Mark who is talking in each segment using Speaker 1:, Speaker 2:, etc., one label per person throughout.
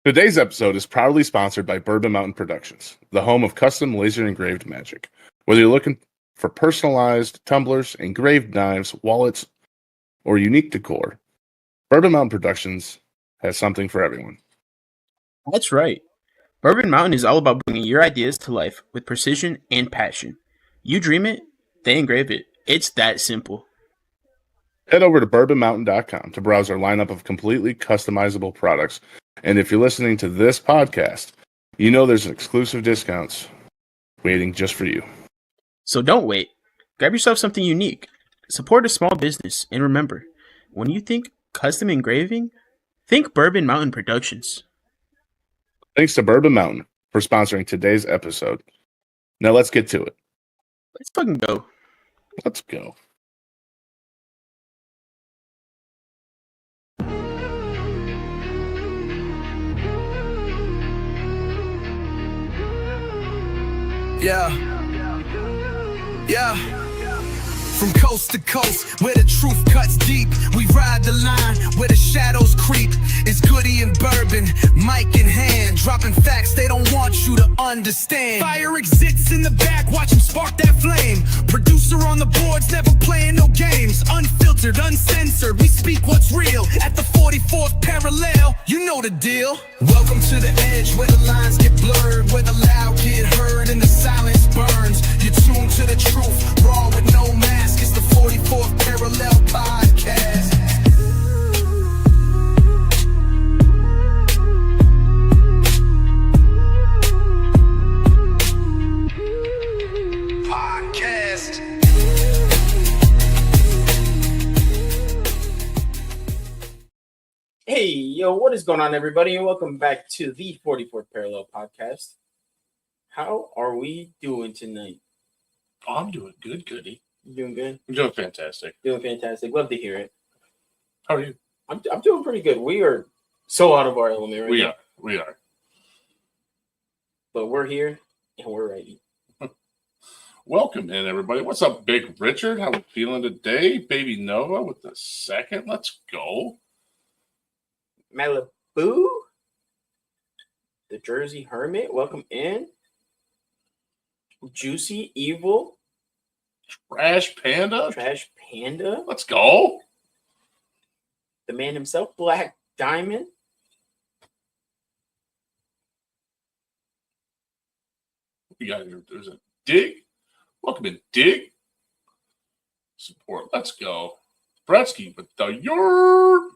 Speaker 1: Today's episode is proudly sponsored by Bourbon Mountain Productions, the home of custom laser engraved magic. Whether you're looking for personalized tumblers, engraved knives, wallets, or unique decor, Bourbon Mountain Productions has something for everyone.
Speaker 2: That's right. Bourbon Mountain is all about bringing your ideas to life with precision and passion. You dream it, they engrave it. It's that simple.
Speaker 1: Head over to bourbonmountain.com to browse our lineup of completely customizable products. And if you're listening to this podcast, you know there's exclusive discounts waiting just for you.
Speaker 2: So don't wait. Grab yourself something unique. Support a small business. And remember, when you think custom engraving, think Bourbon Mountain Productions.
Speaker 1: Thanks to Bourbon Mountain for sponsoring today's episode. Now let's get to it.
Speaker 2: Let's fucking go.
Speaker 1: Let's go.
Speaker 3: Yeah. From coast to coast, where the truth cuts deep, we ride the line where the shadows creep. It's Goody and Bourbon, mic in hand, dropping facts they don't want you to understand. Fire exits in the back, watch him spark that flame. Producer on the boards, never playing no games. Unfiltered, uncensored, we speak what's real. At the 44th parallel, you know the deal. Welcome to the edge, where the lines get blurred, where the loud get heard and the silence burns. You're tuned to the truth, raw with no mask. It's the 44th Parallel Podcast.
Speaker 2: Hey, yo, what is going on, everybody? And welcome back to the 44th Parallel Podcast. How are we doing tonight?
Speaker 4: Oh, I'm doing good, Goody.
Speaker 2: You doing good?
Speaker 4: I'm doing fantastic.
Speaker 2: Doing fantastic. Love to hear it.
Speaker 4: How are you?
Speaker 2: I'm doing pretty good. We are so out of our element right now.
Speaker 4: We are.
Speaker 2: But we're here, and we're ready.
Speaker 4: Welcome in, everybody. What's up, Big Richard? How we feeling today? Baby Nova with the second. Let's go.
Speaker 2: Malibu, the Jersey Hermit, welcome in. Juicy Evil,
Speaker 4: Trash Panda.
Speaker 2: Let's
Speaker 4: go.
Speaker 2: The man himself, Black Diamond.
Speaker 4: We got here. There's a Dig. Welcome in, Dig. Support. Let's go. Bretsky with the yard.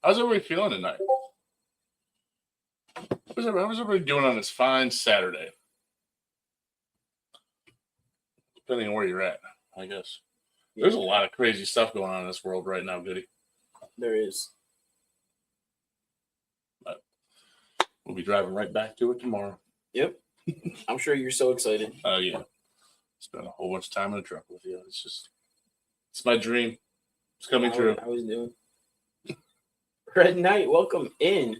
Speaker 4: How's everybody feeling tonight? How's everybody doing on this fine Saturday? Depending on where you're at, I guess. There's a lot of crazy stuff going on in this world right now, Goody.
Speaker 2: There is.
Speaker 4: But we'll be driving right back to it tomorrow.
Speaker 2: Yep. I'm sure you're so excited.
Speaker 4: Oh, yeah. Spent a whole bunch of time in the truck with you. It's my dream. It's coming true.
Speaker 2: I was doing. Red Knight, welcome in.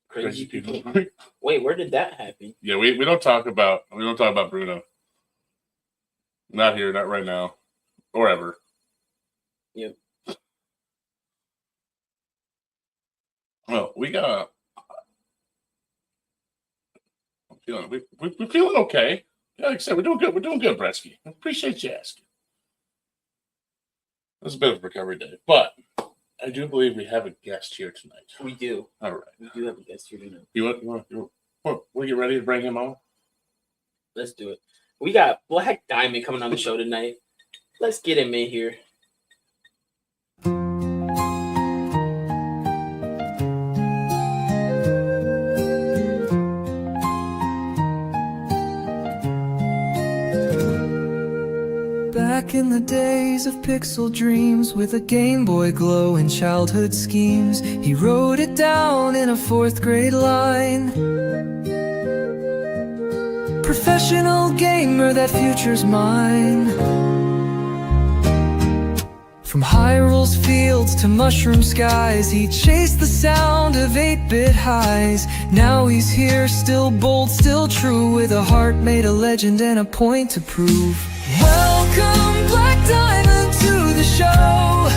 Speaker 2: Crazy people. Wait, where did that happen?
Speaker 4: Yeah, we don't talk about Bruno. Not here, not right now, or ever.
Speaker 2: Yep.
Speaker 4: Well, we got. We're feeling okay. Yeah, like I said, we're doing good. We're doing good, Bresky. I appreciate you asking. It was a bit of a recovery day, but I do believe we have a guest here tonight.
Speaker 2: We do.
Speaker 4: All right.
Speaker 2: We do have a guest here tonight.
Speaker 4: Will you ready to bring him on?
Speaker 2: Let's do it. We got Black Diamond coming on the show tonight. Let's get him in here.
Speaker 5: Back in the days of pixel dreams, with a Game Boy glow and childhood schemes, he wrote it down in a 4th grade line. Professional gamer, that future's mine. From Hyrule's fields to mushroom skies, he chased the sound of 8-bit highs. Now he's here, still bold, still true, with a heart made a legend and a point to prove. Welcome, Black Diamond, to the show.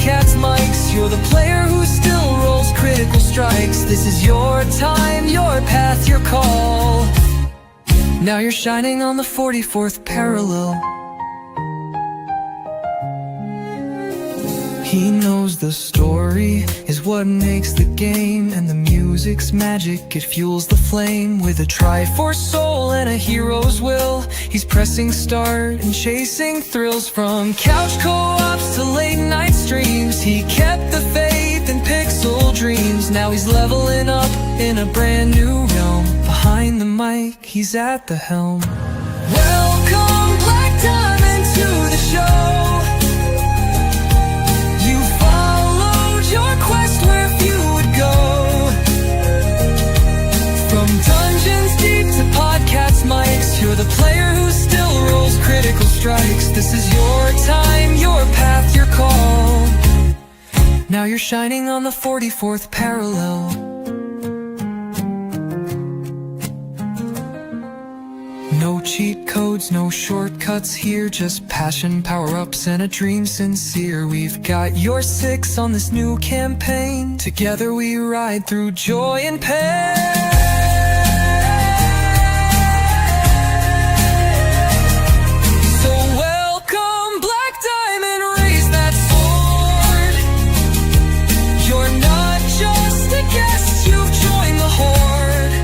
Speaker 5: Podcast's mics. You're the player who still rolls critical strikes. This is your time, your path, your call. Now you're shining on the 44th parallel. He knows the story is what makes the game, and the music's magic, it fuels the flame. With a Triforce soul and a hero's will, he's pressing start and chasing thrills. From couch co-ops to late night streams, he kept the faith in pixel dreams. Now he's leveling up in a brand new realm. Behind the mic, he's at the helm. Welcome Black Diamond to the show. Your quest where few would go. From dungeons deep to podcast mics, you're the player who still rolls critical strikes. This is your time, your path, your call. Now you're shining on the 44th parallel. No cheat codes, no shortcuts here, just passion, power-ups, and a dream sincere. We've got your 6 on this new campaign. Together we ride through joy and pain. So welcome, Black Diamond, raise that sword. You're not just a guest, you've joined the horde.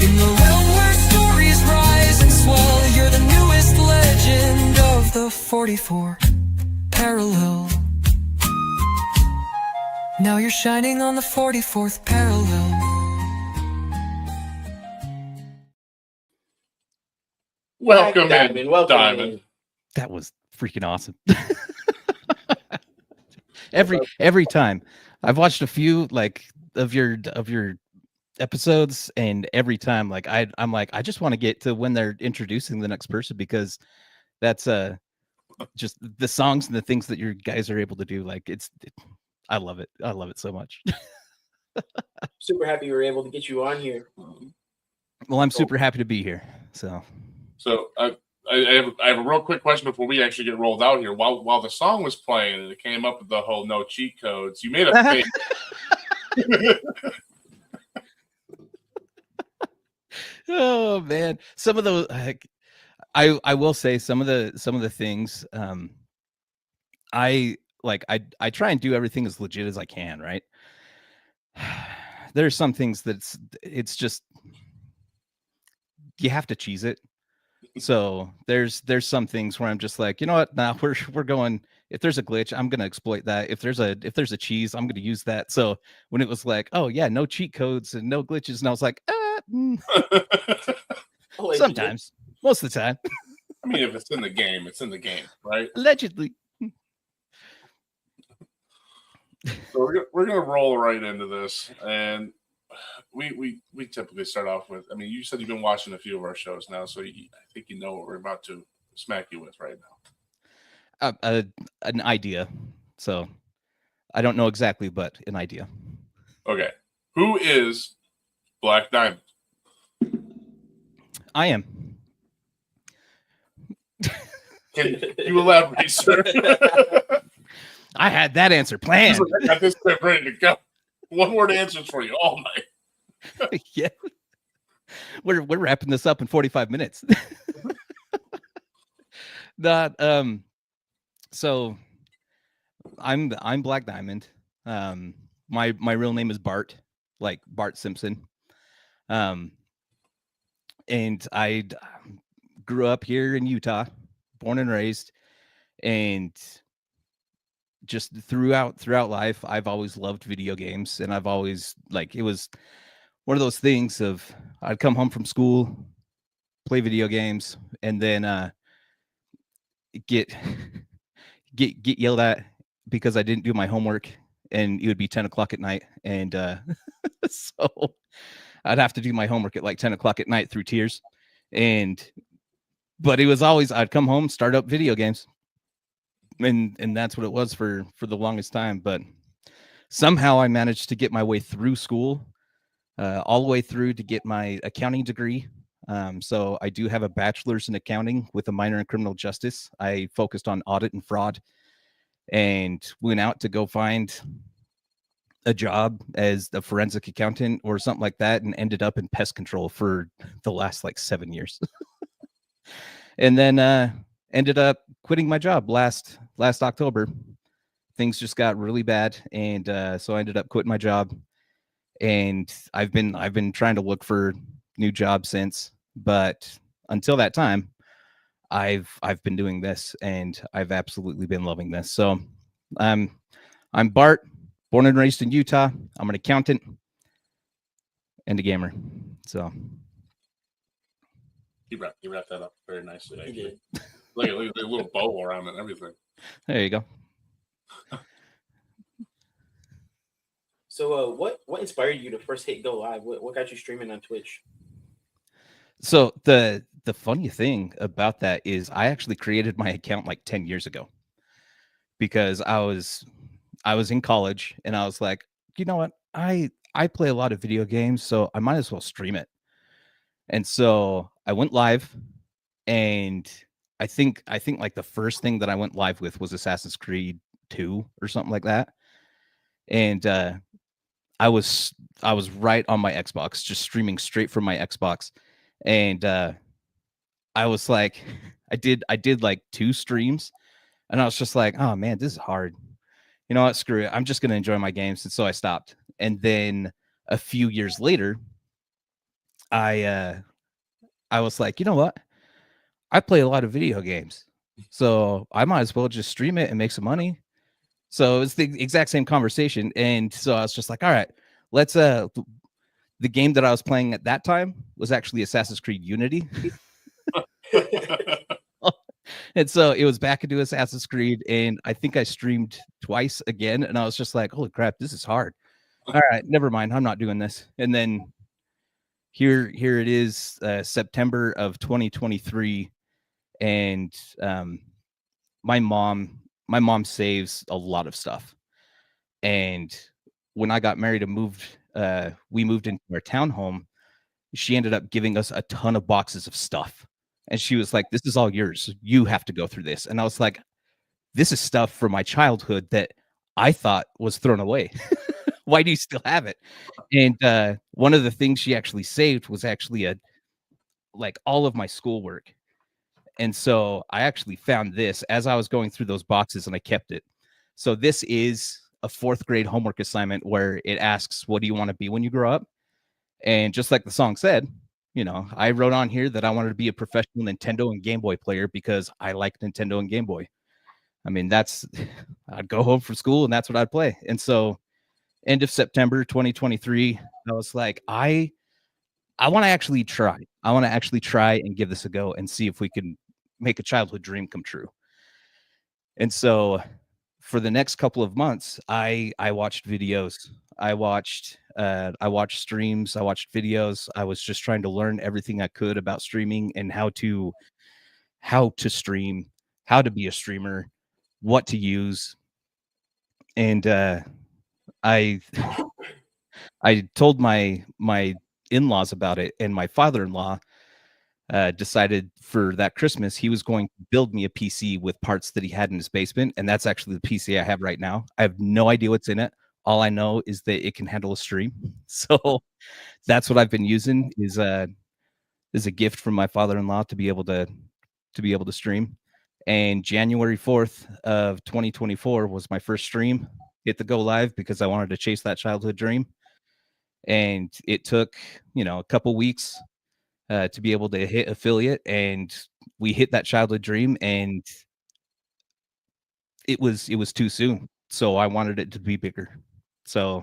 Speaker 5: In the realm where stories rise and swell, you're the newest legend of the 44 parallel. Now you're shining on the 44th parallel.
Speaker 4: Welcome
Speaker 6: Diamond,
Speaker 4: in,
Speaker 6: welcome
Speaker 4: Diamond.
Speaker 6: in.
Speaker 7: That was freaking awesome. every time I've watched a few like of your episodes, and every time like I'm like, I just want to get to when they're introducing the next person, because that's just the songs and the things that your guys are able to do. Like I love it so much.
Speaker 6: Super happy we were able to get you on here.
Speaker 7: Well, I'm super happy to be here. So
Speaker 4: I have a real quick question before we actually get rolled out here. While the song was playing and it came up with the whole no cheat codes, you made a face.
Speaker 7: Oh man, some of those I will say some of the things I try and do everything as legit as I can, right? There's some things it's just you have to cheese it. So there's some things where I'm just like, you know what? Now we're going. If there's a glitch, I'm gonna exploit that. If there's a cheese, I'm gonna use that. So when it was like, oh yeah, no cheat codes and no glitches, and I was like, sometimes, most of the time.
Speaker 4: I mean, if it's in the game, it's in the game, right?
Speaker 7: Allegedly.
Speaker 4: So we're gonna roll right into this, and we typically start off with. I mean, you said you've been watching a few of our shows now, so I think you know what we're about to smack you with right now.
Speaker 7: An idea. So I don't know exactly, but an idea.
Speaker 4: Okay, who is Black Diamond?
Speaker 7: I am.
Speaker 4: Can you elaborate, sir?
Speaker 7: I had that answer planned.
Speaker 4: I got this clip ready to go. One word answers for you all night.
Speaker 7: Yeah, we're wrapping this up in 45 minutes. So I'm Black Diamond. My real name is Bart, like Bart Simpson. And I grew up here in Utah, born and raised, and just throughout life, I've always loved video games, and I've always it was one of those things of I'd come home from school, play video games, and then get yelled at because I didn't do my homework, and it would be 10 o'clock at night, and so I'd have to do my homework at like 10 o'clock at night through tears, but it was always I'd come home, start up video games. And that's what it was for the longest time. But somehow I managed to get my way through school, all the way through to get my accounting degree. So I do have a bachelor's in accounting with a minor in criminal justice. I focused on audit and fraud. and went out to go find a job as a forensic accountant or something like that, and ended up in pest control for the last like 7 years. And then ended up quitting my job last October. Things just got really bad, and so I ended up quitting my job. And I've been trying to look for new jobs since, but until that time, I've been doing this, and I've absolutely been loving this. So I'm Bart, born and raised in Utah. I'm an accountant and a gamer. So
Speaker 4: You wrapped that up very nicely.
Speaker 6: He did.
Speaker 4: Look at the little bow around it and everything.
Speaker 7: there you go.
Speaker 6: So, what inspired you to first hit go live? What got you streaming on Twitch?
Speaker 7: So the funny thing about that is I actually created my account like 10 years ago, because I was in college and I was like, you know what? I play a lot of video games, so I might as well stream it. And so I went live, and I think like the first thing that I went live with was Assassin's Creed 2 or something like that. And I was right on my Xbox, just streaming straight from my Xbox. And I was like, I did like 2 streams, and I was just like, oh man, this is hard. You know what? Screw it. I'm just gonna enjoy my games. And so I stopped. And then a few years later, I was like, you know what? I play a lot of video games, so I might as well just stream it and make some money. So it's the exact same conversation. And so I was just like, all right, let's the game that I was playing at that time was actually Assassin's Creed Unity. And so it was back into Assassin's Creed, and I think I streamed twice again, and I was just like, holy crap, this is hard. All right, never mind, I'm not doing this. And then here it is, September of 2023, and my mom saves a lot of stuff. And when I got married and we moved into our townhome, she ended up giving us a ton of boxes of stuff. And she was like, this is all yours. You have to go through this. And I was like, this is stuff from my childhood that I thought was thrown away. Why do you still have it? And one of the things she actually saved was actually like all of my schoolwork. And so I actually found this as I was going through those boxes, and I kept it. So this is a 4th grade homework assignment where it asks, what do you want to be when you grow up? And just like the song said, you know, I wrote on here that I wanted to be a professional Nintendo and Game Boy player because I like Nintendo and Game Boy. I mean, I'd go home from school and that's what I'd play. And so end of September 2023, I was like, I want to actually try. I want to actually try and give this a go and see if we can make a childhood dream come true. And so for the next couple of months, I watched videos. I watched streams. I watched videos. I was just trying to learn everything I could about streaming and how to stream, how to be a streamer, what to use. And I told my in-laws about it, and my father-in-law decided for that Christmas he was going to build me a PC with parts that he had in his basement, and that's actually the PC I have right now. I have no idea what's in it. All I know is that it can handle a stream. So that's what I've been using is a gift from my father-in-law to be able to stream. And January 4th of 2024 was my first stream. Hit the go live because I wanted to chase that childhood dream. And it took, a couple weeks to be able to hit affiliate, and we hit that childhood dream, and it was too soon. So I wanted it to be bigger. So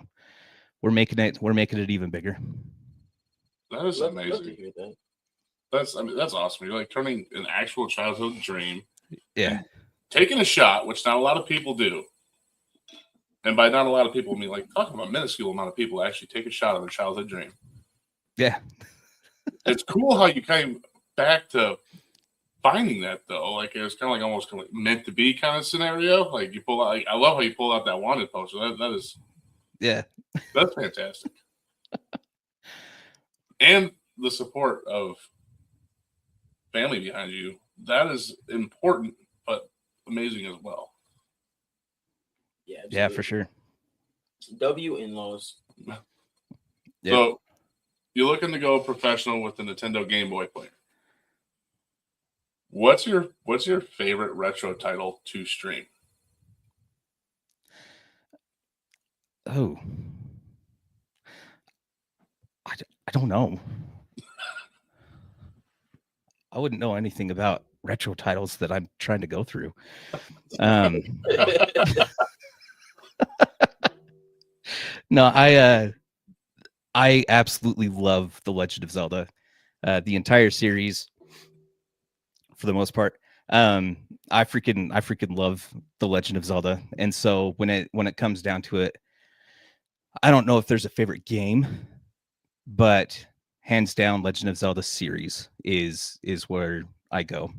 Speaker 7: we're making it even bigger.
Speaker 4: That is amazing. That's awesome. You're like turning an actual childhood dream.
Speaker 7: Yeah.
Speaker 4: Taking a shot, which not a lot of people do. And by not a lot of people, I mean like talking about a minuscule amount of people actually take a shot at their childhood dream.
Speaker 7: Yeah.
Speaker 4: It's cool how you came back to finding that though. Like it was kind of like almost like meant to be kind of scenario. Like you pull out. Like, I love how you pulled out that wanted poster. That is.
Speaker 7: Yeah.
Speaker 4: That's fantastic. And the support of family behind you. That is important, but amazing as well.
Speaker 6: Yeah,
Speaker 7: Yeah, for sure.
Speaker 6: W in-laws.
Speaker 7: Yep.
Speaker 4: So you're looking to go professional with the Nintendo Game Boy player. What's your favorite retro title to stream?
Speaker 7: Oh, I don't know. I wouldn't know anything about retro titles that I'm trying to go through. No, I absolutely love The Legend of Zelda, the entire series for the most part. I freaking love The Legend of Zelda, and so when it comes down to it, I don't know if there's a favorite game, but hands down, Legend of Zelda series is where I go.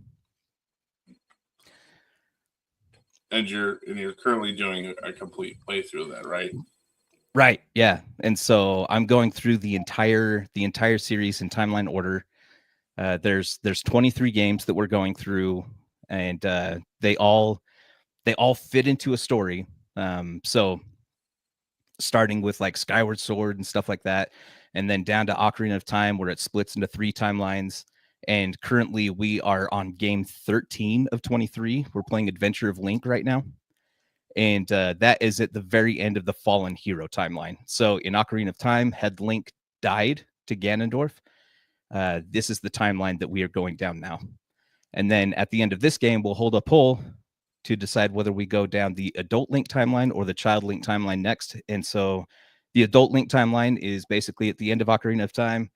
Speaker 4: And you're currently doing a complete playthrough of that, right?
Speaker 7: Right. Yeah. And so I'm going through the entire series in timeline order. There's 23 games that we're going through, and they all fit into a story. So starting with like Skyward Sword and stuff like that, and then down to Ocarina of Time, where it splits into 3 timelines. And currently we are on game 13 of 23. We're playing Adventure of Link right now. And that is at the very end of the Fallen Hero timeline. So in Ocarina of Time, had Link died to Ganondorf, this is the timeline that we are going down now. And then at the end of this game, we'll hold a poll to decide whether we go down the adult Link timeline or the child Link timeline next. And so the adult Link timeline is basically at the end of Ocarina of Time.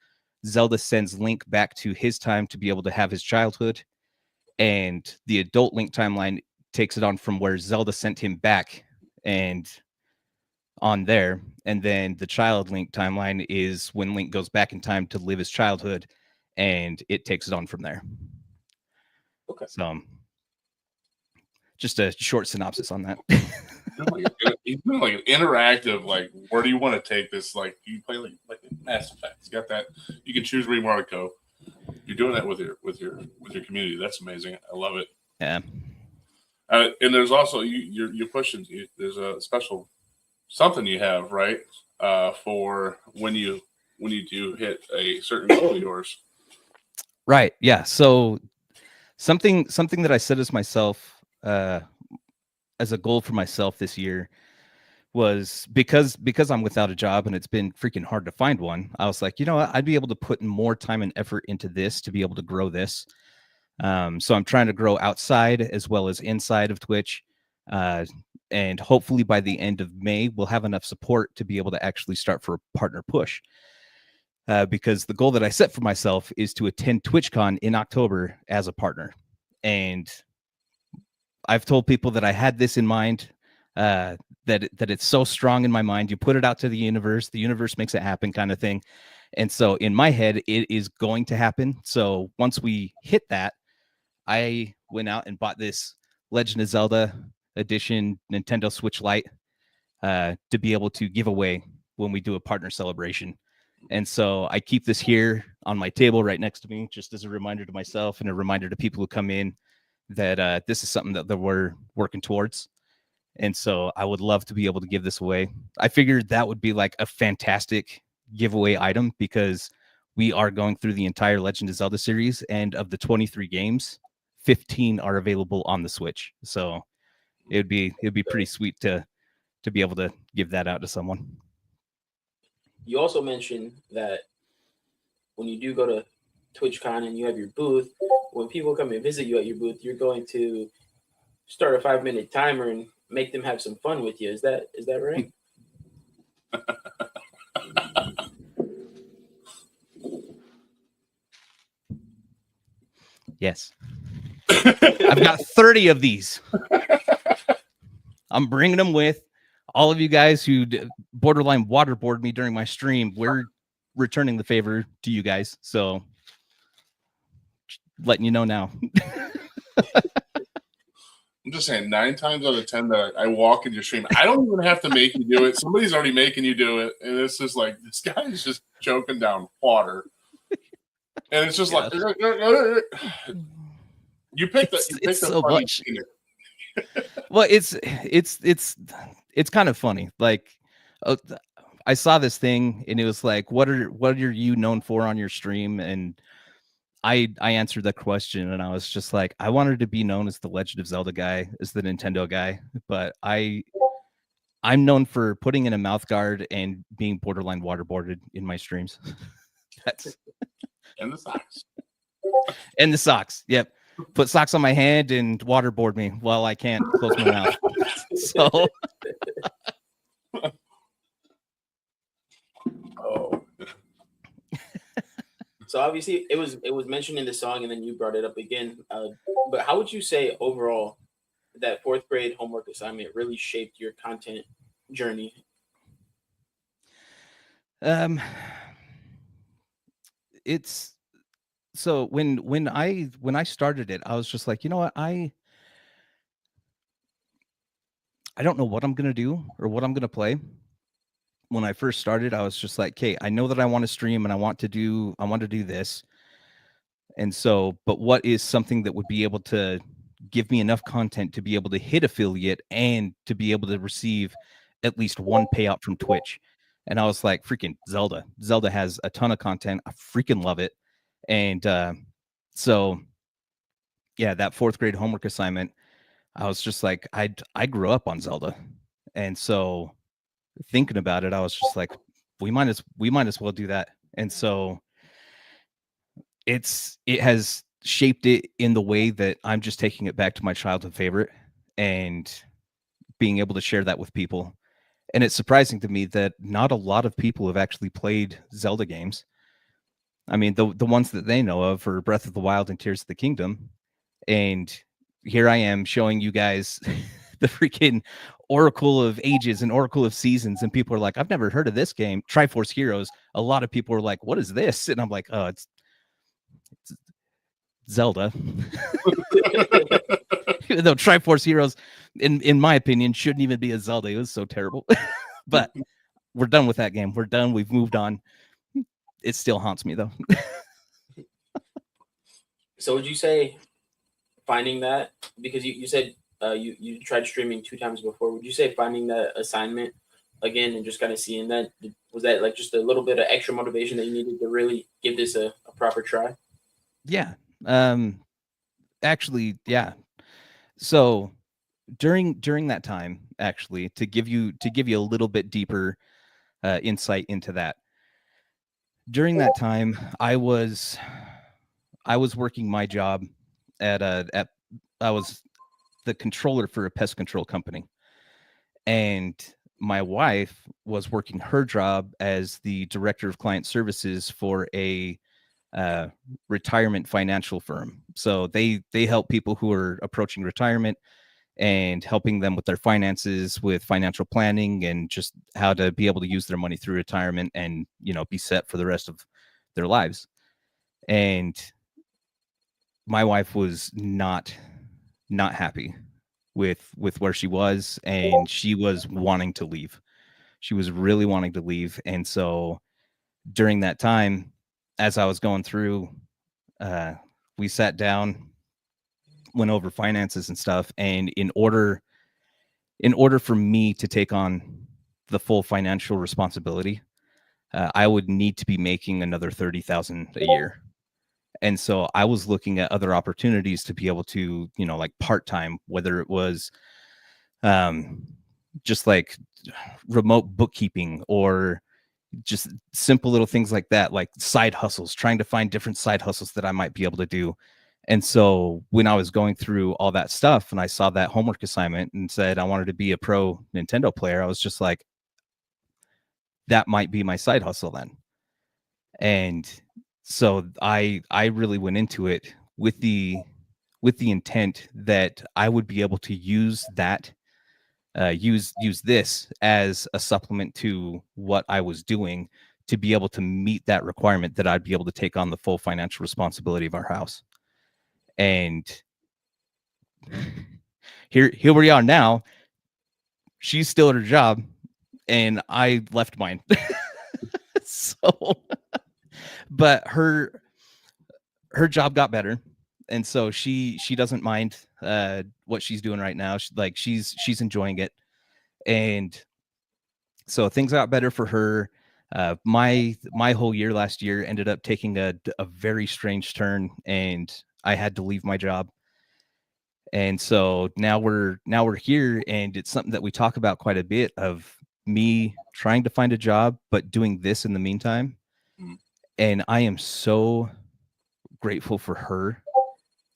Speaker 7: Zelda sends Link back to his time to be able to have his childhood. And the adult Link timeline takes it on from where Zelda sent him back and on there. And then the child Link timeline is when Link goes back in time to live his childhood, and it takes it on from there.
Speaker 6: Okay.
Speaker 7: So just a short synopsis on that.
Speaker 4: It's like an interactive, like, where do you want to take this? Like, you play like Mass Effect. It's got that. You can choose where you want to go. You're doing that with your community. That's amazing. I love it.
Speaker 7: Yeah.
Speaker 4: And there's also you're pushing. There's a special something you have, right, for when you do hit a certain goal of yours.
Speaker 7: Right. Yeah. So something that I set as myself as a goal for myself this year was because I'm without a job and it's been freaking hard to find one. I was like, you know what? I'd be able to put more time and effort into this to be able to grow this. So I'm trying to grow outside as well as inside of Twitch. And hopefully by the end of May, we'll have enough support to be able to actually start for a partner push. Because the goal that I set for myself is to attend TwitchCon in October as a partner. And I've told people that I had this in mind, that it's so strong in my mind. You put it out to the universe makes it happen, kind of thing. And so in my head, it is going to happen. So once we hit that, I went out and bought this Legend of Zelda edition Nintendo Switch Lite to be able to give away when we do a partner celebration. And so I keep this here on my table right next to me, just as a reminder to myself and a reminder to people who come in that this is something that we're working towards. And so I would love to be able to give this away. I figured that would be like a fantastic giveaway item because we are going through the entire Legend of Zelda series, and of the 23 games, 15 are available on the Switch. So it'd be pretty sweet to be able to give that out to someone.
Speaker 6: You also mentioned that when you do go to TwitchCon and you have your booth, when people come and visit you at your booth, you're going to start a 5-minute timer and make them have some fun with you. Is that right?
Speaker 7: Yes. I've got 30 of these. I'm bringing them with all of you guys who borderline waterboard me during my stream. We're returning the favor to you guys. So letting you know now.
Speaker 4: I'm just saying, 9 times out of 10 that I walk in your stream, I don't even have to make you do it. Somebody's already making you do it. And it's just like, this guy is just choking down water. And it's just like, you picked the
Speaker 7: so
Speaker 4: funny
Speaker 7: much.
Speaker 4: thing.
Speaker 7: Well, it's kind of funny. Like, I saw this thing and it was like, what are you known for on your stream? And I answered that question and I was just like, I wanted to be known as the Legend of Zelda guy, as the Nintendo guy, but I'm known for putting in a mouth guard and being borderline waterboarded in my streams. That's
Speaker 4: And the socks.
Speaker 7: and the socks. Yep. Put socks on my hand and waterboard me while I can't close my mouth. So
Speaker 6: Oh. So obviously it was mentioned in the song, and then you brought it up again. But how would you say overall that fourth grade homework assignment really shaped your content journey?
Speaker 7: It's so when I started it, I was just like, you know what, I don't know what I'm gonna do or what I'm gonna play. When I first started, I was just like, okay, I know that I want to stream and I want to do this. And so, but what is something that would be able to give me enough content to be able to hit affiliate and to be able to receive at least one payout from Twitch? And I was like, freaking Zelda. Zelda has a ton of content. I freaking love it. And so, yeah, that fourth grade homework assignment, I was just like, I grew up on Zelda. And so thinking about it, I was just like, we might as well do that. And so it has shaped it in the way that I'm just taking it back to my childhood favorite and being able to share that with people. And it's surprising to me that not a lot of people have actually played Zelda games. I mean, the ones that they know of are Breath of the Wild and Tears of the Kingdom. And here I am showing you guys the freaking Oracle of Ages and Oracle of Seasons. And people are like, I've never heard of this game. Triforce Heroes. A lot of people are like, what is this? And I'm like, oh, it's Zelda. Even though Triforce Heroes, in my opinion, shouldn't even be a Zelda. It was so terrible. But we're done with that game. We're done. We've moved on. It still haunts me, though.
Speaker 6: So would you say finding that, because you said you tried streaming 2 times before, would you say finding that assignment again and just kind of seeing that, was that like just a little bit of extra motivation that you needed to really give this a proper try?
Speaker 7: Yeah. Actually, yeah. So during that time, actually, to give you a little bit deeper insight into that, during that time, I was working my job I was the controller for a pest control company, and my wife was working her job as the director of client services for a retirement financial firm. So they help people who are approaching retirement and helping them with their finances, with financial planning, and just how to be able to use their money through retirement and, you know, be set for the rest of their lives. And my wife was not happy with where she was, and she was wanting to leave. She was really wanting to leave. And so during that time, as I was going through, we sat down, went over finances and stuff. And in order for me to take on the full financial responsibility, I would need to be making another $30,000 a year. And so I was looking at other opportunities to be able to, you know, like part-time, whether it was just like remote bookkeeping or just simple little things like that, like side hustles, trying to find different side hustles that I might be able to do. And so when I was going through all that stuff and I saw that homework assignment and said I wanted to be a pro Nintendo player, I was just like, that might be my side hustle then. And so I really went into it with the intent that I would be able to use that, use this as a supplement to what I was doing to be able to meet that requirement that I'd be able to take on the full financial responsibility of our house. And here we are now. She's still at her job and I left mine. So, but her job got better. And so she doesn't mind what she's doing right now. She's enjoying it, and so things got better for her. My whole year last year ended up taking a very strange turn, and I had to leave my job. And so now we're here, and it's something that we talk about quite a bit, of me trying to find a job but doing this in the meantime. And I am so grateful for her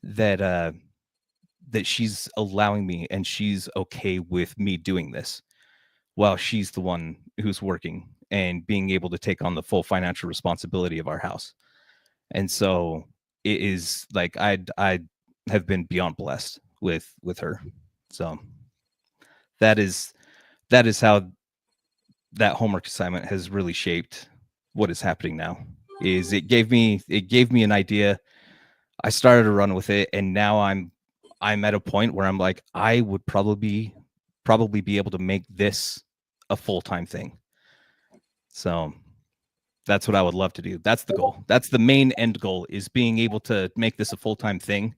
Speaker 7: that that she's allowing me, and she's okay with me doing this while she's the one who's working and being able to take on the full financial responsibility of our house. And so it is like I have been beyond blessed with her. So that is how that homework assignment has really shaped what is happening now. Is it gave me an idea. I started to run with it, and now I'm at a point where I'm like, I would probably be able to make this a full-time thing. So that's what I would love to do. That's the goal. That's the main end goal, is being able to make this a full-time thing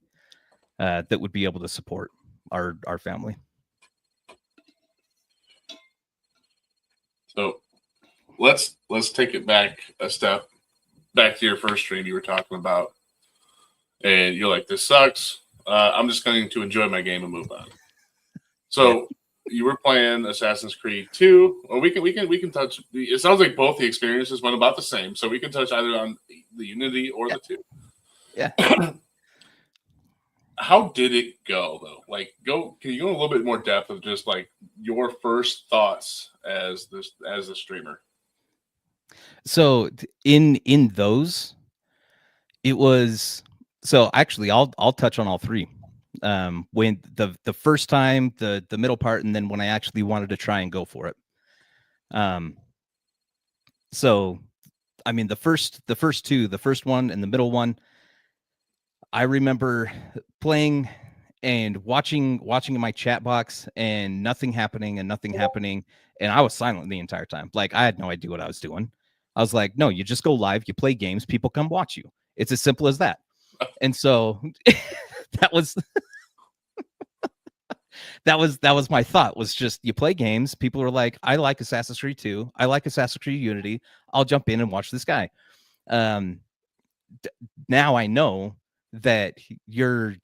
Speaker 7: that would be able to support our family.
Speaker 4: So let's take it back a step, back to your first stream you were talking about, and you're like, this sucks. I'm just going to enjoy my game and move on. So you were playing Assassin's Creed 2, or we can touch. It sounds like both the experiences went about the same, so we can touch either on the Unity or the 2. Yeah. How did it go though? Like, can you go in a little bit more depth of just like your first thoughts as a streamer?
Speaker 7: So in those, it was, so actually I'll touch on all three. When the first time, the middle part, and then when I actually wanted to try and go for it. So I mean, the first two, the first one and the middle one, I remember playing and watching in my chat box, and nothing happening. And I was silent the entire time. Like, I had no idea what I was doing. I was like, no, you just go live, you play games, people come watch you. It's as simple as that. And so that was that was my thought, was just, you play games, people are like, I like Assassin's Creed 2, I like Assassin's Creed Unity, I'll jump in and watch this guy. Now I know that you're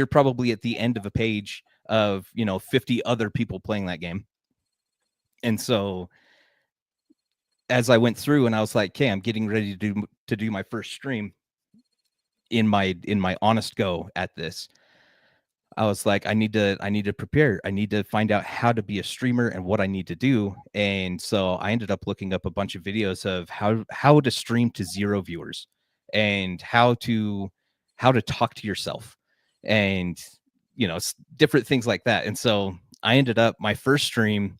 Speaker 7: probably at the end of a page of 50 other people playing that game. And so as I went through and I was like, okay, I'm getting ready to do my first stream, in my honest go at this, I was like, I need to prepare. I need to find out how to be a streamer and what I need to do. And so I ended up looking up a bunch of videos of how to stream to 0 viewers, and how to talk to yourself, and different things like that. And so I ended up, my first stream,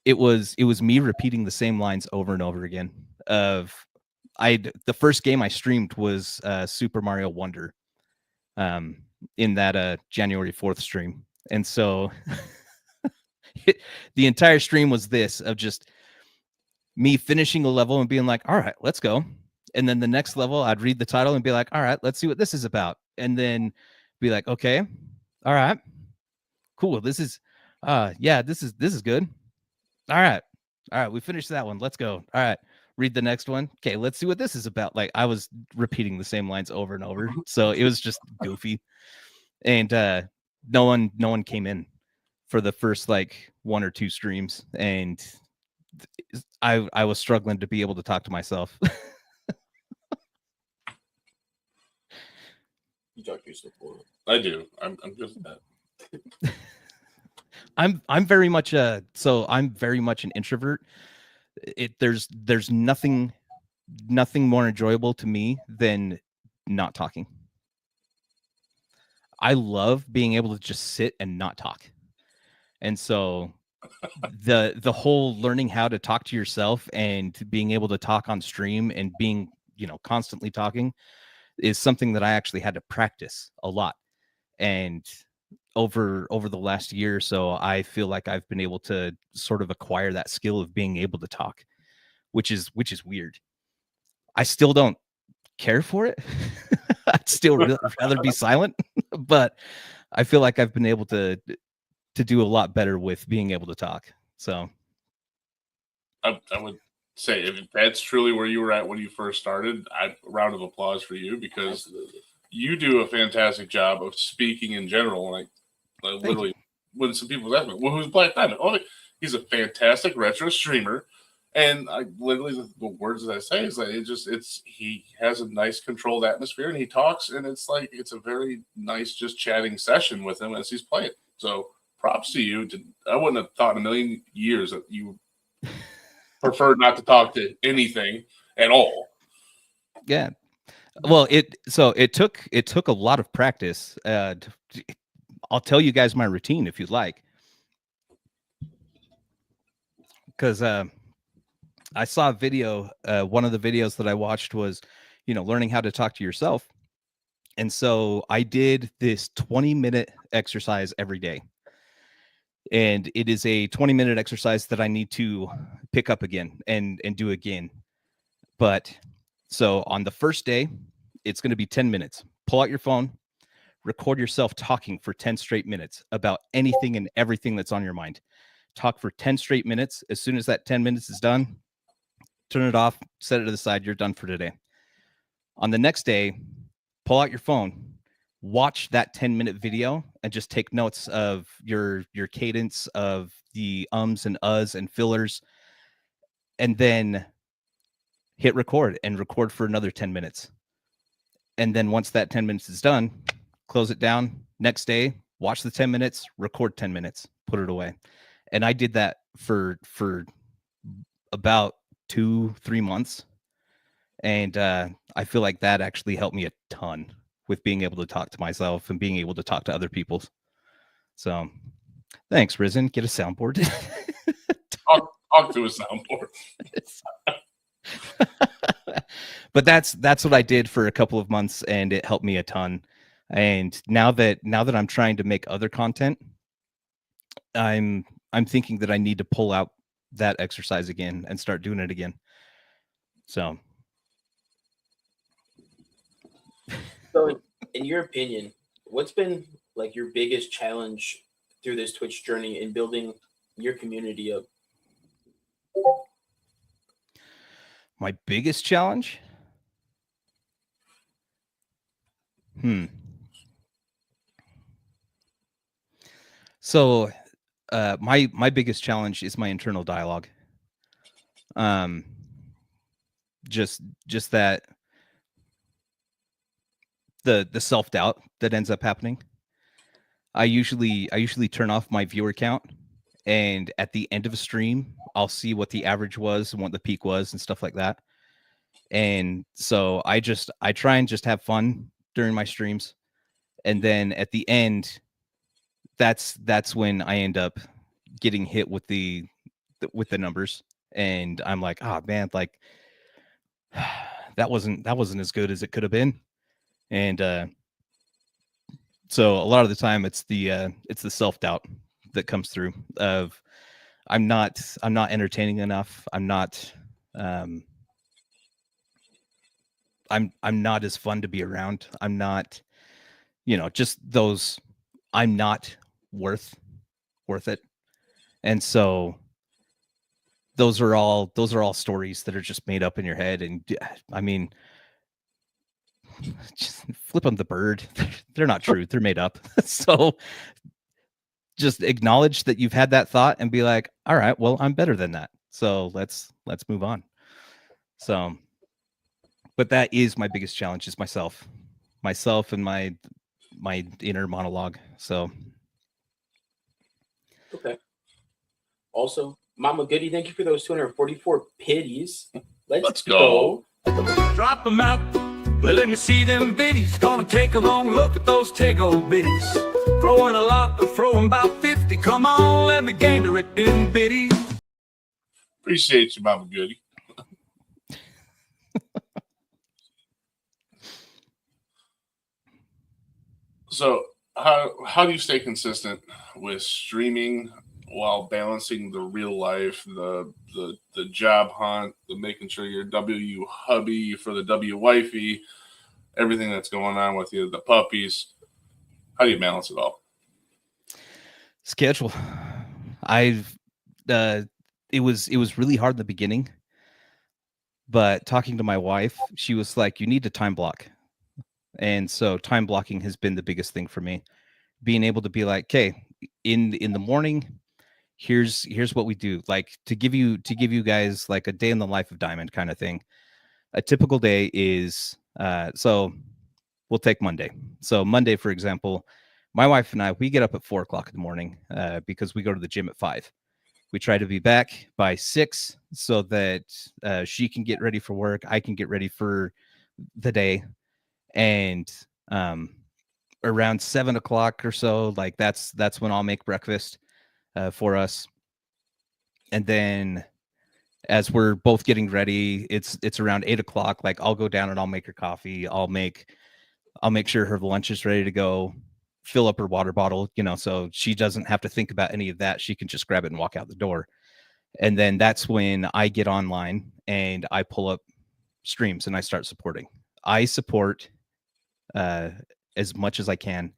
Speaker 7: it was me repeating the same lines over and over again. The first game I streamed was Super Mario Wonder, in that January 4th stream. And so the entire stream was this, of just me finishing a level and being like, all right, let's go. And then the next level, I'd read the title and be like, all right, let's see what this is about. And then be like, okay, all right, cool. This is this is good. All right, we finished that one. Let's go. All right, read the next one. Okay, let's see what this is about. Like, I was repeating the same lines over and over. So it was just goofy. And no one came in for the first like 1 or 2 streams. And I was struggling to be able to talk to myself.
Speaker 6: You talk to yourself.
Speaker 4: I do. I'm good at that.
Speaker 7: I'm very much I'm very much an introvert. There's nothing more enjoyable to me than not talking. I love being able to just sit and not talk. And so the whole learning how to talk to yourself and being able to talk on stream and being, constantly talking is something that I actually had to practice a lot. And over the last year or so, I feel like I've been able to sort of acquire that skill of being able to talk, which is weird. I still don't care for it. I'd still rather be silent. but I feel like I've been able to do a lot better with being able to talk. So
Speaker 4: I would say if that's truly where you were at when you first started, a round of applause for you, because
Speaker 6: Absolutely.
Speaker 4: you do a fantastic job of speaking in general. Like literally, when some people ask me, "Well, who's Black Diamond?" Oh, he's a fantastic retro streamer, and I literally the words that I say is that he has a nice controlled atmosphere, and he talks, and it's like it's a very nice just chatting session with him as he's playing. So props to you. I wouldn't have thought in a million years that you preferred not to talk to anything at all.
Speaker 7: yeah. Well, it took a lot of practice. I'll tell you guys my routine if you'd like, because I saw a video. One of the videos that I watched was, learning how to talk to yourself, and so I did this 20-minute exercise every day, and it is a 20-minute exercise that I need to pick up again and do again. But so on the first day, it's going to be 10 minutes. Pull out your phone, record yourself talking for 10 straight minutes about anything and everything that's on your mind. Talk for 10 straight minutes. As soon as that 10 minutes is done, turn it off, set it to the side. You're done for today. On the next day, pull out your phone, watch that 10-minute video, and just take notes of your cadence of the ums and uhs and fillers, and then hit record and record for another 10 minutes. And then once that 10 minutes is done, close it down. Next day, watch the 10 minutes, record 10 minutes, put it away. And I did that for about 2-3 months. And I feel like that actually helped me a ton with being able to talk to myself and being able to talk to other people. So thanks, Risen. Get a soundboard.
Speaker 4: Talk to a soundboard.
Speaker 7: But that's what I did for a couple of months, and it helped me a ton. And now that I'm trying to make other content, I'm thinking that I need to pull out that exercise again and start doing it again. So
Speaker 6: in your opinion, what's been like your biggest challenge through this Twitch journey in building your community up?
Speaker 7: My biggest challenge? So my biggest challenge is my internal dialogue. Just that the self-doubt that ends up happening. I usually turn off my viewer count, and at the end of a stream, I'll see what the average was and what the peak was and stuff like that. And so I try and just have fun during my streams. And then at the end, that's when I end up getting hit with the numbers. And I'm like, oh man, like that wasn't as good as it could have been. And so a lot of the time it's the self-doubt that comes through of I'm not entertaining enough. I'm not as fun to be around. I'm not, just those, I'm not worth it. And so those are all stories that are just made up in your head. And I mean, just flip on the bird. They're not true. They're made up. So just acknowledge that you've had that thought and be like, all right, well, I'm better than that. So let's move on. So, but that is my biggest challenge, is myself and my inner monologue. So.
Speaker 6: Okay. Also, Mama Goody, thank you for those 244 pitties. Let's go.
Speaker 3: Drop them out. Well, let me see them biddies. Gonna take a long look at those Tego biddies. Throwing a lot, but throwing about 50. Come on, let me gander it in biddies.
Speaker 4: Appreciate you, Mama Goody. So, how do you stay consistent with streaming while balancing the real life, the job hunt, the making sure you're W hubby for the W wifey, everything that's going on with you, the puppies? How do you balance it all?
Speaker 7: Schedule. I've it was really hard in the beginning, but talking to my wife, she was like, you need to time block. And so time blocking has been the biggest thing for me. Being able to be like, okay, in the morning, here's what we do. Like to give you guys like a day in the life of Diamond kind of thing. A typical day is so we'll take Monday. So Monday, for example, my wife and I, we get up at 4:00 in the morning because we go to the gym at 5. We try to be back by 6 so that she can get ready for work. I can get ready for the day. And around 7:00 or so, like that's when I'll make breakfast for us. And then as we're both getting ready, it's around 8:00. Like I'll go down and I'll make her coffee. I'll make sure her lunch is ready to go, fill up her water bottle, so she doesn't have to think about any of that. She can just grab it and walk out the door. And then that's when I get online and I pull up streams and I start supporting. I support as much as I can.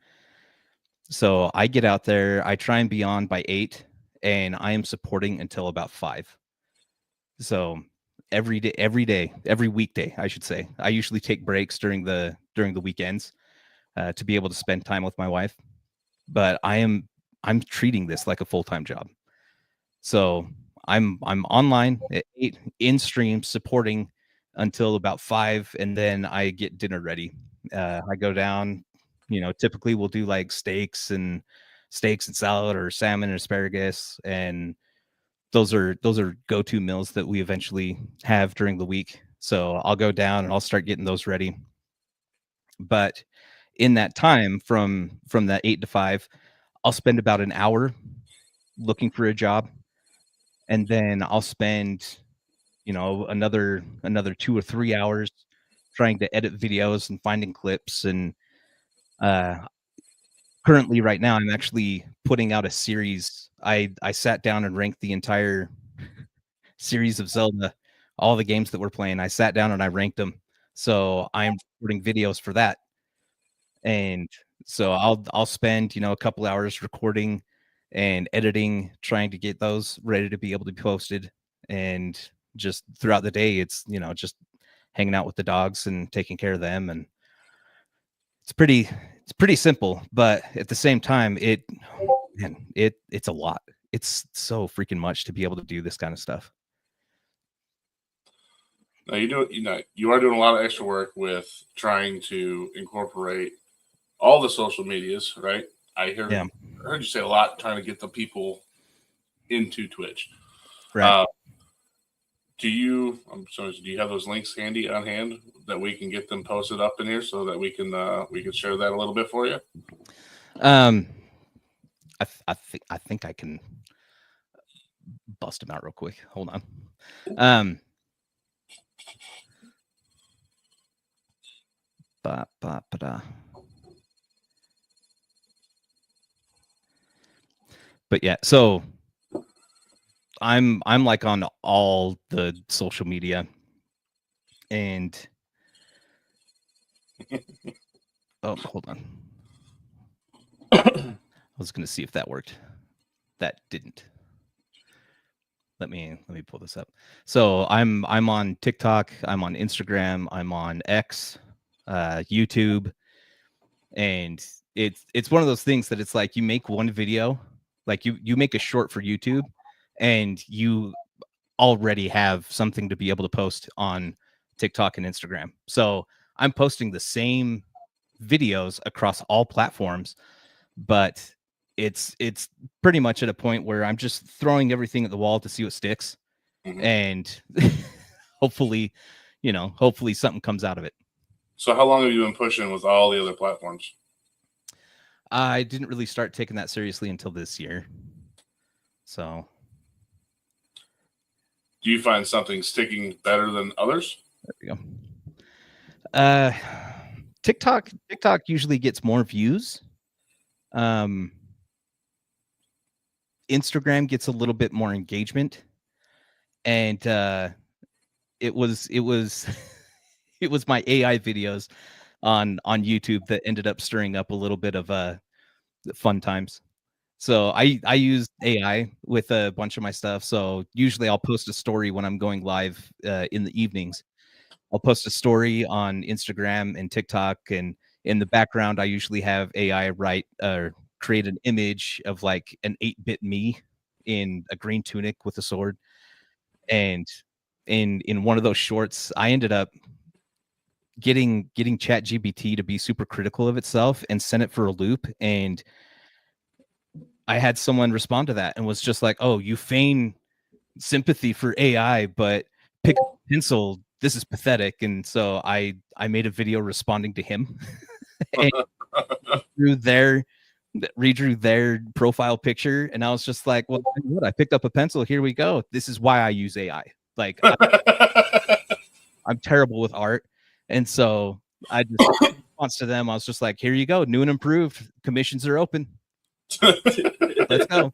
Speaker 7: So I get out there, I try and be on by 8, and I am supporting until about 5. So every day, every weekday, I should say. I usually take breaks during the weekends to be able to spend time with my wife. But I'm treating this like a full-time job. So I'm online at 8 in stream supporting until about 5, and then I get dinner ready. I go down, typically we'll do like steaks and salad or salmon and asparagus, and those are go-to meals that we eventually have during the week. So I'll go down and I'll start getting those ready. But in that time from that 8 to 5, I'll spend about an hour looking for a job, and then I'll spend another 2 or 3 hours trying to edit videos and finding clips. And currently right now I'm actually putting out a series. I sat down and ranked the entire series of Zelda, all the games that we're playing. I sat down and I ranked them. So I'm recording videos for that. And so I'll spend, a couple hours recording and editing, trying to get those ready to be able to be posted. And just throughout the day, it's, just hanging out with the dogs and taking care of them. And it's pretty simple, but at the same time, it's a lot. It's so freaking much to be able to do this kind of stuff.
Speaker 4: Now you are doing a lot of extra work with trying to incorporate all the social medias, right? I heard you say a lot trying to get the people into Twitch.
Speaker 7: Right.
Speaker 4: Do you have those links handy on hand that we can get them posted up in here so that we can share that a little bit for you?
Speaker 7: I think I can bust them out real quick. Hold on. But yeah, so I'm like on all the social media, and oh, hold on. I was gonna see if that worked. That didn't. Let me pull this up. So I'm on TikTok, I'm on Instagram, I'm on X, YouTube, and it's one of those things that it's like you make one video, like you make a short for YouTube, and you already have something to be able to post on TikTok and Instagram. So I'm posting the same videos across all platforms, but it's pretty much at a point where I'm just throwing everything at the wall to see what sticks. Mm-hmm. And hopefully something comes out of it.
Speaker 4: So how long have you been pushing with all the other platforms?
Speaker 7: I didn't really start taking that seriously until this year. So
Speaker 4: do you find something sticking better than others?
Speaker 7: There we go. TikTok usually gets more views. Instagram gets a little bit more engagement, and it was it was my AI videos on YouTube that ended up stirring up a little bit of fun times. So I use AI with a bunch of my stuff. So usually I'll post a story when I'm going live in the evenings. I'll post a story on Instagram and TikTok, and in the background I usually have AI write or create an image of like an 8-bit me in a green tunic with a sword. And in one of those shorts, I ended up getting Chat GPT to be super critical of itself and sent it for a loop. And I had someone respond to that and was just like, "Oh, you feign sympathy for AI, but pick up a pencil. This is pathetic." And so I made a video responding to him and redrew their profile picture, and I was just like, "Well, what? I picked up a pencil. Here we go. This is why I use AI. Like, I'm terrible with art." And so I just in response to them, I was just like, "Here you go, new and improved. Commissions are open. Let's go."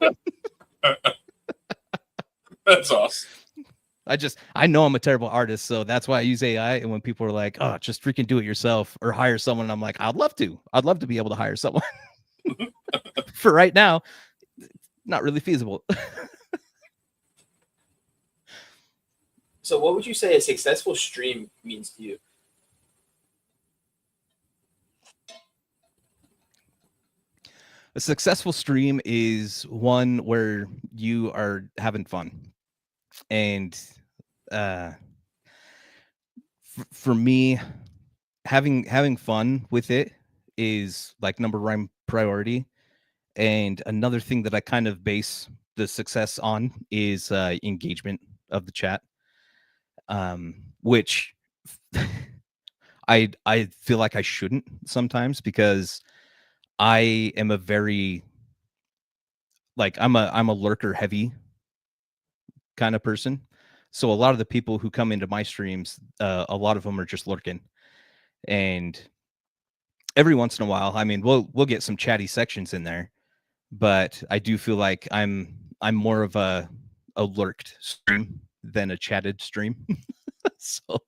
Speaker 4: That's awesome.
Speaker 7: I know I'm a terrible artist, so that's why I use AI. And when people are like, "Oh, just freaking do it yourself or hire someone," I'm like, I'd love to be able to hire someone. For right now, not really feasible.
Speaker 6: So, what would you say a successful stream means to you?
Speaker 7: A successful stream is one where you are having fun. And for me, having fun with it is like number one priority. And another thing that I kind of base the success on is engagement of the chat, which I feel like I shouldn't sometimes, because I am a very I'm a lurker heavy kind of person. So a lot of the people who come into my streams, a lot of them are just lurking. And every once in a while, I mean, we'll get some chatty sections in there, but I do feel like I'm more of a lurked stream than a chatted stream. So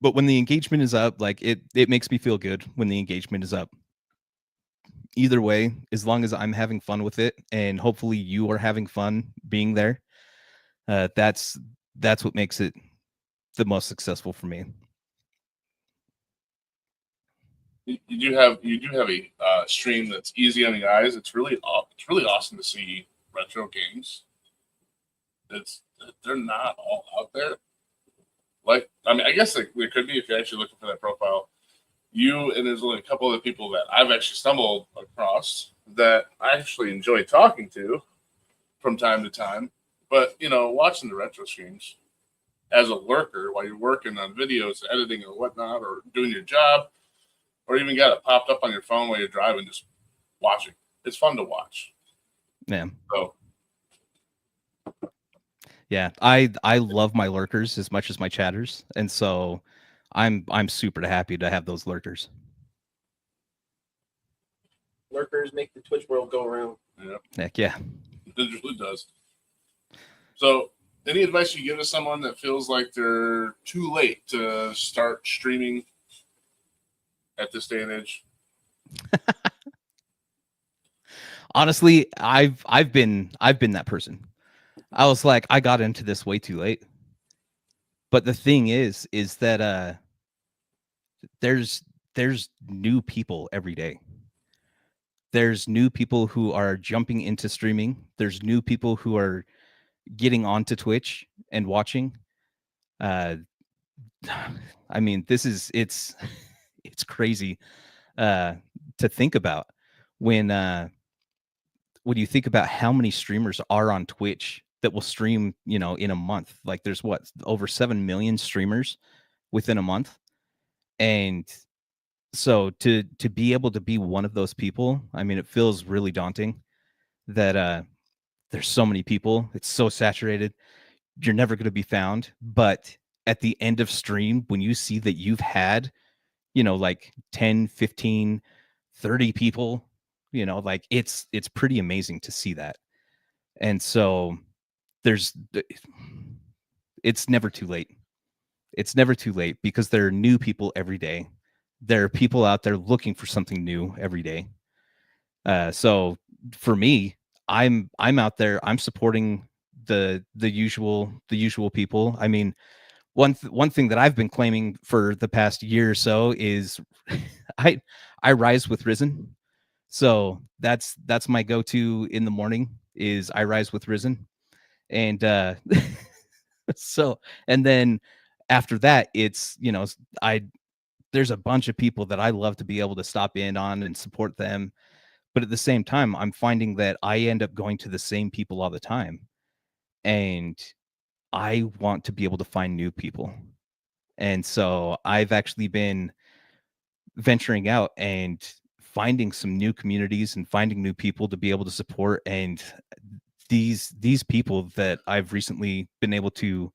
Speaker 7: but when the engagement is up, like it makes me feel good when the engagement is up. Either way, as long as I'm having fun with it, and hopefully you are having fun being there, that's what makes it the most successful for me.
Speaker 4: You do have a stream that's easy on the eyes. It's really awesome to see retro games. They're not all out there. Like, I mean, I guess there could be if you're actually looking for that profile. You and there's only a couple other people that I've actually stumbled across that I actually enjoy talking to from time to time. But watching the retro streams as a lurker while you're working on videos, editing or whatnot, or doing your job, or even got it popped up on your phone while you're driving, just watching. It's fun to watch.
Speaker 7: Yeah.
Speaker 4: So.
Speaker 7: Yeah, I love my lurkers as much as my chatters, and so I'm super happy to have those lurkers.
Speaker 6: Lurkers make the Twitch world go around.
Speaker 4: Yeah.
Speaker 7: Heck yeah.
Speaker 4: It really does. So, any advice you give to someone that feels like they're too late to start streaming at this day and age?
Speaker 7: Honestly, I've been that person. I was like, I got into this way too late. But the thing is that there's new people every day. There's new people who are jumping into streaming. There's new people who are getting onto Twitch and watching. I mean, it's crazy to think about when you think about how many streamers are on Twitch that will stream, in a month. Like there's over 7 million streamers within a month. And so to be able to be one of those people, I mean, it feels really daunting that there's so many people. It's so saturated. You're never going to be found. But at the end of stream, when you see that you've had, like 10, 15, 30 people, like it's pretty amazing to see that. And so it's never too late. It's never too late, because there are new people every day there are people out there looking for something new every day. So for me, I'm out there. I'm supporting the usual people. I mean, one thing that I've been claiming for the past year or so is I rise with Risen. So that's my go-to in the morning is I rise with Risen. And so and then after that it's, you know, there's a bunch of people that I love to be able to stop in on and support them. But at the same time, I'm finding that I end up going to the same people all the time. And I want to be able to find new people. And so I've actually been venturing out and finding some new communities and finding new people to be able to support. And these people that I've recently been able to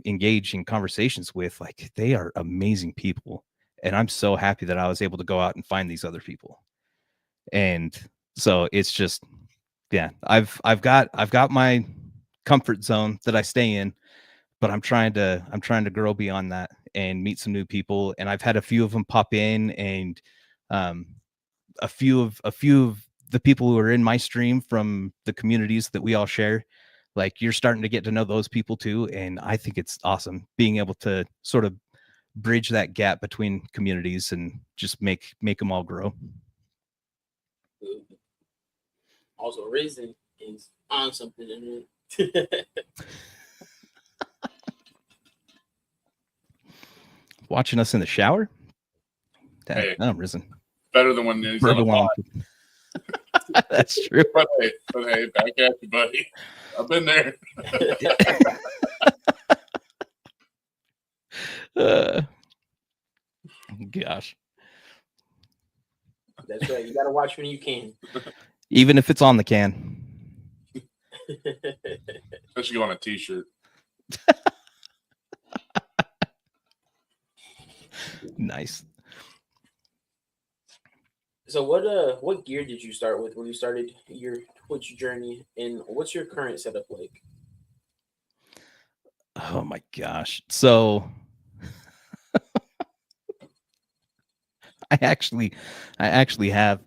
Speaker 7: engage in conversations with, like, they are amazing people. And I'm so happy that I was able to go out and find these other people. And so it's just, yeah, I've got my comfort zone that I stay in, but I'm trying to grow beyond that and meet some new people. And I've had a few of them pop in, and a few of the people who are in my stream from the communities that we all share, like, you're starting to get to know those people too. And I think it's awesome being able to sort of bridge that gap between communities and just make them all grow.
Speaker 6: Also, Risen is on something in it.
Speaker 7: Watching us in the shower?
Speaker 4: Hey.
Speaker 7: I'm Risen.
Speaker 4: Better than when he's on the pod.
Speaker 7: That's true.
Speaker 4: But hey, back at you, buddy. I've been there.
Speaker 7: Gosh.
Speaker 6: That's right. You gotta watch when you can.
Speaker 7: Even if it's on the can.
Speaker 4: That should go on a t-shirt.
Speaker 7: Nice.
Speaker 6: So what gear did you start with when you started your Twitch journey, and what's your current setup like?
Speaker 7: Oh my gosh. So I actually have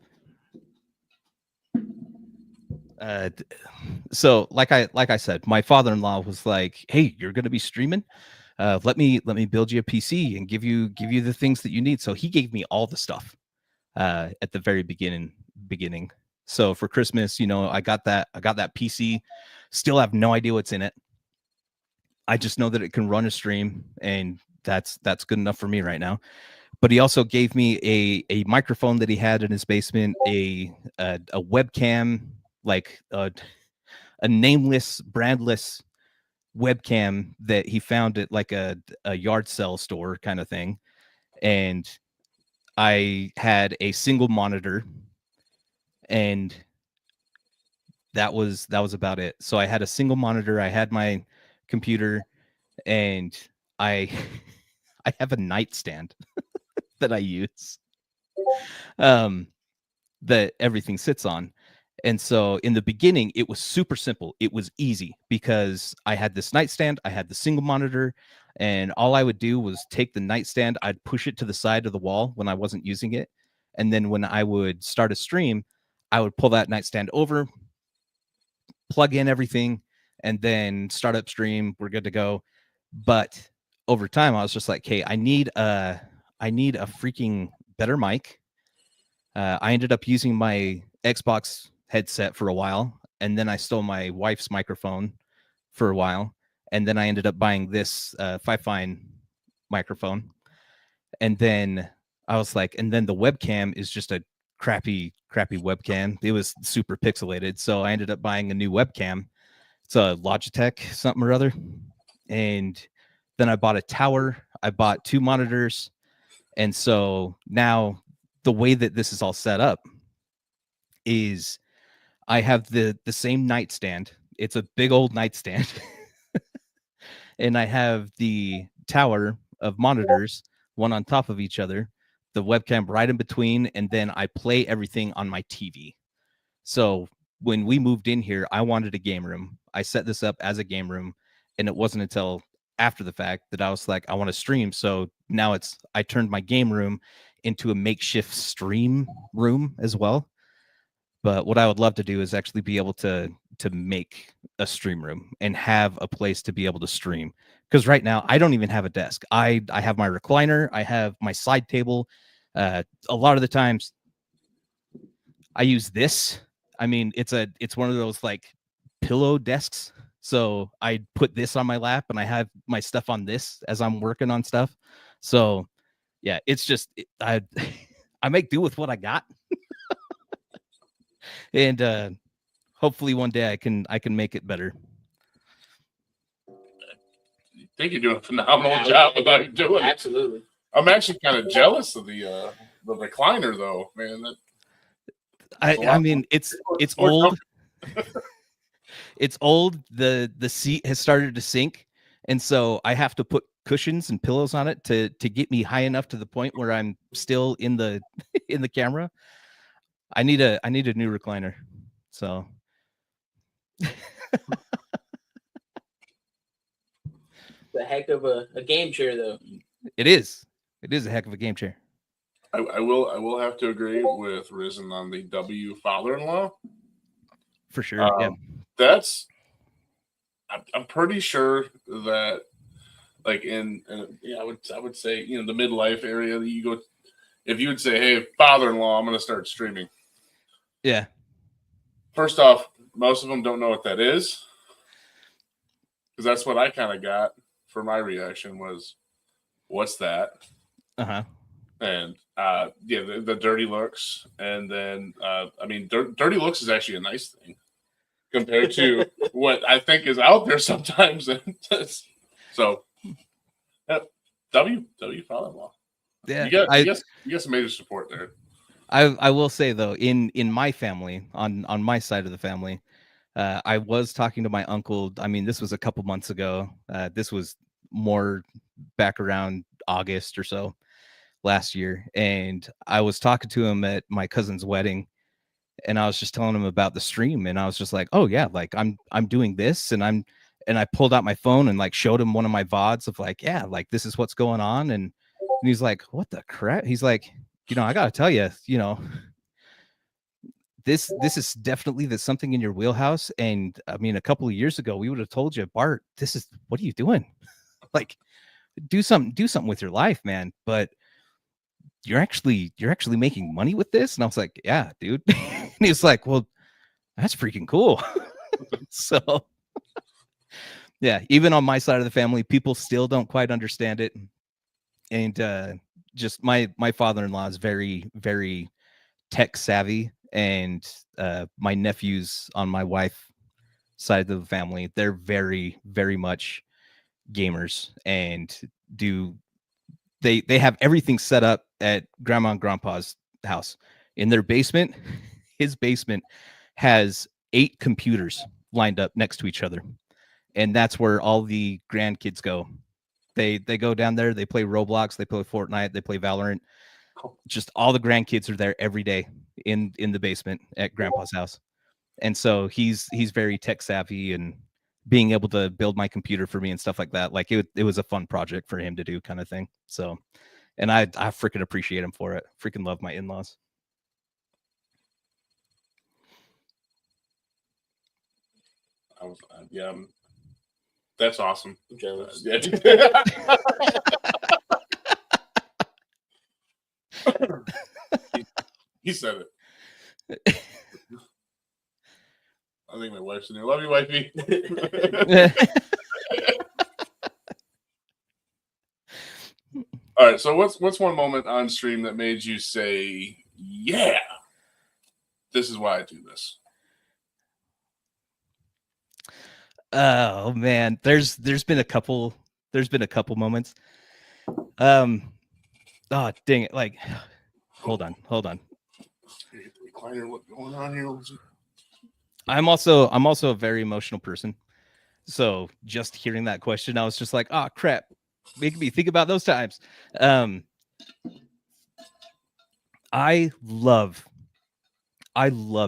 Speaker 7: so like I said, my father-in-law was like, "Hey, you're going to be streaming? Let me build you a PC and give you the things that you need." So he gave me all the stuff at the very beginning. So for Christmas, you know, I got that PC. Still have no idea what's in it. I just know that it can run a stream, and that's good enough for me right now. But he also gave me a microphone that he had in his basement, a webcam, like a nameless, brandless webcam that he found at like a yard sale store kind of thing. And I had a single monitor, and that was about it. So I had a single monitor, I had my computer, and I have a nightstand that I use that everything sits on. And so in the beginning, it was super simple. It was easy because I had this nightstand, I had the single monitor, and all I would do was take the nightstand, I'd push it to the side of the wall when I wasn't using it. And then when I would start a stream, I would pull that nightstand over, plug in everything, and then start up stream. We're good to go. But over time, I was just like, hey, I need a freaking better mic. I ended up using my Xbox headset for a while, and then I stole my wife's microphone for a while, and then I ended up buying this Fifine microphone. And then I was like, and then the webcam is just a crappy webcam. It was super pixelated, so I ended up buying a new webcam. It's a Logitech something or other. And then I bought a tower. I bought 2 monitors. And so now the way that this is all set up is I have the same nightstand. It's a big old nightstand. And I have the tower of monitors, one on top of each other, the webcam right in between, and then I play everything on my TV. So when we moved in here, I wanted a game room. I set this up as a game room, and it wasn't until after the fact that I was like, I want to stream. So now I turned my game room into a makeshift stream room as well. But what I would love to do is actually be able to make a stream room and have a place to be able to stream. Because right now I don't even have a desk. I have my recliner, I have my side table. A lot of the times I use this. I mean, it's one of those like pillow desks. So I put this on my lap and I have my stuff on this as I'm working on stuff. So yeah, it's just I I make do with what I got. And hopefully one day I can make it better.
Speaker 4: I think you're doing a phenomenal job with how you're doing it.
Speaker 6: Absolutely.
Speaker 4: I'm actually kind of jealous of the recliner, though, man.
Speaker 7: I mean, it's old. It's old. The seat has started to sink, and so I have to put cushions and pillows on it to get me high enough to the point where I'm still in the in the camera. I need a new recliner. So
Speaker 6: The heck of a game chair, though.
Speaker 7: it is a heck of a game chair.
Speaker 4: I will have to agree with Risen on the W father-in-law.
Speaker 7: For sure. Yeah.
Speaker 4: That's I'm pretty sure that like in I would say, you know, the midlife area that you go, if you would say, hey, father-in-law, I'm going to start streaming.
Speaker 7: Yeah.
Speaker 4: First off, most of them don't know what that is, because that's what I kind of got for my reaction was, what's that?
Speaker 7: Uh-huh.
Speaker 4: And yeah, the dirty looks. And then I mean, dirty looks is actually a nice thing compared to what I think is out there sometimes. So W father-in-law.
Speaker 7: Yeah.
Speaker 4: You got some major support there.
Speaker 7: I will say though, in my family, on my side of the family, I was talking to my uncle. I mean, this was a couple months ago. This was more back around August or so last year, and I was talking to him at my cousin's wedding, and I was just telling him about the stream, and I was just like, oh yeah, like I'm doing this, and I pulled out my phone and like showed him one of my VODs of like, yeah, like this is what's going on, and he's like, what the crap? He's like, you know, I gotta tell you, you know, this is definitely something in your wheelhouse. And I mean, a couple of years ago, we would have told you, Bart, what are you doing? Like, do something with your life, man. But you're actually making money with this. And I was like, yeah, dude. And he was like, well, that's freaking cool. So yeah, even on my side of the family, people still don't quite understand it. And just my father-in-law is very, very tech savvy, and my nephews on my wife side of the family, they're very, very much gamers, and they have everything set up at grandma and grandpa's house. In their basement, his basement has 8 computers lined up next to each other, and that's where all the grandkids go. They go down there, they play Roblox, they play Fortnite, they play Valorant. Just all the grandkids are there every day in the basement at grandpa's house. And so he's very tech savvy, and being able to build my computer for me and stuff like that, like it was a fun project for him to do, kind of thing. So, and I freaking appreciate him for it. Freaking love my in-laws.
Speaker 4: Yeah, that's awesome.
Speaker 6: I'm jealous.
Speaker 4: He said it. I think my wife's in there. Love you, wifey. All right. So what's one moment on stream that made you say, "Yeah, this is why I do this"?
Speaker 7: Oh man, there's been a couple moments. Oh dang it! Like, hold on.
Speaker 4: Recliner, what's going on here?
Speaker 7: I'm also a very emotional person. So just hearing that question, I was just like, oh crap, making me think about those times. I love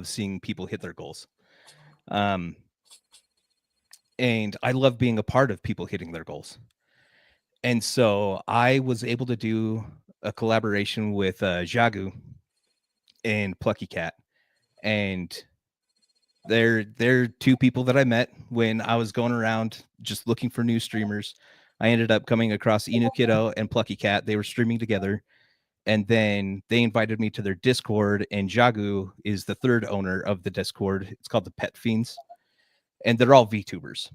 Speaker 7: seeing people hit their goals. and I love being a part of people hitting their goals. And so I was able to do a collaboration with Jagu and Plucky Cat, and they're two people that I met when I was going around just looking for new streamers. I ended up coming across Inu Kiddo and Plucky Cat. They were streaming together, and then they invited me to their Discord, and Jagu is the third owner of the Discord. It's called the Pet Fiends, and they're all VTubers.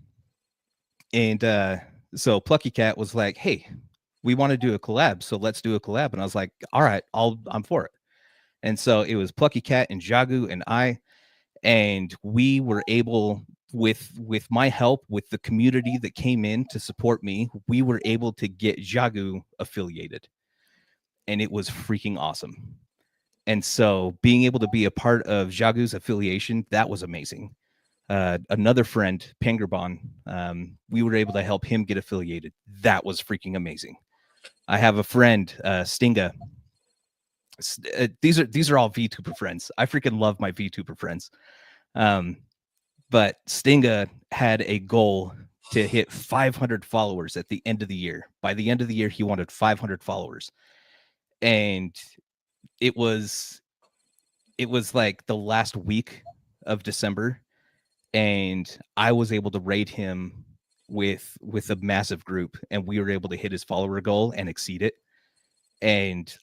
Speaker 7: And so Plucky Cat was like, "Hey, we want to do a collab, so let's do a collab." And I was like, "All right, I'm for it." And so it was Plucky Cat and Jagu and I, and we were able, with my help, with the community that came in to support me, we were able to get Jagu affiliated, and it was freaking awesome. And so being able to be a part of Jagu's affiliation, that was amazing. Another friend, Pangerbon, we were able to help him get affiliated. That was freaking amazing. I have a friend, Stinga. These are all VTuber friends. I freaking love my VTuber friends. But Stinga had a goal to hit 500 followers at the end of the year. By the end of the year, he wanted 500 followers. And it was like the last week of December, and I was able to raid him with a massive group, and we were able to hit his follower goal and exceed it. And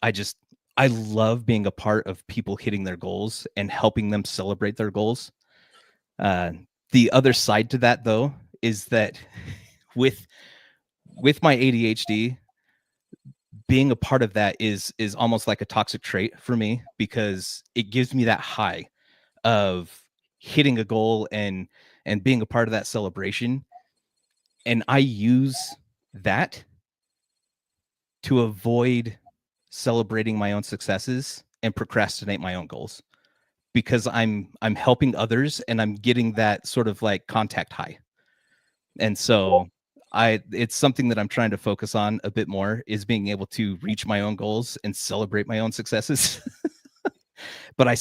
Speaker 7: I love being a part of people hitting their goals and helping them celebrate their goals. The other side to that, though, is that with my ADHD, being a part of that is almost like a toxic trait for me, because it gives me that high of hitting a goal and being a part of that celebration. And I use that to avoid celebrating my own successes and procrastinate my own goals, because I'm helping others and I'm getting that sort of like contact high. And so it's something that I'm trying to focus on a bit more, is being able to reach my own goals and celebrate my own successes. But I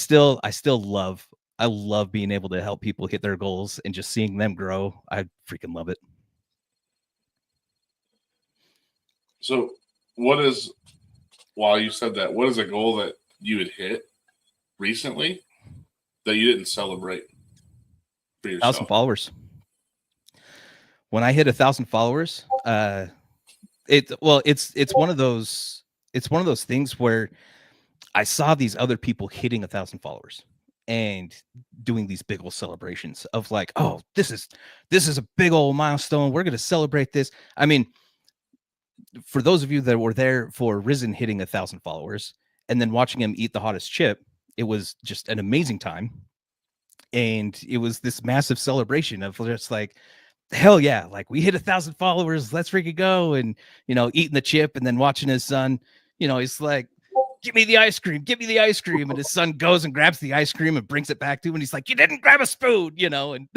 Speaker 7: love being able to help people hit their goals and just seeing them grow. I freaking love it.
Speaker 4: So while you said that, what is a goal that you had hit recently that you didn't celebrate for yourself?
Speaker 7: 1,000 followers. When I hit 1,000 followers, it's one of those things where I saw these other people hitting 1,000 followers and doing these big old celebrations of like, oh, this is a big old milestone. We're going to celebrate this. I mean, for those of you that were there for Risen hitting 1,000 followers and then watching him eat the hottest chip, it was just an amazing time. And it was this massive celebration of just like, hell yeah, like we hit 1,000 followers, let's freaking go. And, eating the chip and then watching his son, he's like, give me the ice cream. And his son goes and grabs the ice cream and brings it back to him. And he's like, you didn't grab a spoon, and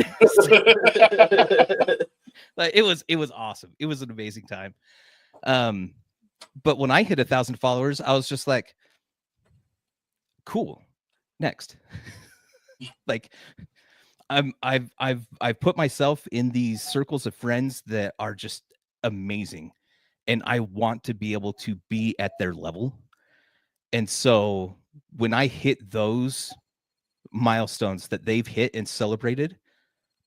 Speaker 7: like, it was awesome. It was an amazing time. But when I hit 1,000 followers, I was just like, cool, next. Like, I've put myself in these circles of friends that are just amazing, and I want to be able to be at their level. And so when I hit those milestones that they've hit and celebrated,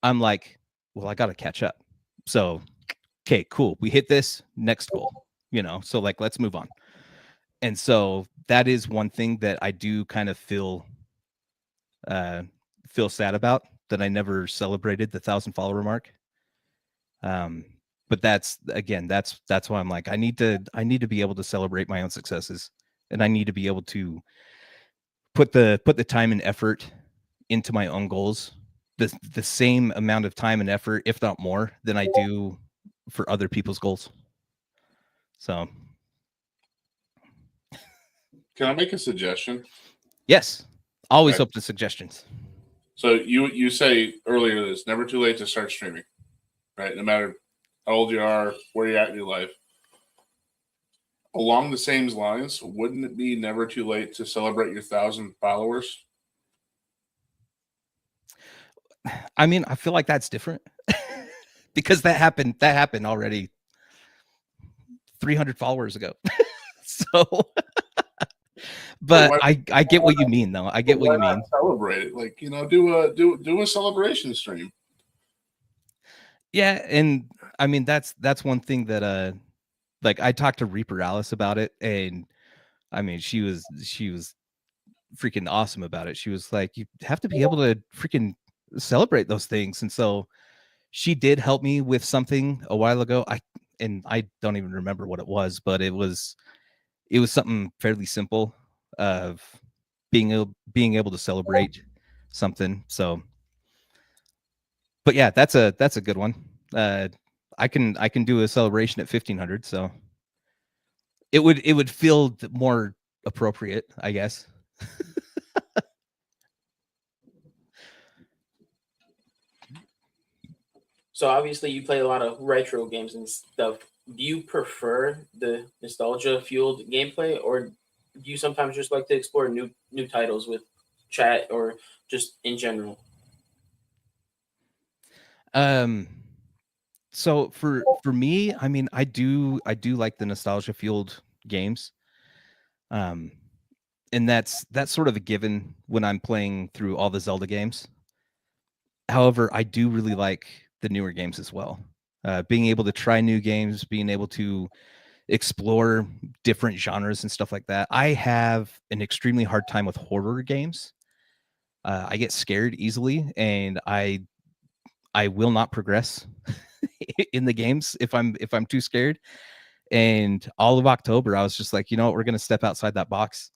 Speaker 7: I'm like, well, I got to catch up. So, okay, cool. We hit this, next goal, so like, let's move on. And so that is one thing that I do kind of feel sad about, that I never celebrated the 1,000 follower mark. But that's why I'm like, I need to be able to celebrate my own successes, and I need to be able to put the time and effort into my own goals, the same amount of time and effort, if not more, than I do for other people's goals. So,
Speaker 4: can I make a suggestion?
Speaker 7: Yes, always open to suggestions.
Speaker 4: So you say earlier that it's never too late to start streaming, right? No matter how old you are, where you're at in your life. Along the same lines, wouldn't it be never too late to celebrate your 1,000 followers?
Speaker 7: I mean, I feel like that's different. because that happened already 300 followers ago. So, but
Speaker 4: Why-
Speaker 7: I get what you mean, though. I get what
Speaker 4: Why
Speaker 7: you
Speaker 4: not
Speaker 7: mean.
Speaker 4: celebrate it? Like, do a celebration stream.
Speaker 7: Yeah, and I mean that's one thing that like I talked to Reaper Alice about it, and I mean she was freaking awesome about it. She was like, you have to be able to freaking celebrate those things. And so she did help me with something a while ago. I don't even remember what it was, but it was something fairly simple of being able to celebrate something. So, but yeah, that's a good one. I can do a celebration at 1500, so it would feel more appropriate, I guess.
Speaker 6: So obviously you play a lot of retro games and stuff. Do you prefer the nostalgia fueled gameplay, or do you sometimes just like to explore new titles with chat or just in general?
Speaker 7: So for me, I mean, I do like the nostalgia fueled games. Um, and that's sort of a given when I'm playing through all the Zelda games. However, I do really like the newer games as well. Being able to try new games, being able to explore different genres and stuff like that. I have an extremely hard time with horror games. I get scared easily, and I will not progress in the games if I'm too scared. And all of October, I was just like, you know what, we're gonna step outside that box.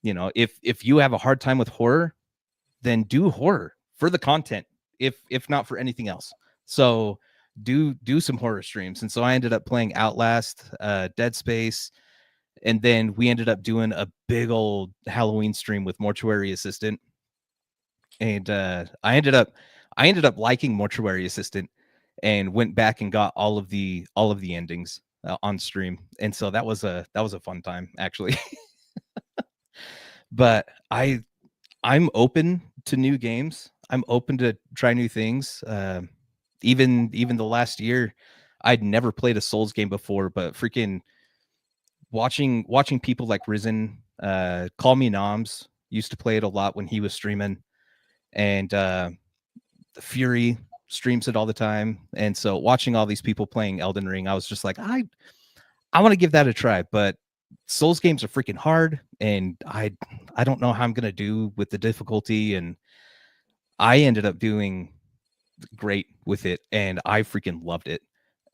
Speaker 7: You know, if you have a hard time with horror, then do horror for the content, if not for anything else. So do some horror streams. And so I ended up playing Outlast, Dead Space, and then we ended up doing a big old Halloween stream with Mortuary Assistant. And I ended up liking Mortuary Assistant and went back and got all of the endings on stream. And so that was a fun time, actually. But I'm open to new games. I'm open to try new things. Even the last year, I'd never played a Souls game before, but freaking watching people like Risen, Call Me Noms used to play it a lot when he was streaming, and the Fury streams it all the time. And so watching all these people playing Elden Ring, I was just like, I want to give that a try, but Souls games are freaking hard, and I don't know how I'm gonna do with the difficulty. And I ended up doing great with it, and I freaking loved it.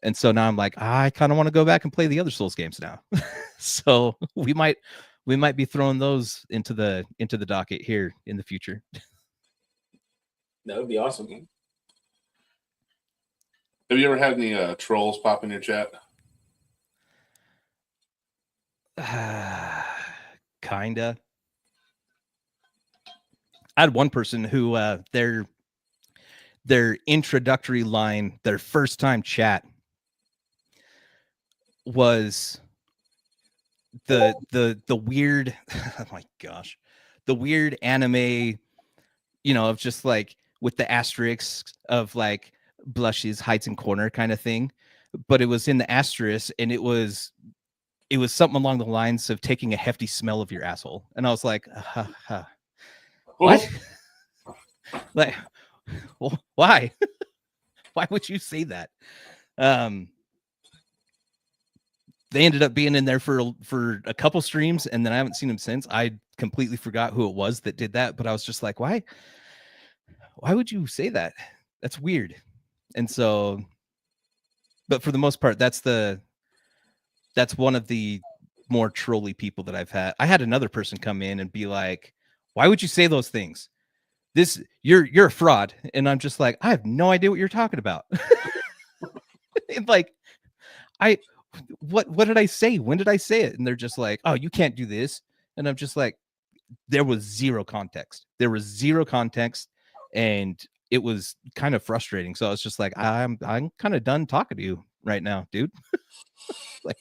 Speaker 7: And so now I'm like, I kind of want to go back and play the other Souls games now. So we might be throwing those into the docket here in the future.
Speaker 6: That would be awesome.
Speaker 4: Have you ever had any trolls pop in your chat?
Speaker 7: Kinda. I had one person who their introductory line, their first time chat, was the weird oh my gosh, the weird anime, you know, of just like with the asterisks of like blushes, hides and corner kind of thing. But it was in the asterisk, and it was something along the lines of taking a hefty smell of your asshole. And I was like, what? Like, why? Why would you say that? They ended up being in there for a couple streams, and then I haven't seen him since. I completely forgot who it was that did that, but I was just like, why would you say that? That's weird. And so, but for the most part, that's one of the more trolly people that I've had. I had another person come in and be like, why would you say those things? You're a fraud. And I'm just like, I have no idea what you're talking about. Like, what did I say? When did I say it? And they're just like, oh, you can't do this. And I'm just like, there was zero context. And it was kind of frustrating. So I was just like, I'm kind of done talking to you right now, dude. Like,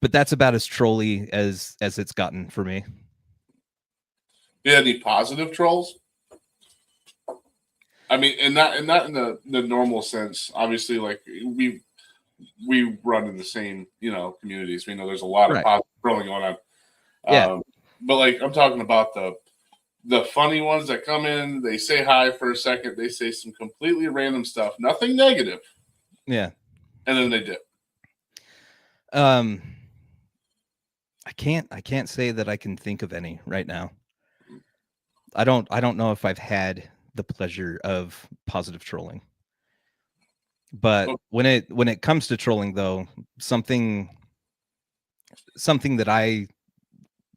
Speaker 7: but that's about as trolly as it's gotten for me.
Speaker 4: You had any positive trolls? I mean, and not in the normal sense. Obviously, like we run in the same communities. We know there's a lot of positive trolling going on.
Speaker 7: Yeah.
Speaker 4: But like I'm talking about the funny ones that come in. They say hi for a second. They say some completely random stuff, nothing negative.
Speaker 7: Yeah.
Speaker 4: And then they dip.
Speaker 7: I can't say that I can think of any right now. I don't know if I've had the pleasure of positive trolling. But when it comes to trolling, though, something that I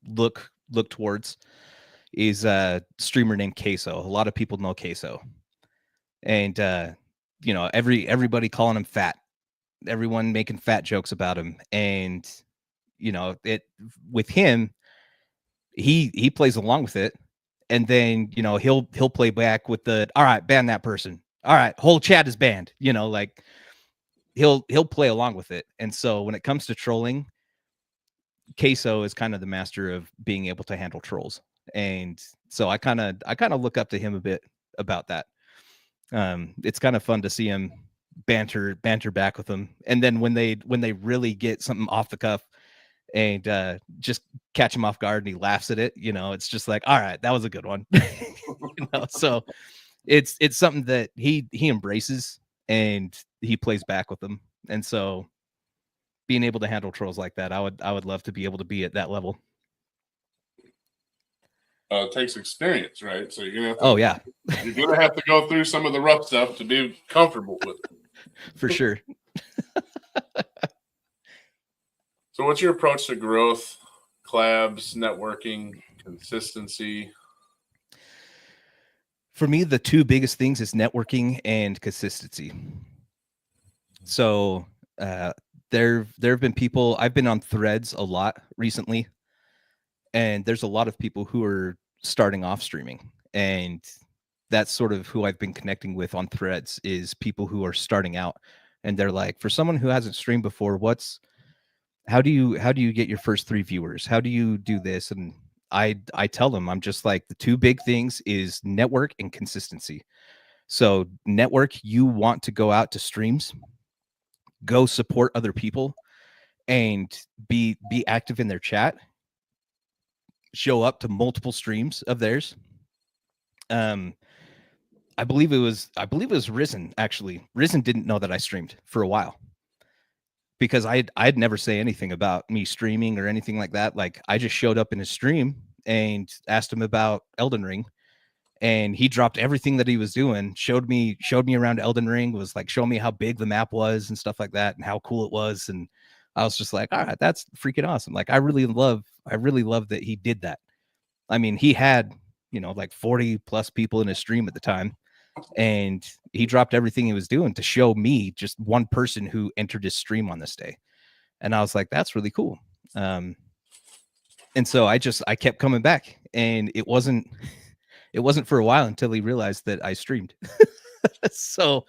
Speaker 7: look towards is a streamer named Queso. A lot of people know Queso, and everybody calling him fat, everyone making fat jokes about him, and it with him, he plays along with it, and then he'll play back with the all right, ban that person. All right, whole chat is banned. Like he'll play along with it. And so when it comes to trolling, Queso is kind of the master of being able to handle trolls. And so I kind of look up to him a bit about that. It's kind of fun to see him banter back with them. And then when they really get something off the cuff and just catch him off guard and he laughs at it, it's just like, all right, that was a good one. So it's something that he embraces and he plays back with them. And so being able to handle trolls like that, I would love to be able to be at that level.
Speaker 4: It takes experience, right? So you're gonna have to,
Speaker 7: oh yeah,
Speaker 4: you're gonna have to go through some of the rough stuff to be comfortable with it.
Speaker 7: For sure.
Speaker 4: So what's your approach to growth, collabs, networking, consistency?
Speaker 7: For me, the two biggest things is networking and consistency. So there have been people, I've been on Threads a lot recently, and there's a lot of people who are starting off streaming, and that's sort of who I've been connecting with on Threads, is people who are starting out, and they're like, for someone who hasn't streamed before, how do you get your first 3 viewers? How do you do this? And I tell them, I'm just like, the two big things is network and consistency. So network, you want to go out to streams, go support other people, and be active in their chat, show up to multiple streams of theirs. I believe it was Risen, actually. Risen didn't know that I streamed for a while, because I'd never say anything about me streaming or anything like that. Like, I just showed up in his stream and asked him about Elden Ring, and he dropped everything that he was doing, showed me around Elden Ring, was like, showing me how big the map was and stuff like that and how cool it was. And I was just like, all right, that's freaking awesome. Like, I really love that he did that. I mean, he had, like 40 plus people in his stream at the time, and he dropped everything he was doing to show me just one person who entered his stream on this day. And I was like, that's really cool. And so I kept coming back, and it wasn't for a while until he realized that I streamed. So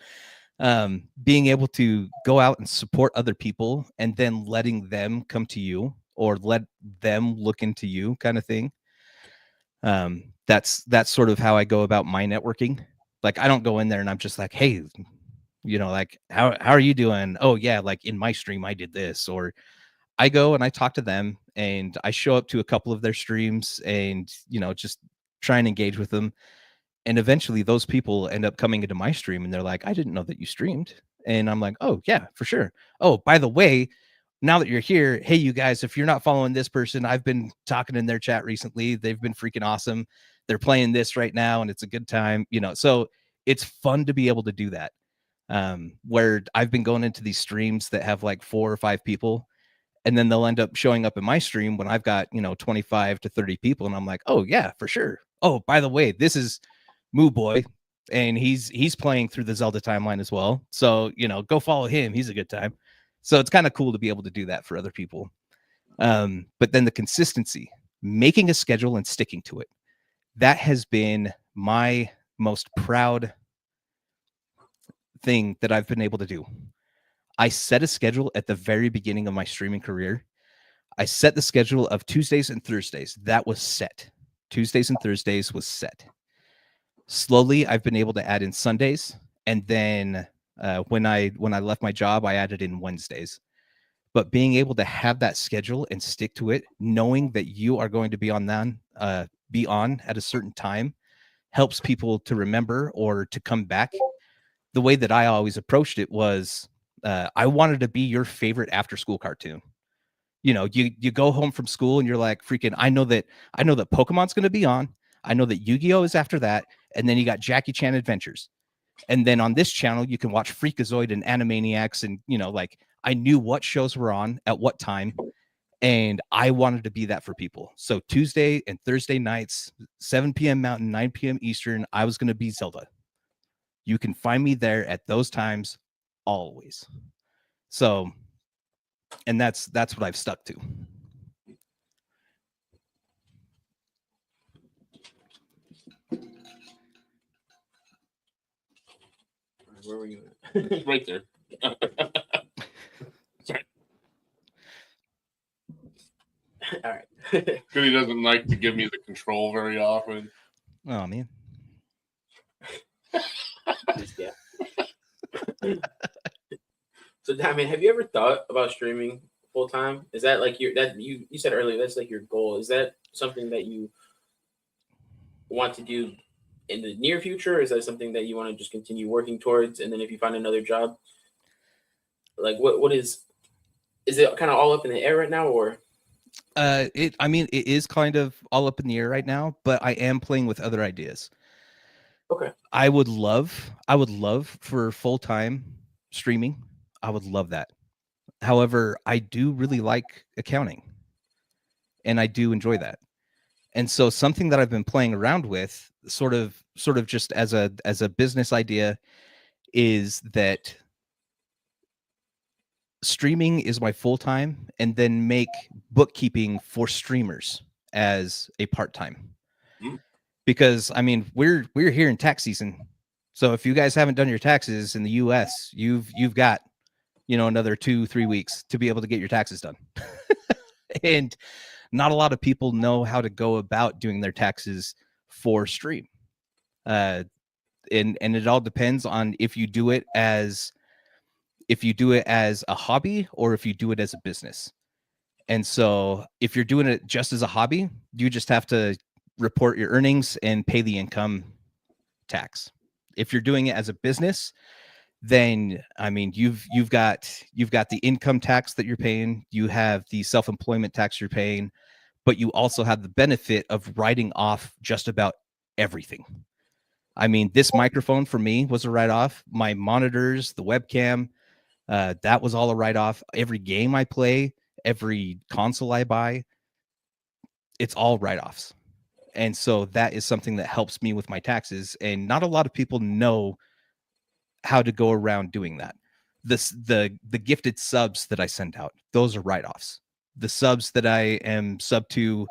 Speaker 7: being able to go out and support other people, and then letting them come to you or let them look into you, kind of thing. That's sort of how I go about my networking. Like, I don't go in there and I'm just like, hey, like, how are you doing? Oh yeah, like, in my stream I did this. Or I go and I talk to them, and I show up to a couple of their streams, and just try and engage with them. And eventually those people end up coming into my stream, and they're like, I didn't know that you streamed. And I'm like, oh yeah, for sure. Oh, by the way, now that you're here, hey, you guys, if you're not following this person, I've been talking in their chat recently. They've been freaking awesome. They're playing this right now, and it's a good time. So it's fun to be able to do that. Where I've been going into these streams that have like 4 or 5 people, and then they'll end up showing up in my stream when I've got 25 to 30 people, and I'm like, oh yeah, for sure. Oh, by the way, this is Moo Boy, and he's playing through the Zelda timeline as well. So go follow him. He's a good time. So it's kind of cool to be able to do that for other people. But then the consistency, making a schedule and sticking to it, that has been my most proud thing that I've been able to do. I set a schedule at the very beginning of my streaming career. I set the schedule of Tuesdays and Thursdays. That was set. Tuesdays and Thursdays was set. Slowly, I've been able to add in Sundays, and then when I left my job, I added in Wednesdays. But being able to have that schedule and stick to it, knowing that you are going to be on at a certain time, helps people to remember or to come back. The way that I always approached it was, I wanted to be your favorite after school cartoon. You know, you go home from school and you're like, freaking, I know that Pokemon's going to be on. I know that Yu-Gi-Oh is after that, and then you got Jackie Chan Adventures. And then on this channel, you can watch Freakazoid and Animaniacs, and like I knew what shows were on at what time, and I wanted to be that for people. So Tuesday and Thursday nights, 7 p.m. Mountain, 9 p.m. Eastern, I was going to be Zelda. You can find me there at those times always. So, and that's what I've stuck to.
Speaker 6: Where were you?
Speaker 4: Right there. Sorry.
Speaker 6: All right.
Speaker 4: Because he doesn't like to give me the control very often.
Speaker 7: Oh man.
Speaker 6: Yeah. So, Diamond, have you ever thought about streaming full time? Is that like you said earlier? That's like your goal. Is that something that you want to do in the near future? Or is that something that you want to just continue working towards? And then if you find another job, like what is it kind of all up in the air right now, or?
Speaker 7: It is kind of all up in the air right now, but I am playing with other ideas.
Speaker 6: Okay.
Speaker 7: I would love for full-time streaming. I would love that. However, I do really like accounting, and I do enjoy that. And so something that I've been playing around with sort of just as a business idea is that streaming is my full-time, and then make bookkeeping for streamers as a part-time. Because I mean, we're here in tax season. So if you guys haven't done your taxes in the US, you've got, another 2-3 weeks to be able to get your taxes done. And not a lot of people know how to go about doing their taxes for stream. And it all depends on if you do it as a hobby or if you do it as a business. And so if you're doing it just as a hobby, you just have to report your earnings and pay the income tax. If you're doing it as a business, then I mean you've got the income tax that you're paying, you have the self-employment tax you're paying, but you also have the benefit of writing off just about everything. I mean, this microphone for me was a write-off. My monitors, the webcam, that was all a write-off. Every game I play, every console I buy, it's all write-offs. And so that is something that helps me with my taxes. And not a lot of people know how to go around doing that. The gifted subs that I send out, those are write-offs. The subs that I am sub to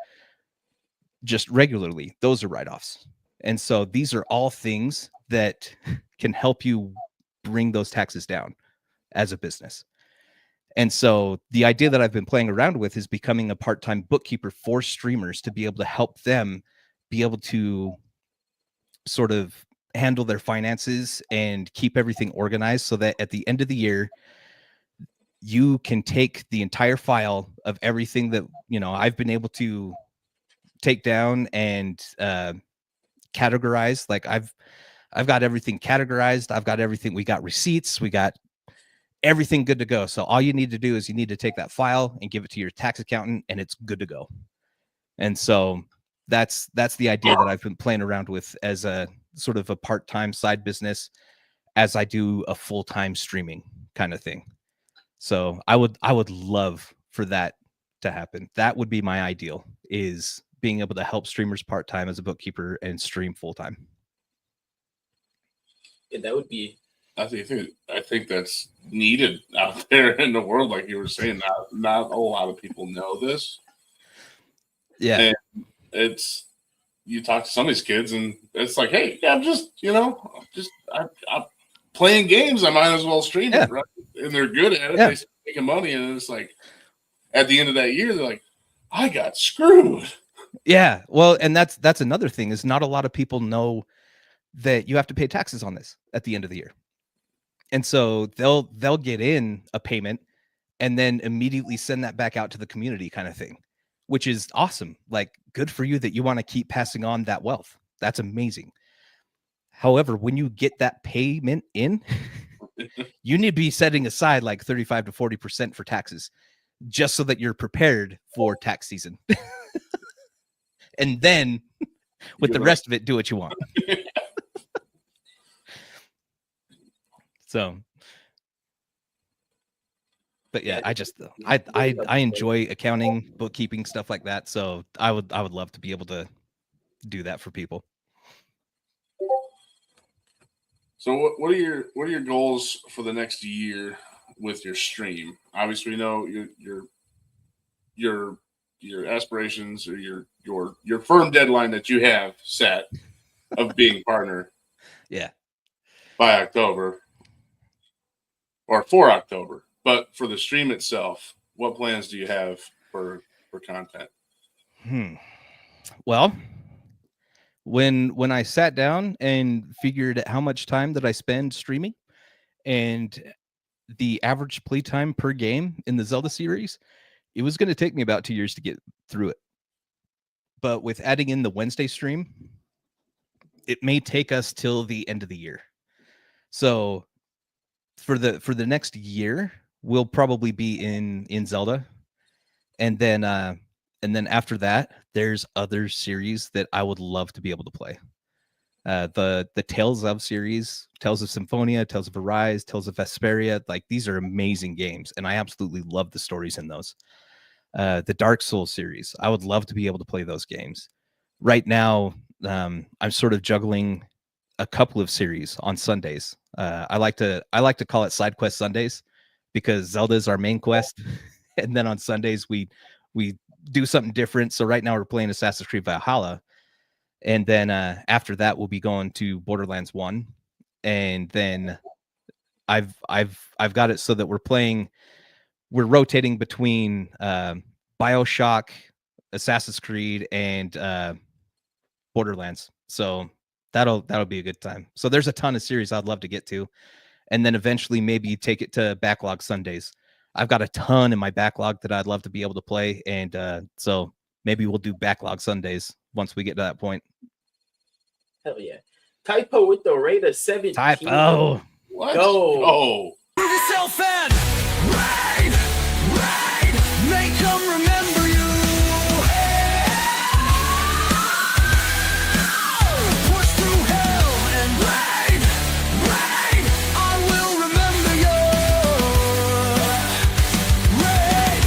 Speaker 7: just regularly, those are write-offs. And so these are all things that can help you bring those taxes down as a business. And so the idea that I've been playing around with is becoming a part-time bookkeeper for streamers to be able to help them be able to sort of handle their finances and keep everything organized so that at the end of the year, you can take the entire file of everything that, I've been able to take down and categorize. Like I've got everything categorized. I've got everything. We got receipts. We got everything good to go. So all you need to do is you need to take that file and give it to your tax accountant, and it's good to go. And so that's the idea that I've been playing around with as a sort of a part-time side business as I do a full-time streaming kind of thing. So I would love for that to happen. That would be my ideal, is being able to help streamers part-time as a bookkeeper and stream full-time.
Speaker 6: Yeah, that would be.
Speaker 4: I think that's needed out there in the world, like you were saying. Not a lot of people know this.
Speaker 7: Yeah,
Speaker 4: and it's, you talk to some of these kids, and it's like, hey, yeah, I'm just I'm playing games. I might as well stream it, right? And they're good at it.
Speaker 7: Yeah.
Speaker 4: They start making money, and it's like at the end of that year, they're like, I got screwed.
Speaker 7: Yeah. Well, and that's another thing, is not a lot of people know that you have to pay taxes on this at the end of the year. And so they'll get in a payment and then immediately send that back out to the community kind of thing, which is awesome. Like, good for you that you want to keep passing on that wealth. That's amazing. However, when you get that payment in, you need to be setting aside like 35 to 40% for taxes, just so that you're prepared for tax season. And then with the rest of it, do what you want. So, but yeah, I enjoy accounting, bookkeeping, stuff like that. So I would love to be able to do that for people.
Speaker 4: So what are your goals for the next year with your stream? Obviously, we know your aspirations or your firm deadline that you have set of being partner.
Speaker 7: Yeah.
Speaker 4: By October or for October. But for the stream itself, what plans do you have for content?
Speaker 7: Well, when I sat down and figured how much time that I spend streaming and the average play time per game in the Zelda series, it was going to take me about 2 years to get through it. But with adding in the Wednesday stream, it may take us till the end of the year. So for the next year, we'll probably be in Zelda. And then after that, there's other series that I would love to be able to play. The Tales of series, Tales of Symphonia, Tales of Arise, Tales of Vesperia, like these are amazing games, and I absolutely love the stories in those. The Dark Souls series, I would love to be able to play those games. Right now, I'm sort of juggling a couple of series on Sundays. I like to call it Side Quest Sundays because Zelda is our main quest, and then on Sundays we do something different. So right now we're playing Assassin's Creed Valhalla, and then after that we'll be going to Borderlands 1, and then I've got it so that we're rotating between BioShock, Assassin's Creed, and Borderlands. So that'll be a good time. So there's a ton of series I'd love to get to, and then eventually maybe take it to Backlog Sundays. I've got a ton in my backlog that I'd love to be able to play, and so maybe we'll do Backlog Sundays once we get to that point.
Speaker 6: Hell yeah. Typo with the rate of 17.
Speaker 7: Typo.
Speaker 4: Let's
Speaker 6: Go.
Speaker 4: go.
Speaker 3: Prove yourself in. Rain, rain, make them remember you. Push through hell and rain, rain, I will remember you. Rain.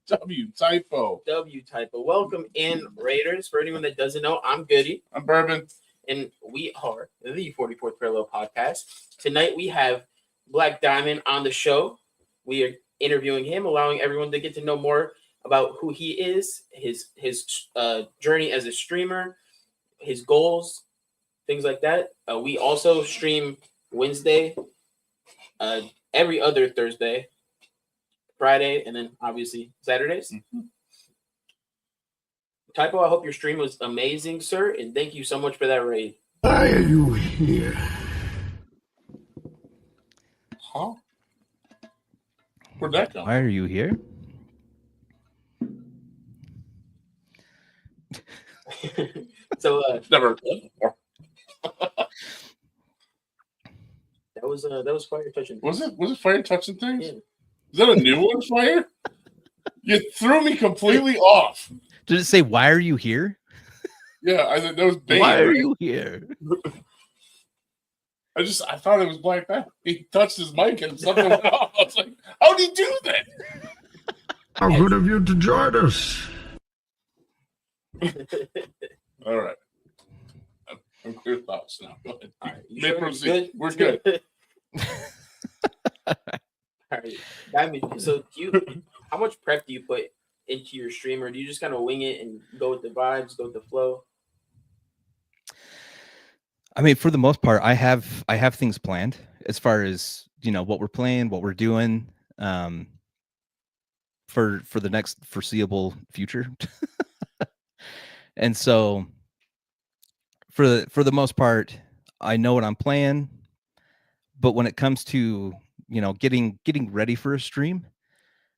Speaker 4: W Typo.
Speaker 6: W Typo. Welcome in, Raiders. For anyone that doesn't know, I'm Goody.
Speaker 4: I'm Bourbon.
Speaker 6: And we are the 44th Parallel Podcast. Tonight we have Black Diamond on the show. We are interviewing him, allowing everyone to get to know more about who he is, his journey as a streamer, his goals, things like that. We also stream Wednesday, every other Thursday, Friday, and then obviously Saturdays.
Speaker 4: Mm-hmm.
Speaker 6: Typo, I hope your stream was amazing, sir, and thank you so much for that raid.
Speaker 3: Why are you here?
Speaker 4: Huh? Where'd that come?
Speaker 7: Why are you here?
Speaker 6: So
Speaker 4: Never.
Speaker 6: that was fire touching.
Speaker 4: Was it Fire Touching Things?
Speaker 6: Yeah.
Speaker 4: Is that a new one, Fire? You threw me completely off.
Speaker 7: Did it say, why are you here?
Speaker 4: Yeah, I thought that was Bane.
Speaker 7: Why are
Speaker 4: right?
Speaker 7: you here?
Speaker 4: I thought it was Black Diamond. He touched his mic and something went off. I was like, how'd he do that?
Speaker 3: How good of you to join us.
Speaker 4: All right. I'm clear thoughts now. Go ahead.
Speaker 6: All right, you
Speaker 4: May
Speaker 6: sure
Speaker 4: proceed.
Speaker 6: you're
Speaker 4: We're good.
Speaker 6: All right, Diamond. So, how much prep do you put into your stream, or do you just kind of wing it and go with the vibes, go with the flow?
Speaker 7: I mean, for the most part, I have things planned as far as, you know, what we're playing, what we're doing, for the next foreseeable future. And so for the most part, I know what I'm playing, but when it comes to, you know, getting ready for a stream,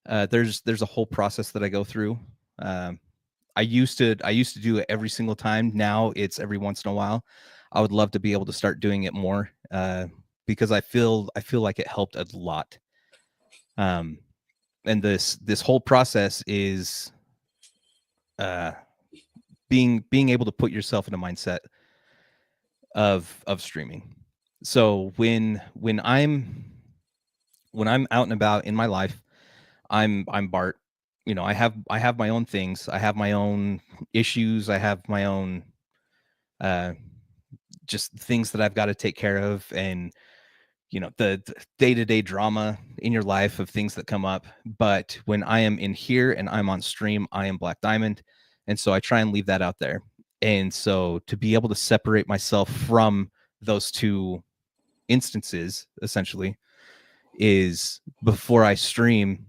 Speaker 7: there's a whole process that I go through. I used to do it every single time. Now it's every once in a while. I would love to be able to start doing it more, because I feel like it helped a lot. And this whole process is being able to put yourself in a mindset of streaming. So when I'm out and about in my life, I'm Bart. You know, I have my own things. I have my own issues. I have my own just things that I've got to take care of, and you know, the day-to-day drama in your life of things that come up. But when I am in here and I'm on stream, I am Black Diamond, and so I try and leave that out there. And so to be able to separate myself from those two instances, essentially, is before I stream,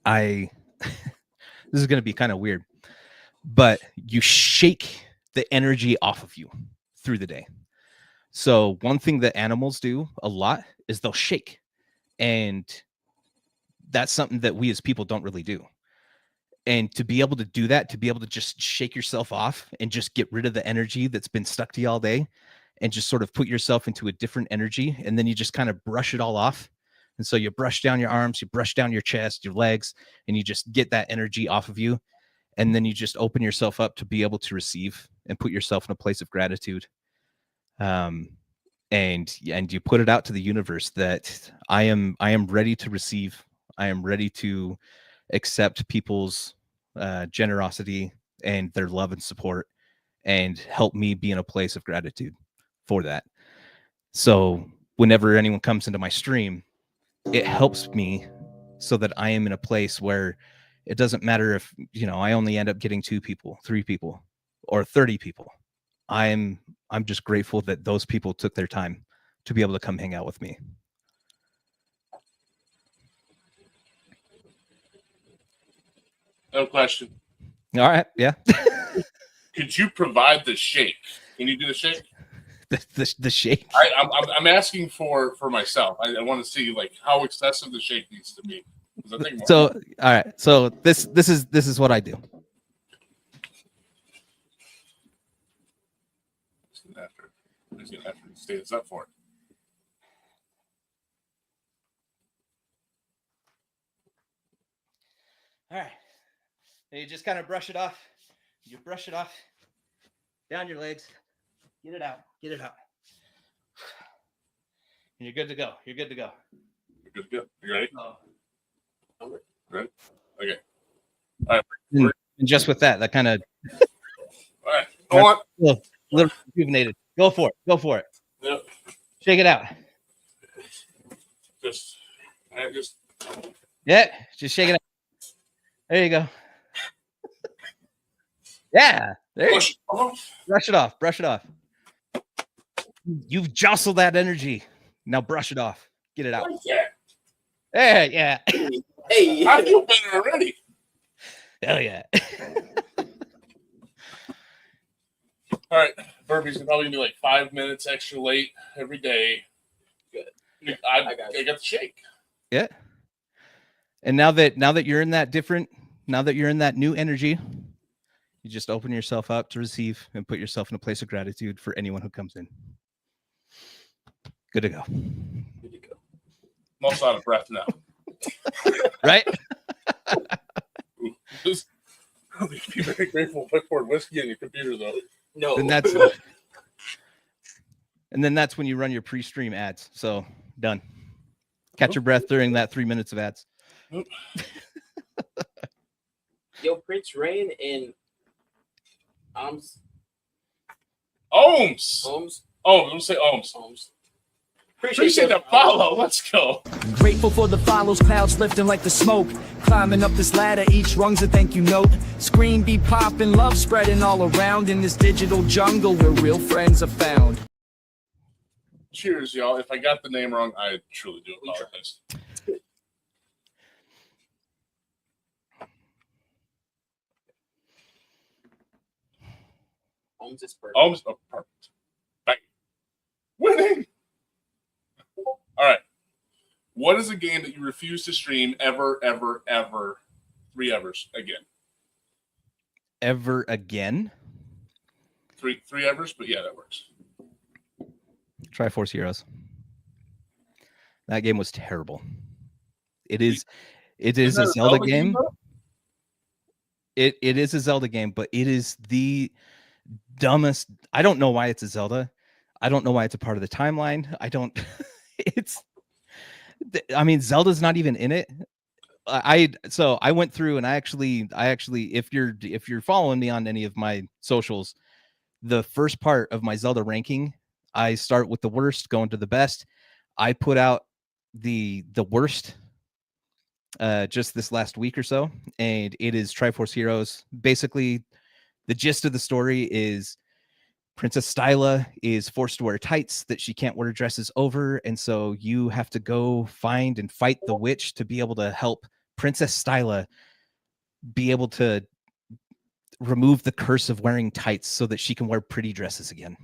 Speaker 7: this is going to be kind of weird, but you shake the energy off of you through the day. So one thing that animals do a lot is they'll shake, and that's something that we as people don't really do. And to be able to do that, to be able to just shake yourself off and just get rid of the energy that's been stuck to you all day, and just sort of put yourself into a different energy, and then you just kind of brush it all off. And so you brush down your arms, you brush down your chest, your legs, and you just get that energy off of you. And then you just open yourself up to be able to receive and put yourself in a place of gratitude. And you put it out to the universe that I am ready to receive. I am ready to accept people's generosity and their love and support, and help me be in a place of gratitude for that. So whenever anyone comes into my stream, it helps me so that I am in a place where it doesn't matter if, you know, I only end up getting 2 people, 3 people, or 30 people. I'm just grateful that those people took their time to be able to come hang out with me.
Speaker 4: No question.
Speaker 7: All right. Yeah.
Speaker 4: Could you provide the shake? Can you do the shake?
Speaker 7: the shake.
Speaker 4: I'm asking for myself. I want to see like how excessive the shake needs to be. I think
Speaker 7: So all right. So this is what I do.
Speaker 4: He's gonna have to stand up for it.
Speaker 7: All right. And you just kind of brush it off. You brush it off down your legs. Get it out. Get it out. And you're good to go. You're good to go.
Speaker 4: You're good to go. You ready? Ready? Okay.
Speaker 7: All right. And just with that kind of.
Speaker 4: All right. Go on.
Speaker 7: A little rejuvenated. Go for it. Go for it.
Speaker 4: Yep.
Speaker 7: Shake it out. Yeah. Just shake it out. There you go. Yeah. There you go. Brush it off. Brush it off. You've jostled that energy. Now brush it off. Get it out. Yeah. Yeah.
Speaker 6: Hey,
Speaker 4: I feel better already.
Speaker 7: Hell yeah.
Speaker 4: All right. Burpees can probably be like 5 minutes extra late every day. Good. I got the shake.
Speaker 7: Yeah. And now that you're in that new energy, you just open yourself up to receive and put yourself in a place of gratitude for anyone who comes in. Good to go.
Speaker 4: Good to go. I'm also out of breath now.
Speaker 7: Right?
Speaker 4: Be very grateful if I poured whiskey on your computer, though.
Speaker 6: No.
Speaker 7: And then that's when you run your pre-stream ads. So done. Catch your breath during that 3 minutes of ads.
Speaker 6: Yo, Prince Rain and
Speaker 4: Ohms.
Speaker 6: Ohms.
Speaker 4: Oh, don't say Ohms. Appreciate the follow. Let's go.
Speaker 8: Grateful for the follows, clouds lifting like the smoke. Climbing up this ladder, each rung's a thank you note. Screen be popping, love spreading all around in this digital jungle where real friends are found.
Speaker 4: Cheers, y'all. If I got the name wrong, I truly do apologize.
Speaker 6: Ohms is perfect.
Speaker 4: Ohms, oh, perfect. Bang. Winning. All right. What is a game that you refuse to stream ever, ever, ever? 3 evers again.
Speaker 7: Ever again?
Speaker 4: Three evers, but yeah, that works.
Speaker 7: Triforce Heroes. That game was terrible. It is
Speaker 4: Isn't
Speaker 7: a
Speaker 4: that
Speaker 7: Zelda game.
Speaker 4: though?
Speaker 7: It is a Zelda game, but it is the dumbest. I don't know why it's a Zelda. I don't know why it's a part of the timeline. I don't. I mean, Zelda's not even in it. So I went through and I actually if you're following me on any of my socials, the first part of my Zelda ranking, I start with the worst going to the best. I put out the worst just this last week or so, and it is Triforce Heroes. Basically, the gist of the story is Princess Styla is forced to wear tights that she can't wear dresses over, and so you have to go find and fight the witch to be able to help Princess Styla be able to remove the curse of wearing tights so that she can wear pretty dresses again.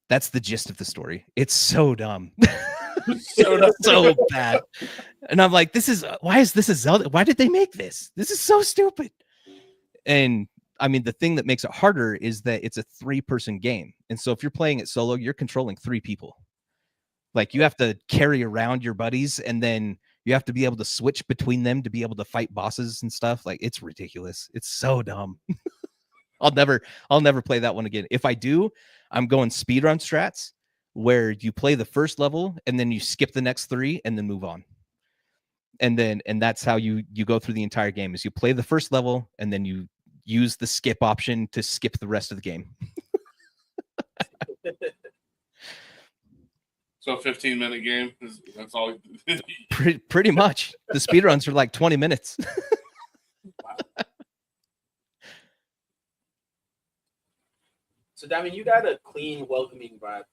Speaker 7: That's the gist of the story. It's so dumb. So bad. And I'm like, why is this a Zelda? Why did they make this? This is so stupid. And I mean, the thing that makes it harder is that it's a 3-person game. And so if you're playing it solo, you're controlling 3 people. Like, you have to carry around your buddies, and then you have to be able to switch between them to be able to fight bosses and stuff. Like, it's ridiculous. It's so dumb. I'll never play that one again. If I do, I'm going speedrun strats where you play the first level and then you skip the next 3 and then move on. And that's how you go through the entire game, is you play the first level and then you use the skip option to skip the rest of the game.
Speaker 4: So a 15-minute game, that's all.
Speaker 7: Pretty much. The speedruns are like 20 minutes.
Speaker 6: So, Diamond, you got a clean, welcoming vibe.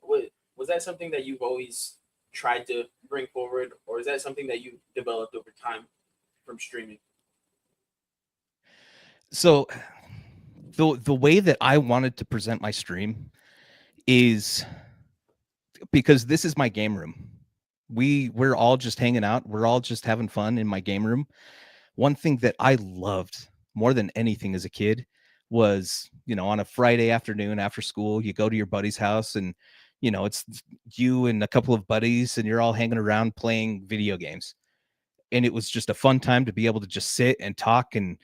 Speaker 6: Was that something that you've always tried to bring forward, or is that something that you developed over time from streaming?
Speaker 7: So the way that I wanted to present my stream is because this is my game room. We're all just hanging out. We're all just having fun in my game room. One thing that I loved more than anything as a kid was, on a Friday afternoon after school, you go to your buddy's house and, it's you and a couple of buddies and you're all hanging around playing video games. And it was just a fun time to be able to just sit and talk and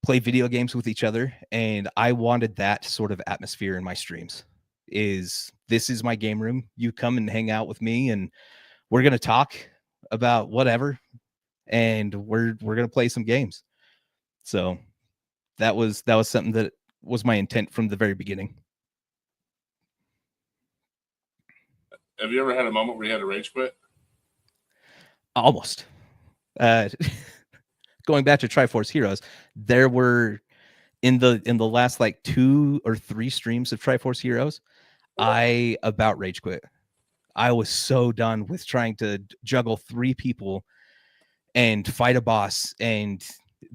Speaker 7: play video games with each other. And I wanted that sort of atmosphere in my streams. This is my game room. You come and hang out with me and we're going to talk about whatever. And we're going to play some games. So that was something that was my intent from the very beginning.
Speaker 4: Have you ever had a moment where you had to rage quit?
Speaker 7: Almost. Going back to Triforce Heroes, there were in the last like 2 or 3 streams of Triforce Heroes, I about rage quit. I was so done with trying to juggle 3 people and fight a boss and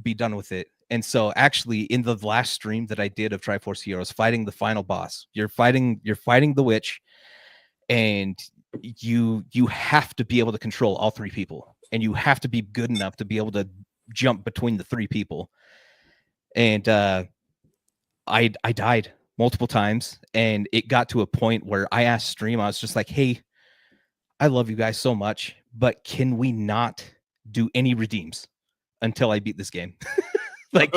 Speaker 7: be done with it. And so actually in the last stream that I did of Triforce Heroes, fighting the final boss, you're fighting the witch, and you have to be able to control all 3 people, and you have to be good enough to be able to jump between the 3 people. And I died multiple times, and it got to a point where I asked stream, I was just like, hey, I love you guys so much, but can we not do any redeems until I beat this game? Like,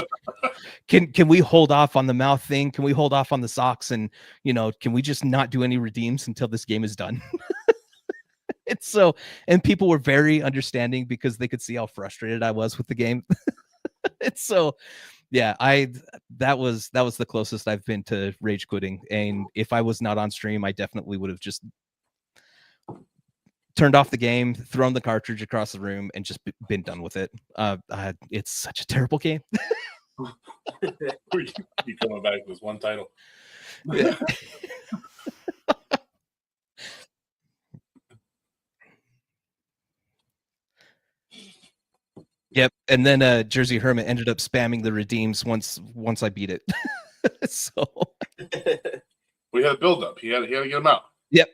Speaker 7: can we hold off on the mouth thing? Can we hold off on the socks? And, can we just not do any redeems until this game is done? And people were very understanding because they could see how frustrated I was with the game. It's so, yeah, that was the closest I've been to rage quitting. And if I was not on stream, I definitely would have just turned off the game, thrown the cartridge across the room, and just been done with it. It's such a terrible game.
Speaker 4: You coming back with one title.
Speaker 7: Yeah. Yep. And then Jersey Hermit ended up spamming the redeems once I beat it. So
Speaker 4: We had a build up. He had to get him out.
Speaker 7: yep.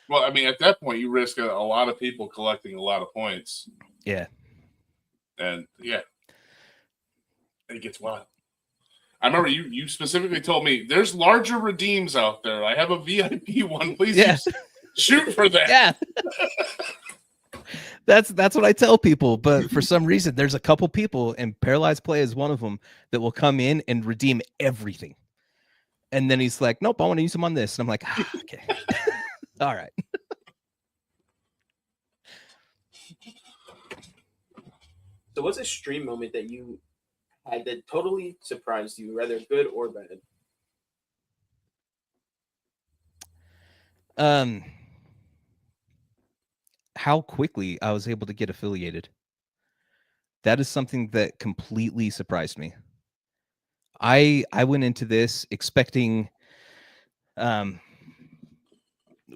Speaker 4: Well, I mean, at that point, you risk a lot of people collecting a lot of points.
Speaker 7: Yeah.
Speaker 4: And yeah, it gets wild. I remember you specifically told me there's larger redeems out there. I have a VIP one. Please shoot for that.
Speaker 7: Yeah. That's what I tell people. But for some reason, there's a couple people, and Paralyzed Play is one of them, that will come in and redeem everything. And then he's like, nope, I want to use them on this. And I'm like, okay. All right.
Speaker 6: So what's a stream moment that you had that totally surprised you, whether good or bad?
Speaker 7: How quickly I was able to get affiliated. That is something that completely surprised me. I went into this expecting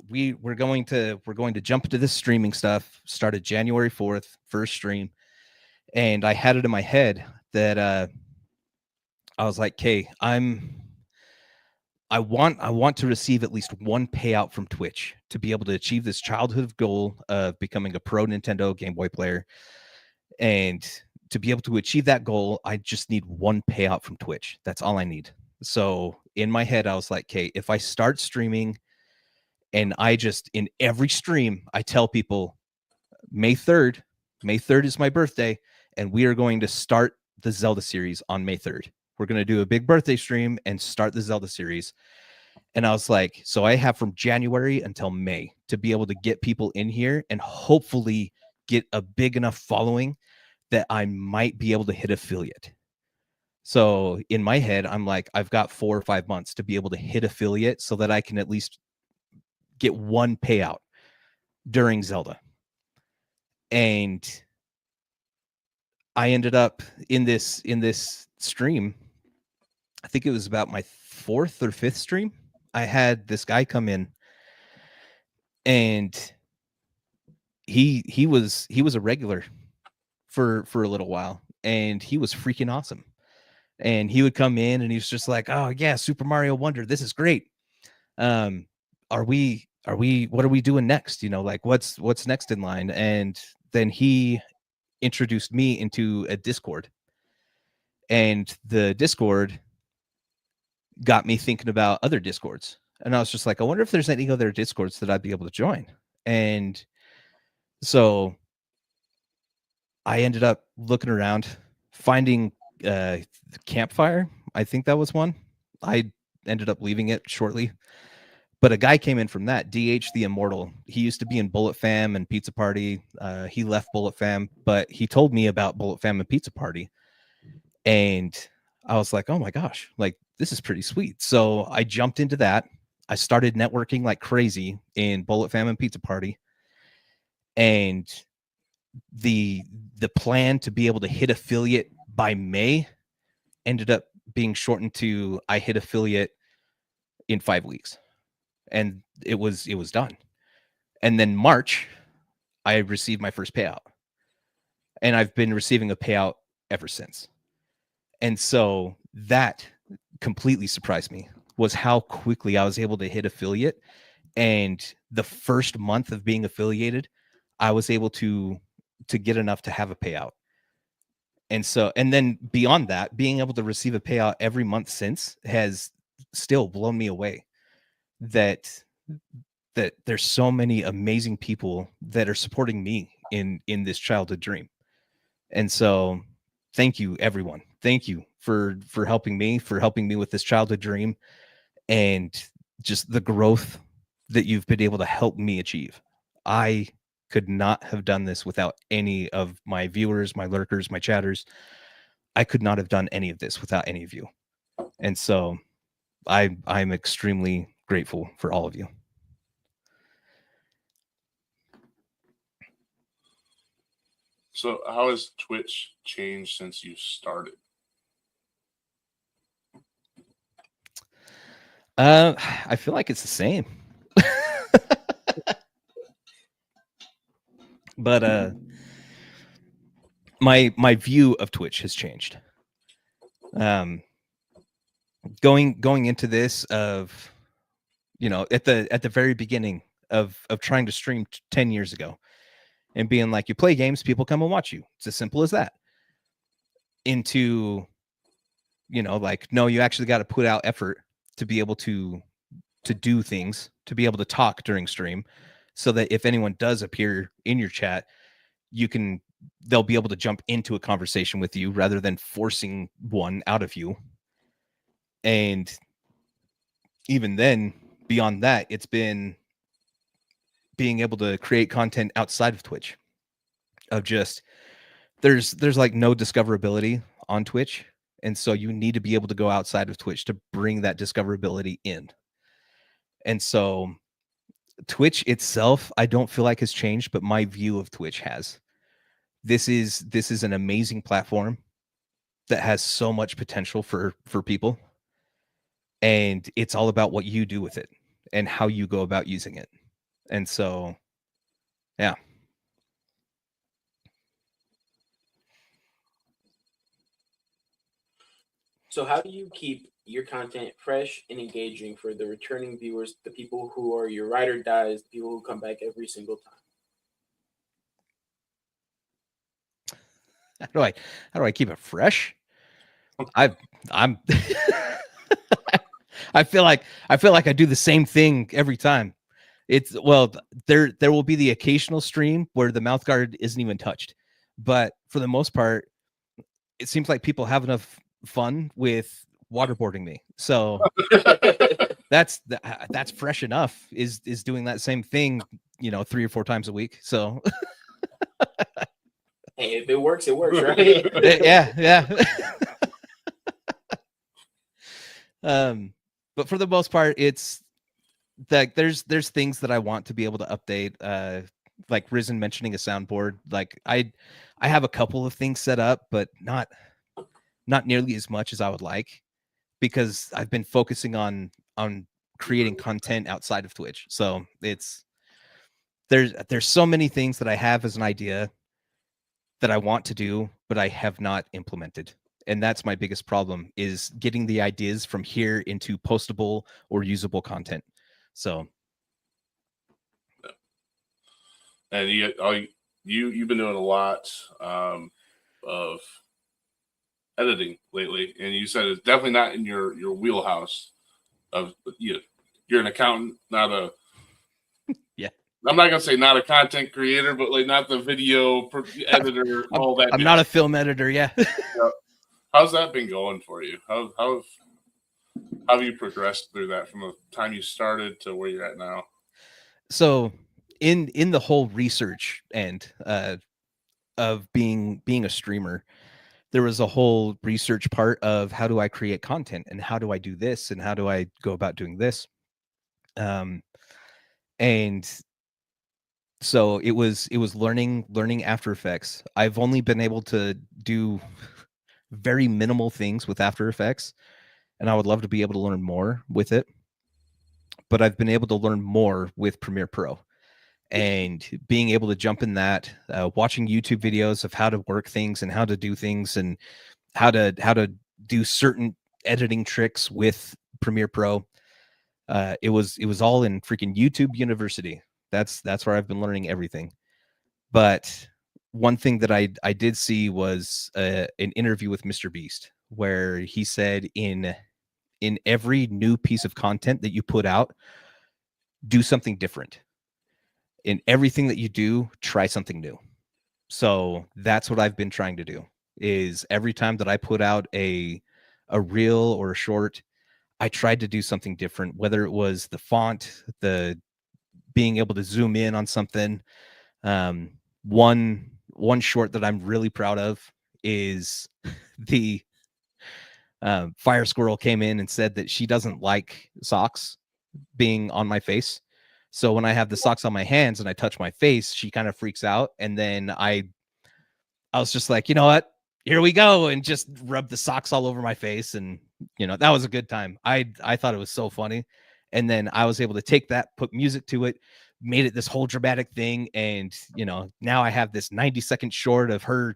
Speaker 7: we're going to jump into this streaming stuff. Started January 4th, first stream, and I had it in my head that I was like, okay, I want to receive at least one payout from Twitch to be able to achieve this childhood goal of becoming a pro Nintendo Game Boy player. And to be able to achieve that goal, I just need one payout from Twitch. That's all I need. So in my head, I was like, okay, if I start streaming and I just, in every stream, I tell people May 3rd is my birthday, and we are going to start the Zelda series on May 3rd. We're going to do a big birthday stream and start the Zelda series. And I was like, so I have from January until May to be able to get people in here and hopefully get a big enough following that I might be able to hit affiliate. So in my head, I'm like, I've got 4 or 5 months to be able to hit affiliate so that I can at least get one payout during Zelda. And I ended up in this stream, I think it was about my 4th or 5th stream. I had this guy come in, and he was a regular for a little while, and he was freaking awesome. And he would come in and he was just like, oh yeah, Super Mario Wonder, this is great. What are we doing next? You know, like what's next in line? And then he introduced me into a Discord, and the Discord got me thinking about other Discords. And I was just like, I wonder if there's any other Discords that I'd be able to join. And so I ended up looking around, finding Campfire. I think that was one. I ended up leaving it shortly. But a guy came in from that, DH the Immortal. He used to be in Bullet Fam and Pizza Party. He left Bullet Fam, but he told me about Bullet Fam and Pizza Party. And I was like, oh my gosh, like this is pretty sweet. So I jumped into that. I started networking like crazy in Bullet Fam and Pizza Party. And the plan to be able to hit affiliate by May ended up being shortened to I hit affiliate in 5 weeks. And it was done. And then March, I received my first payout. And I've been receiving a payout ever since. And so that completely surprised me, was how quickly I was able to hit affiliate. And the first month of being affiliated, I was able to get enough to have a payout. And then beyond that, being able to receive a payout every month since has still blown me away. That there's so many amazing people that are supporting me in this childhood dream. And so thank you, everyone. Thank you for helping me with this childhood dream, and just the growth that you've been able to help me achieve. I could not have done this without any of my viewers, my lurkers, my chatters. I could not have done any of this without any of you. And so I'm extremely grateful for all of you.
Speaker 4: So how has Twitch changed since you started?
Speaker 7: I feel like it's the same. But my view of Twitch has changed. Going into this of, at the very beginning of trying to stream 10 years ago and being like, you play games, people come and watch you. It's as simple as that. Into, like, no, you actually got to put out effort to be able to do things, to be able to talk during stream, so that if anyone does appear in your chat, they'll be able to jump into a conversation with you rather than forcing one out of you. And even then, beyond that, it's been being able to create content outside of Twitch. Of just, there's like no discoverability on Twitch, and so you need to be able to go outside of Twitch to bring that discoverability in. And so Twitch itself, I don't feel like has changed, but my view of Twitch has. This is an amazing platform that has so much potential for people, and it's all about what you do with it and how you go about using it. And so, yeah.
Speaker 6: So how do you keep your content fresh and engaging for the returning viewers, the people who are your ride or dies, the people who come back every single time?
Speaker 7: How do I keep it fresh? I'm I feel like I do the same thing every time. It's, well, there will be the occasional stream where the mouth guard isn't even touched, but for the most part, it seems like people have enough fun with waterboarding me. So that's fresh enough, is doing that same thing, 3 or 4 times a week. So
Speaker 6: hey, if it works, right?
Speaker 7: yeah. But for the most part, it's like there's things that I want to be able to update. Like Risen mentioning a soundboard. Like I have a couple of things set up, but not nearly as much as I would like, because I've been focusing on creating content outside of Twitch. So there's so many things that I have as an idea that I want to do, but I have not implemented. And that's my biggest problem, is getting the ideas from here into postable or usable content. So,
Speaker 4: and you've been doing a lot of editing lately, and you said it's definitely not in your wheelhouse. You're an accountant, not a
Speaker 7: yeah.
Speaker 4: I'm not gonna say not a content creator, but like not the video editor. All that.
Speaker 7: I'm not a film editor. Yeah.
Speaker 4: How's that been going for you? How have you progressed through that from the time you started to where you're at now?
Speaker 7: So in the whole research end of being a streamer, there was a whole research part of how do I create content and how do I do this and how do I go about doing this. And so it was learning After Effects. I've only been able to do very minimal things with After Effects, and I would love to be able to learn more with it. But I've been able to learn more with Premiere Pro, and being able to jump in that, watching YouTube videos of how to work things and how to do things and how to do certain editing tricks with Premiere Pro. It was all in freaking YouTube University. That's where I've been learning everything. But one thing that I did see was an interview with Mr. Beast, where he said in every new piece of content that you put out, do something different. In everything that you do, try something new. So that's what I've been trying to do, is every time that I put out a reel or a short, I tried to do something different, whether it was the font, the being able to zoom in on something. One short that I'm really proud of is the Fire Squirrel came in and said that she doesn't like socks being on my face. So when I have the socks on my hands and I touch my face, she kind of freaks out. And then I was just like, you know what? Here we go. And just rub the socks all over my face. And, that was a good time. I thought it was so funny. And then I was able to take that, put music to it, made it this whole dramatic thing. And, now I have this 90-second short of her,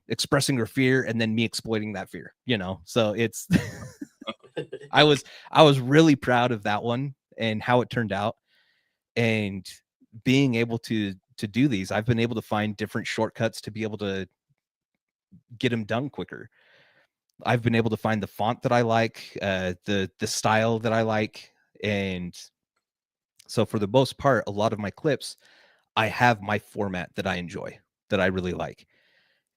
Speaker 7: expressing her fear and then me exploiting that fear, so it's I was really proud of that one and how it turned out. And being able to do these, I've been able to find different shortcuts to be able to get them done quicker. I've been able to find the font that I like, the style that I like. And so for the most part, a lot of my clips, I have my format that I enjoy, that I really like.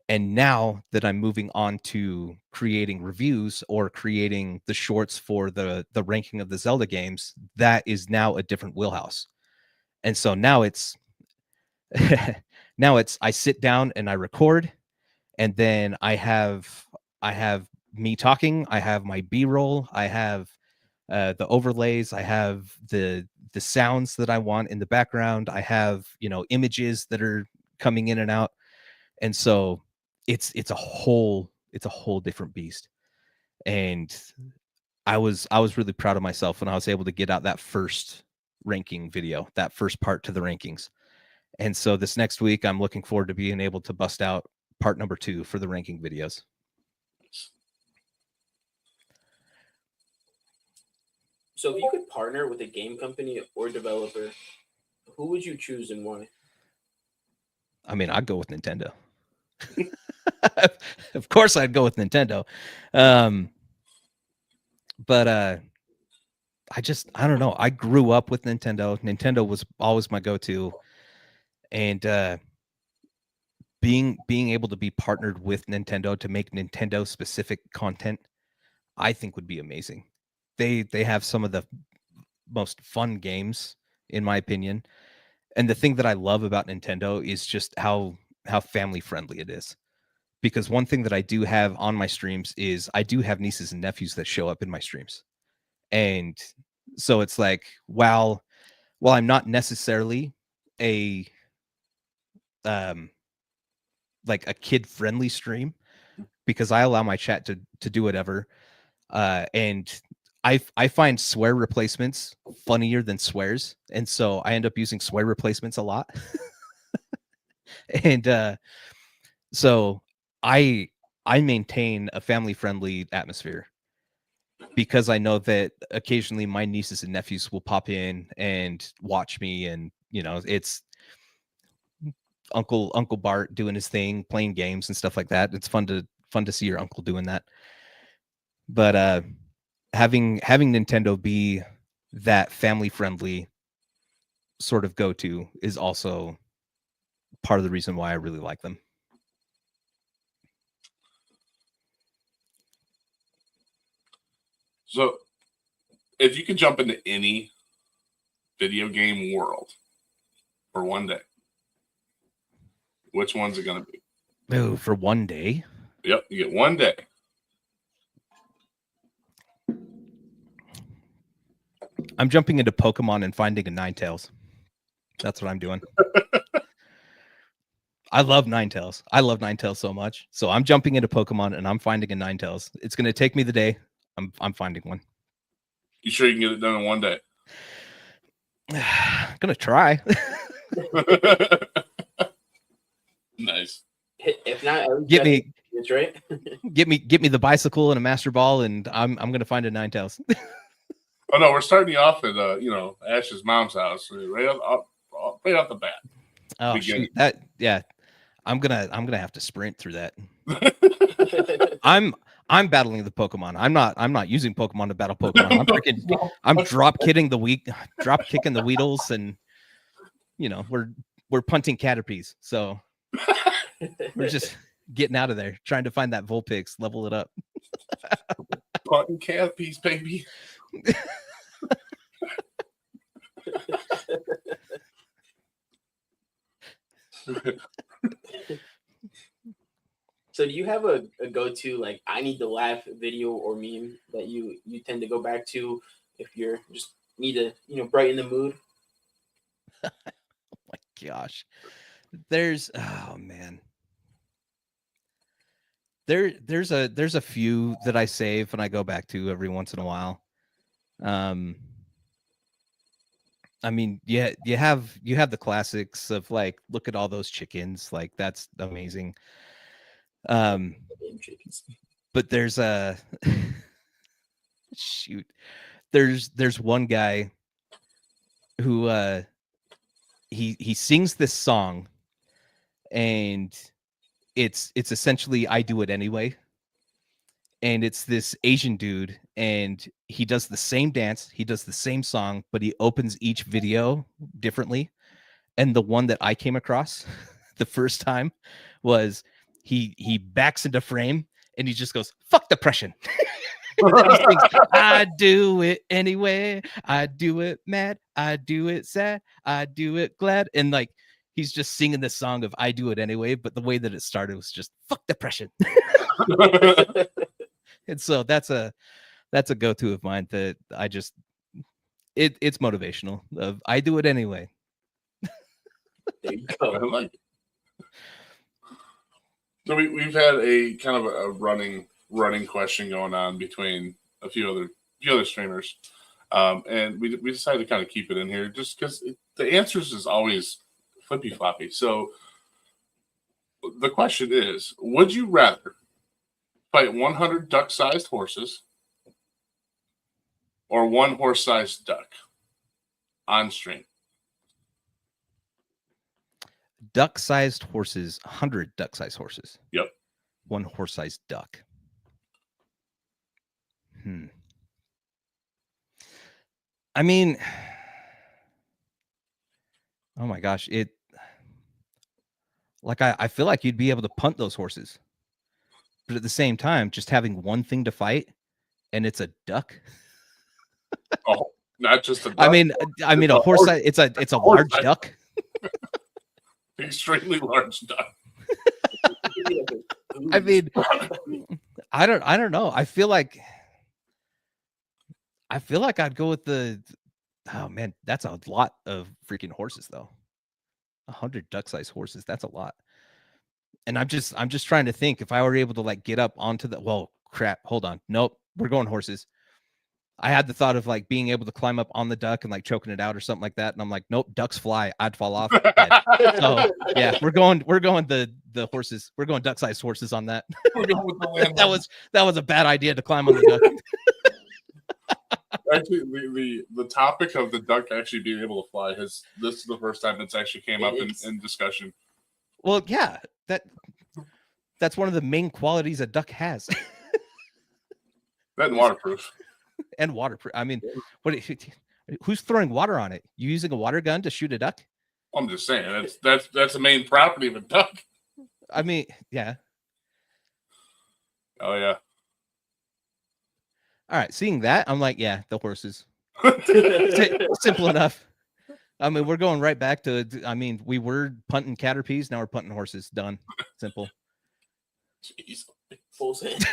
Speaker 7: And now that I'm moving on to creating reviews or creating the shorts for the ranking of the Zelda games, that is now a different wheelhouse. And so now it's I sit down and I record, and then I have me talking, I have my B-roll, I have the overlays, I have the sounds that I want in the background, I have images that are coming in and out. And so it's a whole different beast. And I was really proud of myself when I was able to get out that first ranking video, that first part to the rankings. And so this next week, I'm looking forward to being able to bust out part number 2 for the ranking videos.
Speaker 6: So if you could partner with a game company or developer, who would you choose and why?
Speaker 7: I mean, I'd go with Nintendo. Of course I'd go with Nintendo. But I don't know. I grew up with Nintendo. Nintendo was always my go-to. And being able to be partnered with Nintendo to make Nintendo specific content, I think would be amazing. They have some of the most fun games, in my opinion. And the thing that I love about Nintendo is just how family friendly it is. Because one thing that I do have on my streams is I do have nieces and nephews that show up in my streams. And so it's like, while I'm not necessarily a like a kid friendly stream, because I allow my chat to do whatever, and I find swear replacements funnier than swears, and so I end up using swear replacements a lot. And so I maintain a family friendly atmosphere, because I know that occasionally my nieces and nephews will pop in and watch me, and it's Uncle Bart doing his thing, playing games and stuff like that. It's fun to see your uncle doing that. But having Nintendo be that family friendly sort of go-to is also part of the reason why I really like them.
Speaker 4: So, if you could jump into any video game world for one day, which one's it going to be?
Speaker 7: Oh, for one day?
Speaker 4: Yep, you get one day.
Speaker 7: I'm jumping into Pokemon and finding a Ninetales. That's what I'm doing. I love Ninetales. I love Ninetales so much. So I'm jumping into Pokemon and I'm finding a Ninetales. It's going to take me the day. I'm finding one.
Speaker 4: You sure you can get it done in one day?
Speaker 7: I'm gonna try.
Speaker 4: Nice.
Speaker 6: If not,
Speaker 7: Get me,
Speaker 6: it's right.
Speaker 7: get me the bicycle and a Master Ball, and I'm gonna find a Ninetales.
Speaker 4: Oh no, we're starting you off at Ash's mom's house right off the bat.
Speaker 7: Oh shoot, I'm gonna have to sprint through that. I'm battling the Pokemon. I'm not using Pokemon to battle Pokemon. I'm drop kicking the Weedles, and we're punting Caterpies. So we're just getting out of there, trying to find that Vulpix, level it up.
Speaker 4: Punting Caterpies, baby.
Speaker 6: So do you have a go-to, like, I need to laugh video or meme that you tend to go back to if you're just need to brighten the mood?
Speaker 7: Oh my gosh. There's a few that I save and I go back to every once in a while. I mean, yeah, you have the classics of like, look at all those chickens, like that's amazing. Um,
Speaker 6: Damn chickens.
Speaker 7: but there's a shoot. There's one guy who he sings this song, and it's essentially "I Do It Anyway." And it's this Asian dude, and he does the same dance, he does the same song, but he opens each video differently. And the one that I came across the first time was he backs into frame and he just goes, "Fuck depression." And he sings, "I do it anyway. I do it mad. I do it sad. I do it glad." And like he's just singing this song of "I Do It Anyway," but the way that it started was just "fuck depression." And so that's a go-to of mine that I just it's motivational of "I do it anyway."
Speaker 6: There you
Speaker 4: I
Speaker 6: go.
Speaker 4: like it. So we've had a kind of a running question going on between a few other streamers, and we decided to kind of keep it in here just because the answers is always flippy floppy. So the question is: would you rather fight 100 duck-sized horses or one horse-sized duck on stream?
Speaker 7: Duck-sized horses, 100 duck-sized horses.
Speaker 4: Yep.
Speaker 7: One horse-sized duck. I mean, oh my gosh, I feel like you'd be able to punt those horses. But at the same time, just having one thing to fight and it's a duck.
Speaker 4: Oh, not just a duck.
Speaker 7: I mean a horse. It's a large duck.
Speaker 4: Extremely large duck.
Speaker 7: I mean, I don't know. I feel like I'd go with the. Oh man, that's a lot of freaking horses though. 100 duck-sized horses. That's a lot. And I'm just trying to think if I were able to like get up onto the. Well, crap. Hold on. Nope. We're going horses. I had the thought of like being able to climb up on the duck and like choking it out or something like that. And I'm like, nope, ducks fly. I'd fall off. So yeah, we're going the horses. We're going duck-sized horses on that.
Speaker 4: We're going with the land.
Speaker 7: that was a bad idea to climb on the duck.
Speaker 4: Actually, the topic of the duck actually being able to fly this is the first time it's actually came up in discussion.
Speaker 7: Well, yeah, that's one of the main qualities a duck has.
Speaker 4: That and waterproof.
Speaker 7: And waterproof. I mean, who's throwing water on it? You using a water gun to shoot a duck?
Speaker 4: I'm just saying that's the main property of a duck.
Speaker 7: I mean, yeah.
Speaker 4: Oh yeah.
Speaker 7: All right, seeing that, I'm like, yeah, the horses. Simple enough. I mean, we're going right back to. I mean, we were punting caterpies, now we're punting horses. Done. Simple.
Speaker 6: Jeez. Full send.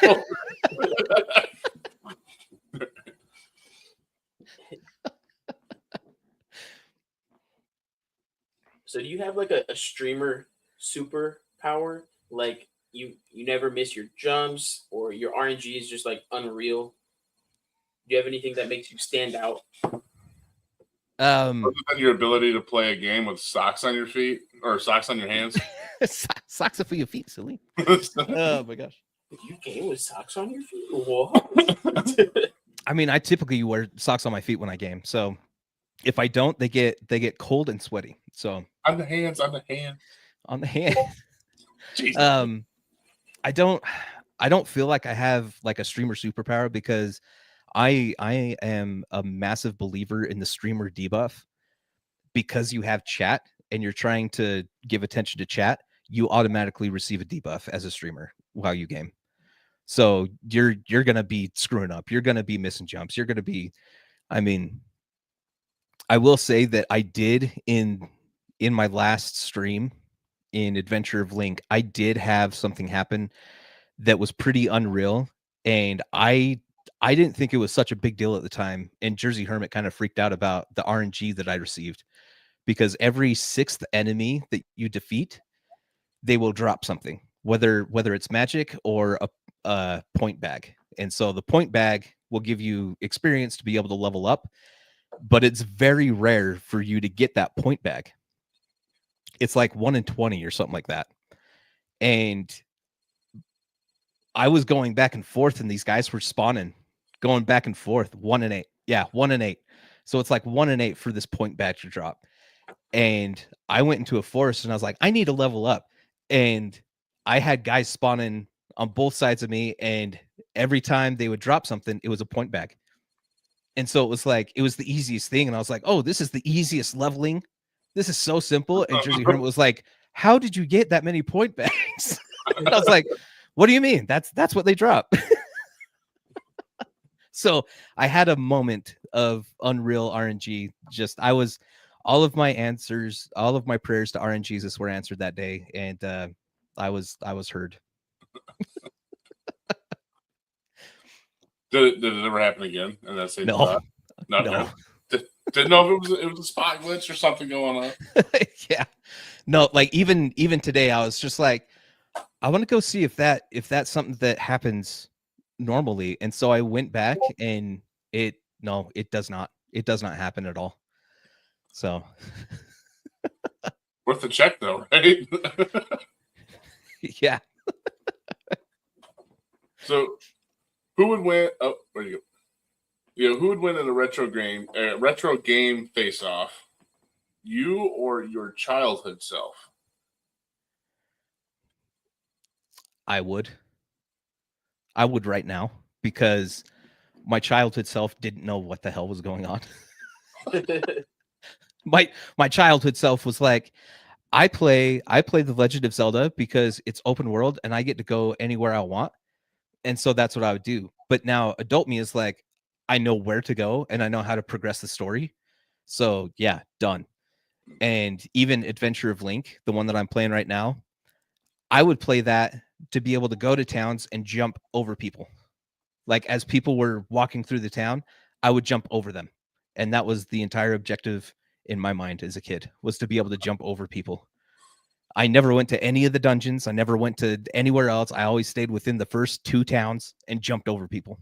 Speaker 6: So do you have like a streamer superpower? Like you never miss your jumps or your RNG is just like unreal? Do you have anything that makes you stand out?
Speaker 4: Other than your ability to play a game with socks on your feet or socks on your hands.
Speaker 7: Socks for your feet, silly. Oh my gosh.
Speaker 6: You game with socks on your feet? What?
Speaker 7: I mean, I typically wear socks on my feet when I game. So if I don't, they get cold and sweaty. So
Speaker 4: on the hands.
Speaker 7: On the hand.
Speaker 4: Jesus.
Speaker 7: I don't feel like I have like a streamer superpower because I am a massive believer in the streamer debuff. Because you have chat and you're trying to give attention to chat, you automatically receive a debuff as a streamer while you game. So you're gonna be screwing up. You're gonna be missing jumps. You're gonna be. I mean, I will say that I did in my last stream in Adventure of Link, I did have something happen that was pretty unreal, and I didn't think it was such a big deal at the time. And Jersey Hermit kind of freaked out about the RNG that I received because every 6th enemy that you defeat, they will drop something, whether it's magic or a point bag. And so the point bag will give you experience to be able to level up, but it's very rare for you to get that point bag. It's like 1 in 20 or something like that. And I was going back and forth, and these guys were spawning, going back and forth. 1 and 8. Yeah, 1 and 8. So it's like 1 and 8 for this point badger drop. And I went into a forest and I was like, I need to level up. And I had guys spawning on both sides of me, and every time they would drop something, it was a point bag. And so it was like, it was the easiest thing. And I was like, oh, this is the easiest leveling. This is so simple. And Jersey Hermit was like, how did you get that many point bags? And I was like, what do you mean? That's what they drop. So I had a moment of unreal RNG. Just all of my answers, all of my prayers to RNGesus were answered that day, and I was heard.
Speaker 4: Did it ever happen again? And that same
Speaker 7: No,
Speaker 4: spot? No. Didn't know if it was a spot glitch or something going on.
Speaker 7: Yeah, no, like even today, I was just like, I want to go see if that's something that happens normally. And so I went back, and it does not happen at all. So
Speaker 4: worth a check though, right?
Speaker 7: Yeah.
Speaker 4: So who would win? Oh, where do you go? Who would win in a retro game face off? You or your childhood self?
Speaker 7: I would right now, because my childhood self didn't know what the hell was going on. My childhood self was like, I play The Legend of Zelda because it's open world and I get to go anywhere I want. And so that's what I would do. But now adult me is like, I know where to go and I know how to progress the story. So yeah, done. And even Adventure of Link, the one that I'm playing right now, I would play that to be able to go to towns and jump over people. Like as people were walking through the town, I would jump over them. And that was the entire objective in my mind as a kid, was to be able to jump over people. I never went to any of the dungeons. I never went to anywhere else. I always stayed within the first 2 towns and jumped over people.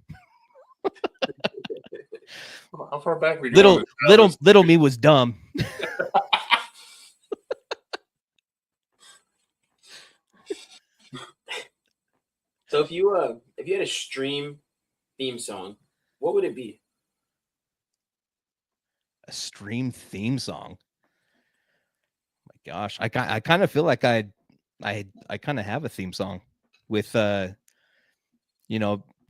Speaker 4: How far back were you?
Speaker 7: Little me was dumb.
Speaker 6: So if you had a stream theme song, what would it be?
Speaker 7: A stream theme song. My gosh, I kind of feel like I kind of have a theme song with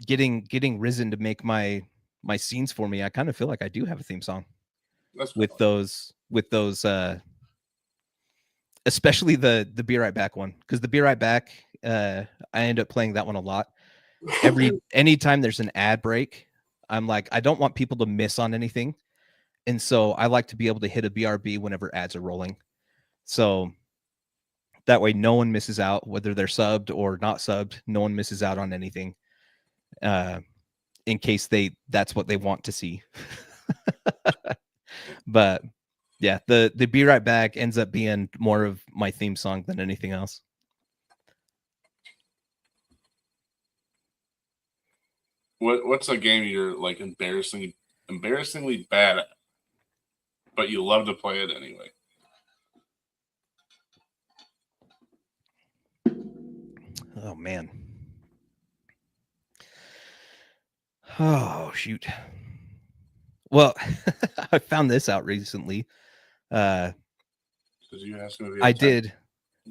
Speaker 7: getting Risen to make my scenes for me. I kind of feel like I do have a theme song.
Speaker 4: That's
Speaker 7: with those especially the Be Right Back one, because the Be Right Back, I end up playing that one a lot. Anytime there's an ad break, I'm like, I don't want people to miss on anything. And so I like to be able to hit a BRB whenever ads are rolling. So that way no one misses out, whether they're subbed or not subbed. No one misses out on anything, in case that's what they want to see. But yeah, the Be Right Back ends up being more of my theme song than anything else.
Speaker 4: What's a game you're like embarrassingly bad at, but you love to play it anyway?
Speaker 7: Oh man. Oh shoot. Well, I found this out recently. I did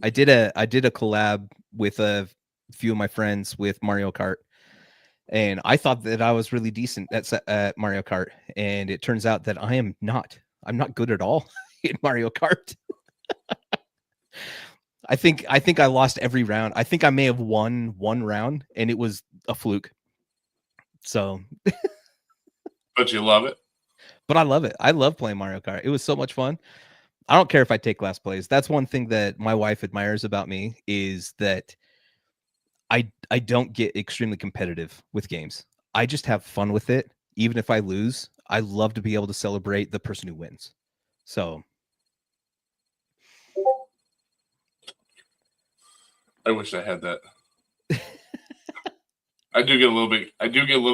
Speaker 7: a collab with a few of my friends with Mario Kart, and I thought that I was really decent at Mario Kart, and it turns out that I'm not good at all in Mario Kart. I think I lost every round. I think I may have won one round, and it was a fluke. So
Speaker 4: but you love it.
Speaker 7: But I love it. I love playing Mario Kart. It was so much fun. I don't care if I take last place. That's one thing that my wife admires about me, is that I don't get extremely competitive with games. I just have fun with it. Even if I lose, I love to be able to celebrate the person who wins. So
Speaker 4: I wish I had that. I do get a little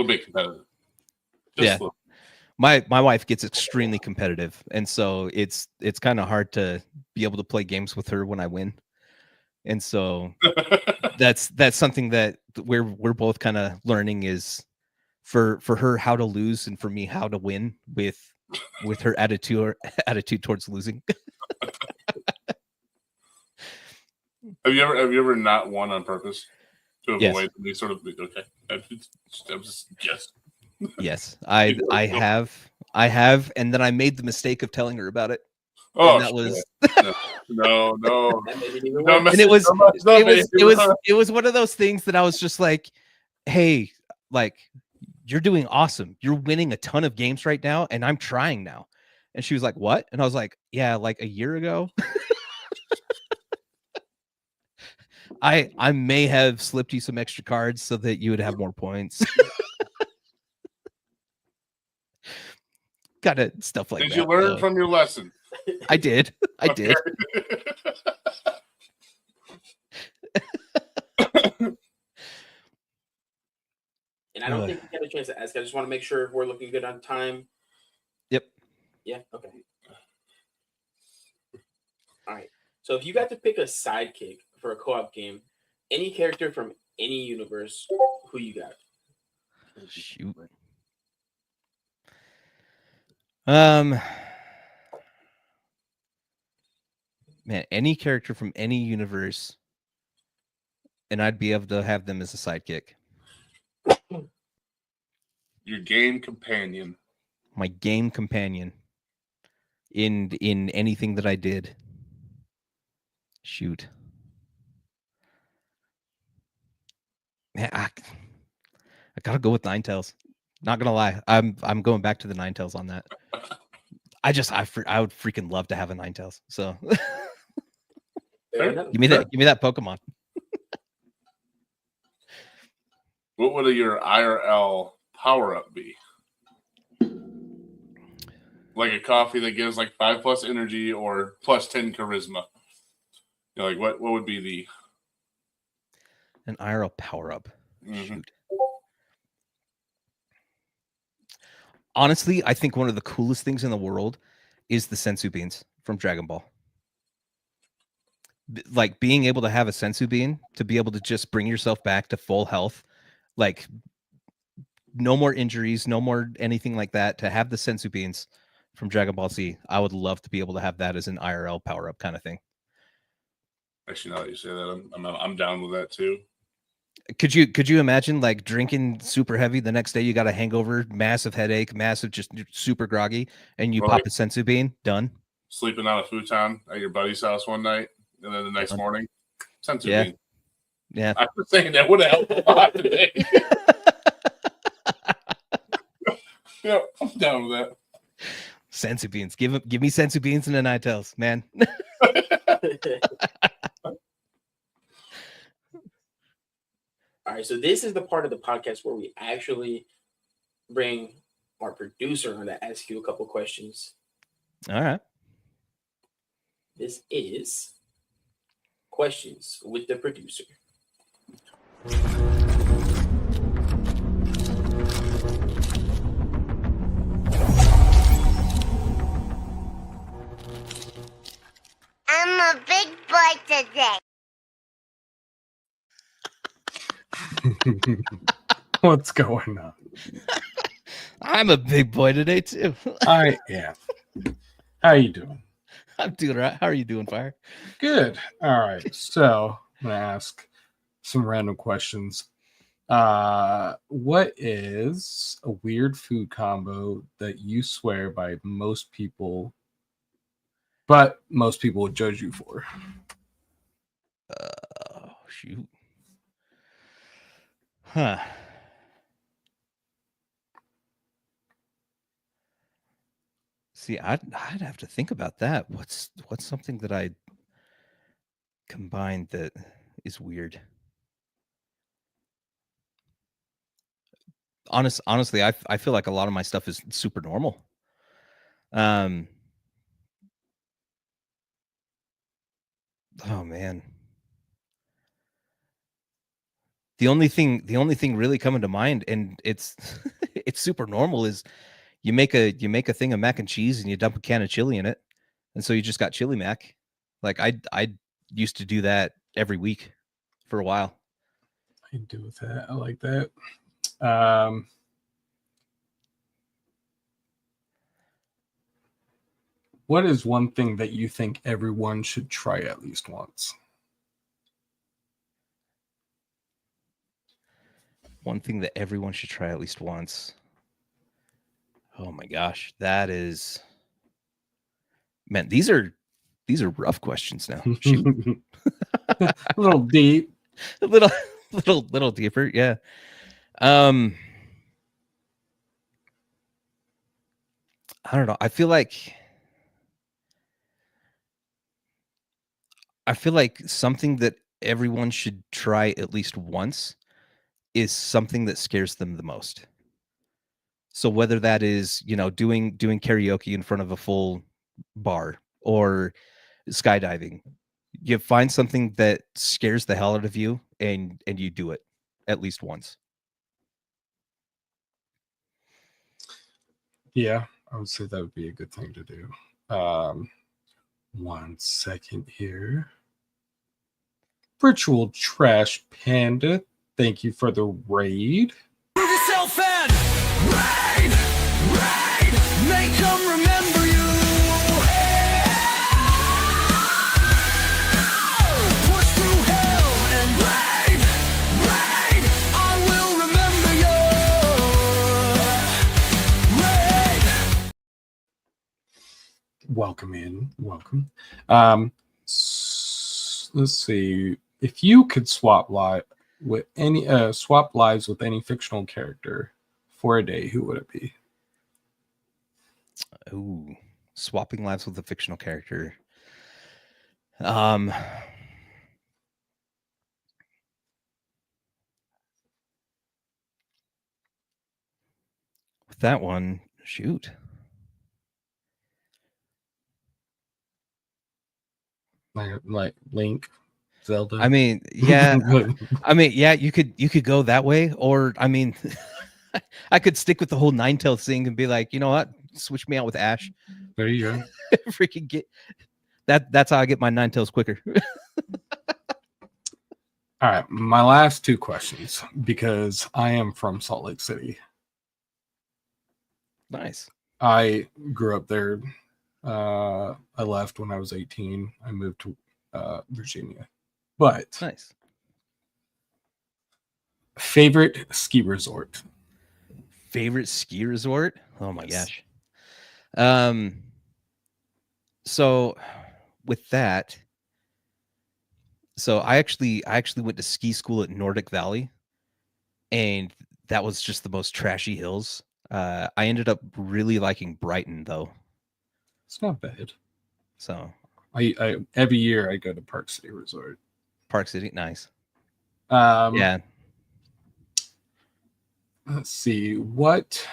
Speaker 4: bit competitive.
Speaker 7: Yeah. My wife gets extremely competitive, and so it's kind of hard to be able to play games with her when I win. And so that's something that we're both kind of learning is for her how to lose and for me how to win with her attitude towards losing.
Speaker 4: Have you ever not won on purpose to
Speaker 7: Yes.
Speaker 4: avoid these sort of okay? Yes.
Speaker 7: Yes, I have, and then I made the mistake of telling her about it.
Speaker 4: Oh,
Speaker 7: And that was
Speaker 4: no.
Speaker 6: That made it even
Speaker 4: Don't
Speaker 6: worse.
Speaker 7: and it was
Speaker 4: Don't mess up,
Speaker 7: it was one of those things that I was just like, hey, like you're doing awesome. You're winning a ton of games right now, and I'm trying now. And she was like, what? And I was like, yeah, like a year ago. I may have slipped you some extra cards so that you would have more points. Kind of stuff like
Speaker 4: Did
Speaker 7: that.
Speaker 4: you learn
Speaker 7: so.
Speaker 4: from your lesson?
Speaker 7: I did. I did.
Speaker 6: And I don't think we had a chance to ask. I just want to make sure we're looking good on time.
Speaker 7: Yep.
Speaker 6: Yeah. Okay. All right. So if you got to pick a sidekick for a co-op game, any character from any universe, who you got?
Speaker 7: Shoot. Man, any character from any universe, and I'd be able to have them as a sidekick.
Speaker 4: Your game companion.
Speaker 7: My game companion in anything that I did. Shoot. Man, I gotta go with Ninetales. Not gonna lie, I'm going back to the Ninetales on that. I would freaking love to have a Ninetales. So give me that Pokemon.
Speaker 4: What would your IRL power up be? Like a coffee that gives like 5+ energy or +10 charisma. You know, like what would be the
Speaker 7: An IRL power up? Shoot. Honestly, I think one of the coolest things in the world is the sensu beans from Dragon Ball. Like being able to have a sensu bean to be able to just bring yourself back to full health, like no more injuries, no more anything like that. To have the sensu beans from Dragon Ball Z, I would love to be able to have that as an IRL power up kind of thing.
Speaker 4: Actually, now that you say that, I'm down with that too.
Speaker 7: Could you imagine like drinking super heavy the next day? You got a hangover, massive headache, massive, just super groggy, and you pop a sensu bean. Done.
Speaker 4: Sleeping on a futon at your buddy's house one night, and then the next morning, sensu bean.
Speaker 7: Yeah.
Speaker 4: I'm just saying that would have helped a lot today. Yeah, I'm down with that.
Speaker 7: Sensu beans. Give me sensu beans and the Ninetales, man.
Speaker 6: All right, so this is the part of the podcast where we actually bring our producer on to ask you a couple questions.
Speaker 7: All right.
Speaker 6: This is questions with the producer.
Speaker 9: I'm a big boy today.
Speaker 10: What's going on?
Speaker 7: I'm a big boy today too.
Speaker 10: I am. How you doing?
Speaker 7: I'm doing right. How are you doing, Fire?
Speaker 10: Good. All right. So I'm gonna ask some random questions. What is a weird food combo that you swear by most people, but most people would judge you for?
Speaker 7: Shoot. Huh. See, I'd have to think about that. What's something that I combined that is weird? Honestly, I feel like a lot of my stuff is super normal. Oh man. The only thing really coming to mind, and it's it's super normal, is you make a thing of mac and cheese and you dump a can of chili in it, and so you just got chili mac. Like I used to do that every week for a while.
Speaker 10: I can do with that. I like that. What is one thing that you think everyone should try at least once?
Speaker 7: One thing that everyone should try at least once. Oh my gosh, that is, man, these are rough questions now. Shoot.
Speaker 10: A little deep.
Speaker 7: a little deeper, yeah. I don't know. I feel like something that everyone should try at least once is something that scares them the most. So whether that is, doing karaoke in front of a full bar or skydiving, you find something that scares the hell out of you and you do it at least once.
Speaker 10: Yeah, I would say that would be a good thing to do. 1 second here. Virtual Trash Panda, thank you for the raid.
Speaker 3: Move yourself in. Rain, rain, make them remember you. Push through hell and rain, rain, I will remember you. Rain.
Speaker 10: Welcome in, welcome. Let's see. If you could swap lives with any fictional character for a day, who would it be?
Speaker 7: Ooh, swapping lives with a fictional character. With that one, shoot.
Speaker 10: Like Link, Zelda.
Speaker 7: I mean, yeah. You could go that way, or I mean, I could stick with the whole Ninetales thing and be like, you know what, switch me out with Ash.
Speaker 10: There you go.
Speaker 7: Freaking get that. That's how I get my Ninetales quicker.
Speaker 10: All right, my last 2 questions, because I am from Salt Lake City.
Speaker 7: Nice.
Speaker 10: I grew up there. I left when I was 18. I moved to Virginia. But
Speaker 7: nice.
Speaker 10: Favorite ski resort?
Speaker 7: Favorite ski resort? Oh my
Speaker 10: Yes.
Speaker 7: gosh. So with that, so I actually went to ski school at Nordic Valley, and that was just the most trashy hills. I ended up really liking Brighton though.
Speaker 10: It's not bad.
Speaker 7: So
Speaker 10: I every year I go to Park City Resort.
Speaker 7: Park City, nice.
Speaker 10: Yeah. Let's see. What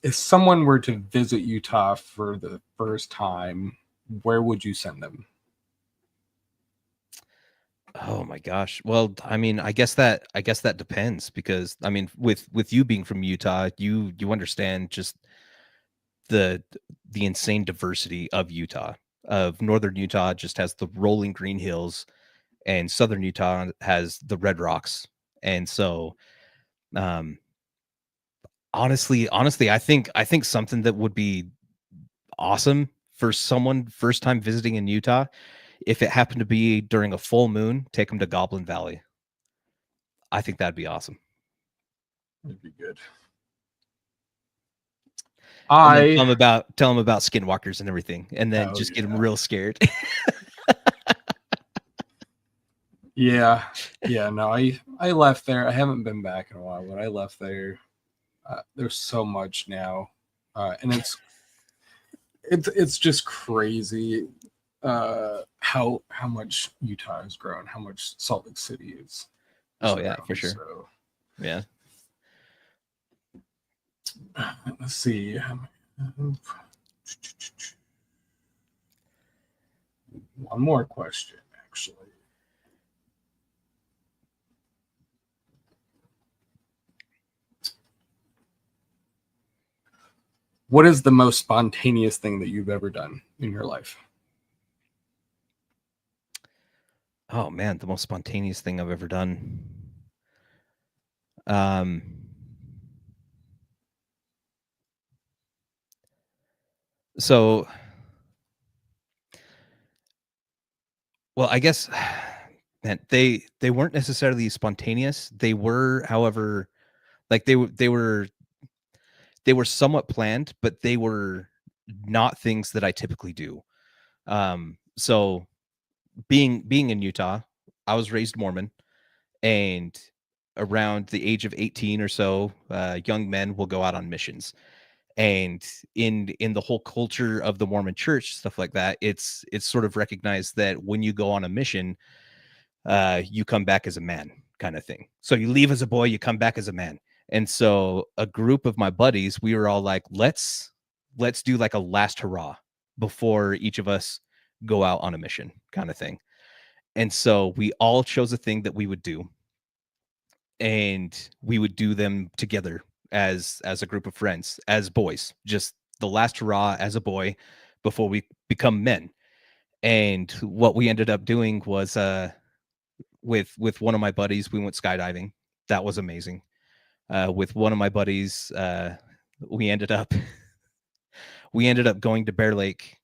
Speaker 10: if someone were to visit Utah for the first time? Where would you send them?
Speaker 7: Oh my gosh. Well, I mean, I guess that depends, because I mean, with you being from Utah, you understand just the insane diversity of Utah. Of northern Utah just has the rolling green hills, and southern Utah has the red rocks. And so honestly, I think something that would be awesome for someone first time visiting in Utah, if it happened to be during a full moon, take them to Goblin Valley. I think that'd be awesome.
Speaker 10: That'd be good.
Speaker 7: Tell them about skinwalkers and everything, and then just get them real scared.
Speaker 10: Yeah. No, I left there. I haven't been back in a while, but I left there. There's so much now, and it's just crazy how much Utah has grown, how much Salt Lake City is.
Speaker 7: Oh yeah, for sure.
Speaker 10: So,
Speaker 7: yeah.
Speaker 10: Let's see. One more question, actually. What is the most spontaneous thing that you've ever done in your life?
Speaker 7: Oh man, the most spontaneous thing I've ever done. Um, so, well, I guess, man, they weren't necessarily spontaneous. They were, however, like they were somewhat planned, but they were not things that I typically do. So being in Utah, I was raised Mormon, and around the age of 18 or so, young men will go out on missions. And in the whole culture of the Mormon church, stuff like that, it's sort of recognized that when you go on a mission, you come back as a man, kind of thing. So you leave as a boy, you come back as a man. And so a group of my buddies, we were all like, let's do like a last hurrah before each of us go out on a mission, kind of thing. And so we all chose a thing that we would do, and we would do them together as a group of friends, as boys, just the last hurrah as a boy before we become men. And what we ended up doing was with one of my buddies, we went skydiving. That was amazing. With one of my buddies, we ended up going to Bear Lake.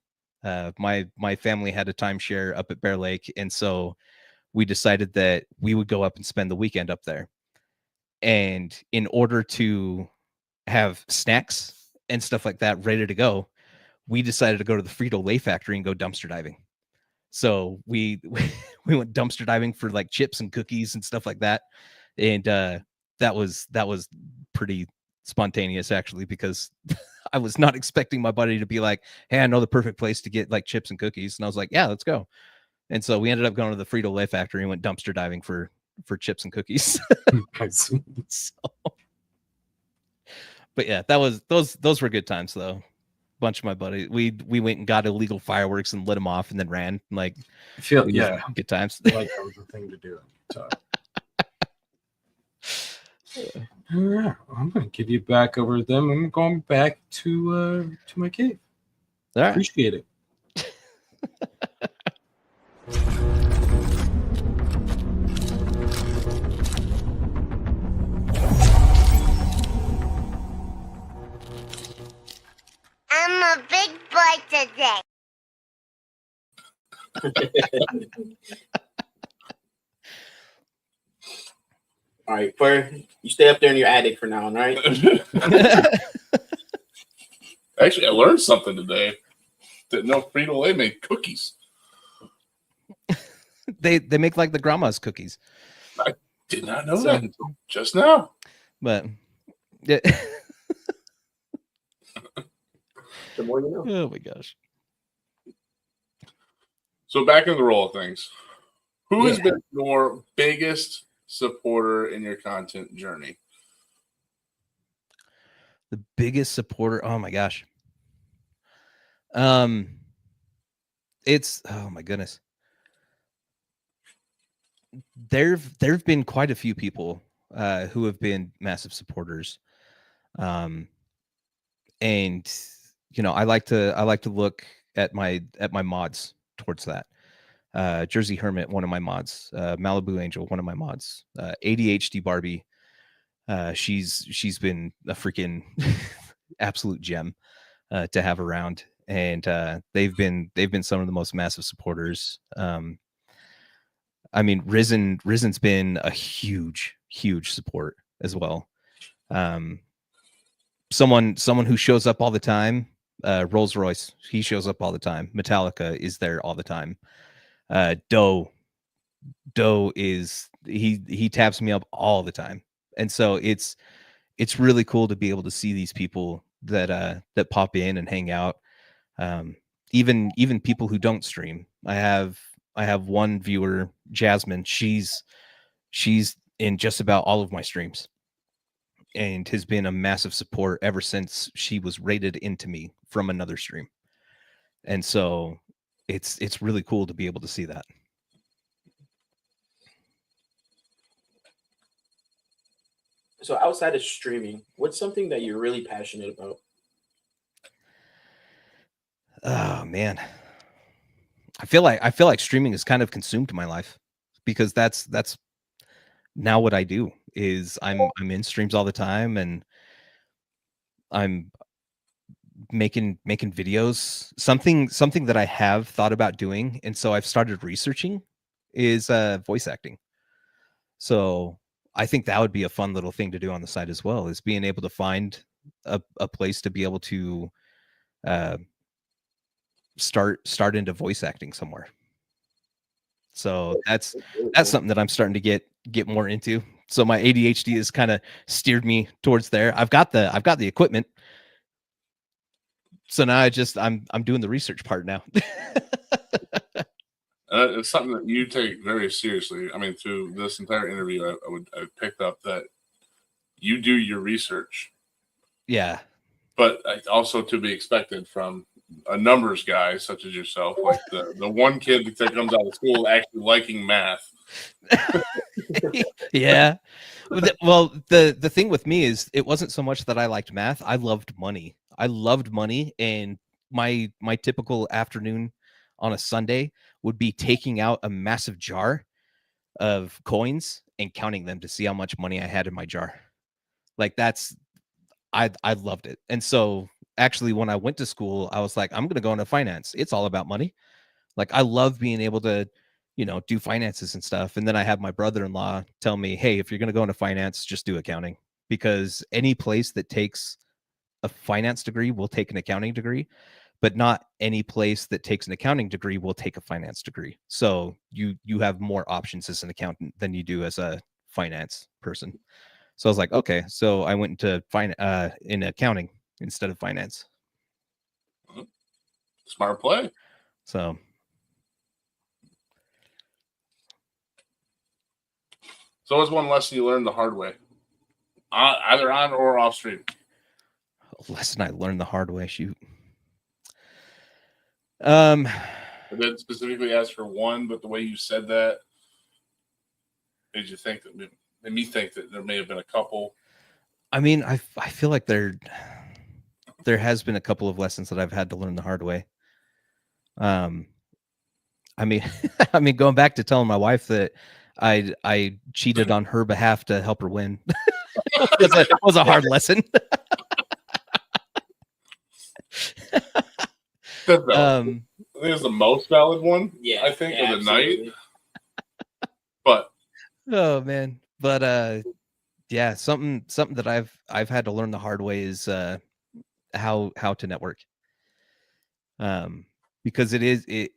Speaker 7: My family had a timeshare up at Bear Lake, and so we decided that we would go up and spend the weekend up there. And in order to have snacks and stuff like that ready to go, we decided to go to the Frito-Lay factory and go dumpster diving. So we went dumpster diving for like chips and cookies and stuff like that. And that was pretty spontaneous, actually, because I was not expecting my buddy to be like, hey, I know the perfect place to get like chips and cookies. And I was like, yeah, let's go. And so we ended up going to the Frito-Lay factory and went dumpster diving for chips and cookies. So, but yeah, that was those were good times though. Bunch of my buddies, we went and got illegal fireworks and lit them off and then ran. Like,
Speaker 10: I feel
Speaker 7: good times.
Speaker 10: Like that was the thing to do. So. All right, I'm gonna give you back over to them. I'm going back to my cave.
Speaker 7: All right.
Speaker 10: Appreciate it.
Speaker 9: I'm a big boy today.
Speaker 6: All right, you stay up there in your attic for now, all right?
Speaker 4: Actually, I learned something today. Didn't know Frito-Lay made cookies.
Speaker 7: They make like the grandma's cookies.
Speaker 4: I did not know that until just now.
Speaker 7: But yeah.
Speaker 6: The more you know.
Speaker 7: Oh my gosh.
Speaker 4: So back in the roll of things. Who has been your biggest supporter in your content journey?
Speaker 7: The biggest supporter, oh my gosh. It's, oh my goodness. There've been quite a few people who have been massive supporters. And you know, I like to look at my mods towards that. Jersey Hermit, one of my mods, Malibu Angel, one of my mods, ADHD Barbie. She's been a freaking absolute gem to have around, and they've been some of the most massive supporters. I mean, Risen's been a huge support as well. Someone who shows up all the time. Rolls Royce, he shows up all the time. Metallica is there all the time. Doe is he taps me up all the time, and so it's really cool to be able to see these people that pop in and hang out. Even people who don't stream. I have one viewer, Jasmine. She's in just about all of my streams, and has been a massive support ever since she was rated into me from another stream. And so it's really cool to be able to see that.
Speaker 6: So outside of streaming, what's something that you're really passionate about?
Speaker 7: Oh man. I feel like streaming has kind of consumed my life. because that's now what I do is I'm in streams all the time, and I'm making videos. Something that I have thought about doing, and so I've started researching, is voice acting. So I think that would be a fun little thing to do on the side as well, is being able to find a place to be able to start into voice acting somewhere. So that's something that I'm starting to get more into. So my ADHD has kind of steered me towards there. I've got the equipment. So now I'm doing the research part now.
Speaker 4: It's something that you take very seriously. I mean, through this entire interview, I picked up that you do your research.
Speaker 7: Yeah.
Speaker 4: But also to be expected from a numbers guy such as yourself, like the one kid that comes out of school actually liking math.
Speaker 7: Yeah. Well, the thing with me is it wasn't so much that I liked math. I loved money. And my typical afternoon on a Sunday would be taking out a massive jar of coins and counting them to see how much money I had in my jar. Like I loved it. And so actually when I went to school, I was like, I'm going to go into finance. It's all about money. Like I love being able to, do finances and stuff. And then I have my brother-in-law tell me, hey, if you're going to go into finance, just do accounting, because any place that takes a finance degree will take an accounting degree, but not any place that takes an accounting degree will take a finance degree. So you have more options as an accountant than you do as a finance person. So I was like, okay. So I went into in accounting instead of finance.
Speaker 4: Smart play.
Speaker 7: So
Speaker 4: what's one lesson you learned the hard way, either on or off stream?
Speaker 7: A lesson I learned the hard way. Shoot.
Speaker 4: I didn't specifically ask for one, but the way you said that made me think that there may have been a couple.
Speaker 7: I mean, I feel like there has been a couple of lessons that I've had to learn the hard way. I mean, going back to telling my wife that I cheated on her behalf to help her win was a hard lesson.
Speaker 4: I think it's the most valid one.
Speaker 6: Yeah,
Speaker 4: I think of the
Speaker 6: absolutely.
Speaker 4: night. But
Speaker 7: oh man, but yeah, something that I've had to learn the hard way is how to network. Because it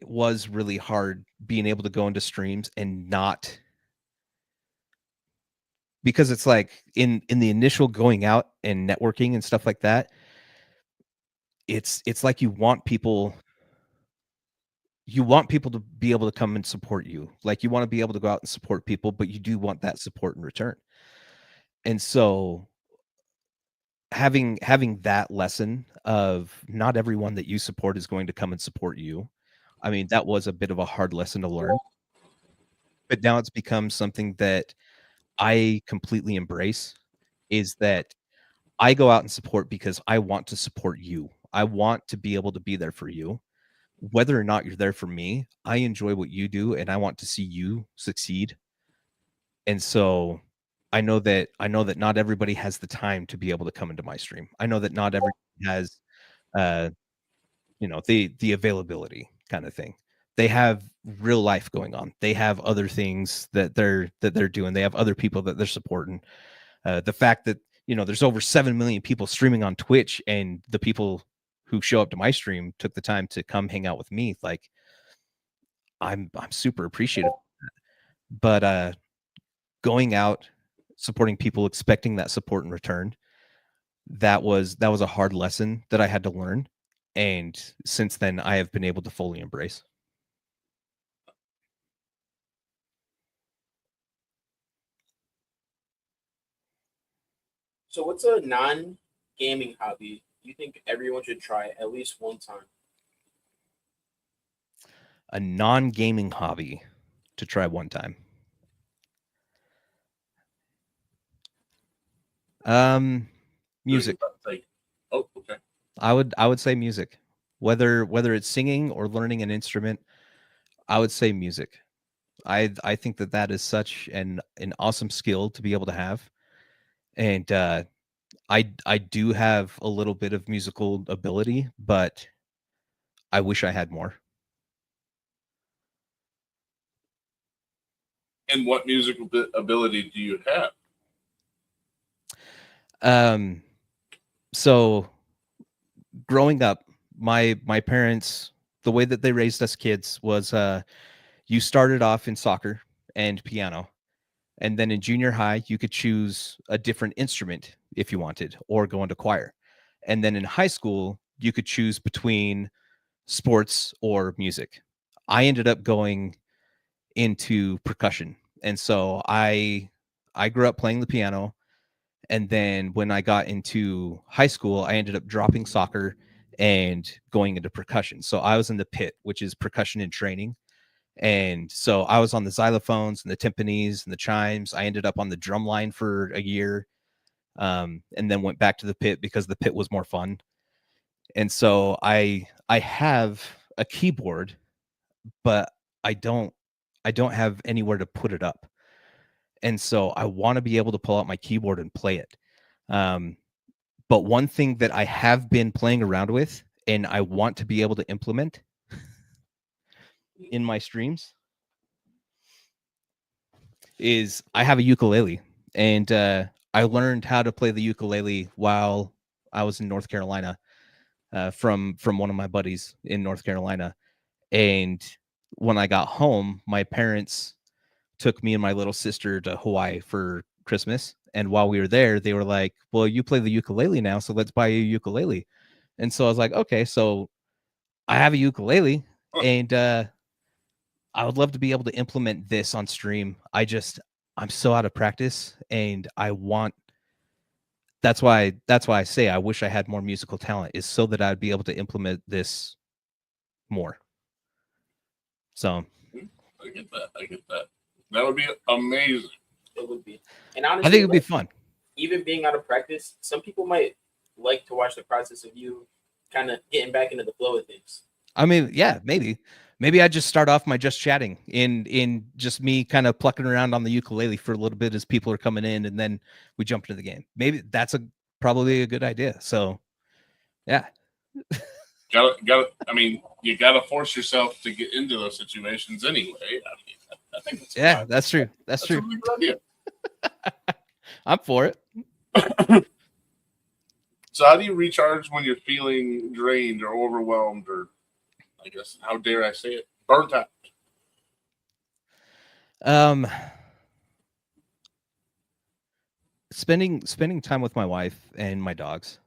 Speaker 7: was really hard being able to go into streams and not, because it's like in the initial going out and networking and stuff like that, it's like you want people to be able to come and support you. Like you want to be able to go out and support people, but you do want that support in return. And so having that lesson of not everyone that you support is going to come and support you. I mean, that was a bit of a hard lesson to learn. But now it's become something that I completely embrace, is that I go out and support because I want to support you. I want to be able to be there for you. Whether or not you're there for me, I enjoy what you do and I want to see you succeed. And so I know that not everybody has the time to be able to come into my stream. I know that not everybody has the availability kind of thing. They have real life going on. They have other things that they're doing. They have other people that they're supporting. The fact that there's over 7 million people streaming on Twitch, and the people who show up to my stream took the time to come hang out with me. Like I'm super appreciative. But going out, supporting people, expecting that support in return, that was a hard lesson that I had to learn. And since then, I have been able to fully embrace.
Speaker 6: So, what's a non-gaming hobby you think everyone should try at least one time?
Speaker 7: A non-gaming hobby to try one time. Music.
Speaker 4: Oh, okay.
Speaker 7: I would say music. Whether it's singing or learning an instrument, I would say music. I think that that is such an awesome skill to be able to have. And I do have a little bit of musical ability, but I wish I had more.
Speaker 4: And what musical ability do you have?
Speaker 7: So growing up, my parents, the way that they raised us kids was you started off in soccer and piano, and then in junior high you could choose a different instrument if you wanted, or go into choir. And then in high school you could choose between sports or music. I ended up going into percussion. And so I grew up playing the piano, and then when I got into high school, I ended up dropping soccer and going into percussion. So I was in the pit, which is percussion and training. And so I was on the xylophones and the timpanis and the chimes. I ended up on the drum line for a year, and then went back to the pit because the pit was more fun. And so I have a keyboard, but I don't have anywhere to put it up. And so I want to be able to pull out my keyboard and play it. But one thing that I have been playing around with and I want to be able to implement in my streams is I have a ukulele, and I learned how to play the ukulele while I was in North Carolina, from one of my buddies in North Carolina. And when I got home, my parents took me and my little sister to Hawaii for Christmas. And while we were there, they were like, well, you play the ukulele now, so let's buy you a ukulele. And so I was like, okay, so I have a ukulele, and I would love to be able to implement this on stream. I'm so out of practice, and that's why I say I wish I had more musical talent, is so that I'd be able to implement this more. So
Speaker 4: I get that. That would be amazing.
Speaker 6: It would be. And honestly,
Speaker 7: I think it'd be fun.
Speaker 6: Even being out of practice, some people might like to watch the process of you kind of getting back into the flow of things.
Speaker 7: I mean, yeah, maybe I just start off my just chatting in just me kind of plucking around on the ukulele for a little bit as people are coming in, and then we jump into the game. Maybe that's probably a good idea. So, yeah.
Speaker 4: I mean, you gotta force yourself to get into those situations anyway. I mean, I think
Speaker 7: that's true. That's true.
Speaker 4: A really good idea.
Speaker 7: I'm for it.
Speaker 4: So how do you recharge when you're feeling drained or overwhelmed, or I guess, how dare I say it, burnt out?
Speaker 7: Spending time with my wife and my dogs.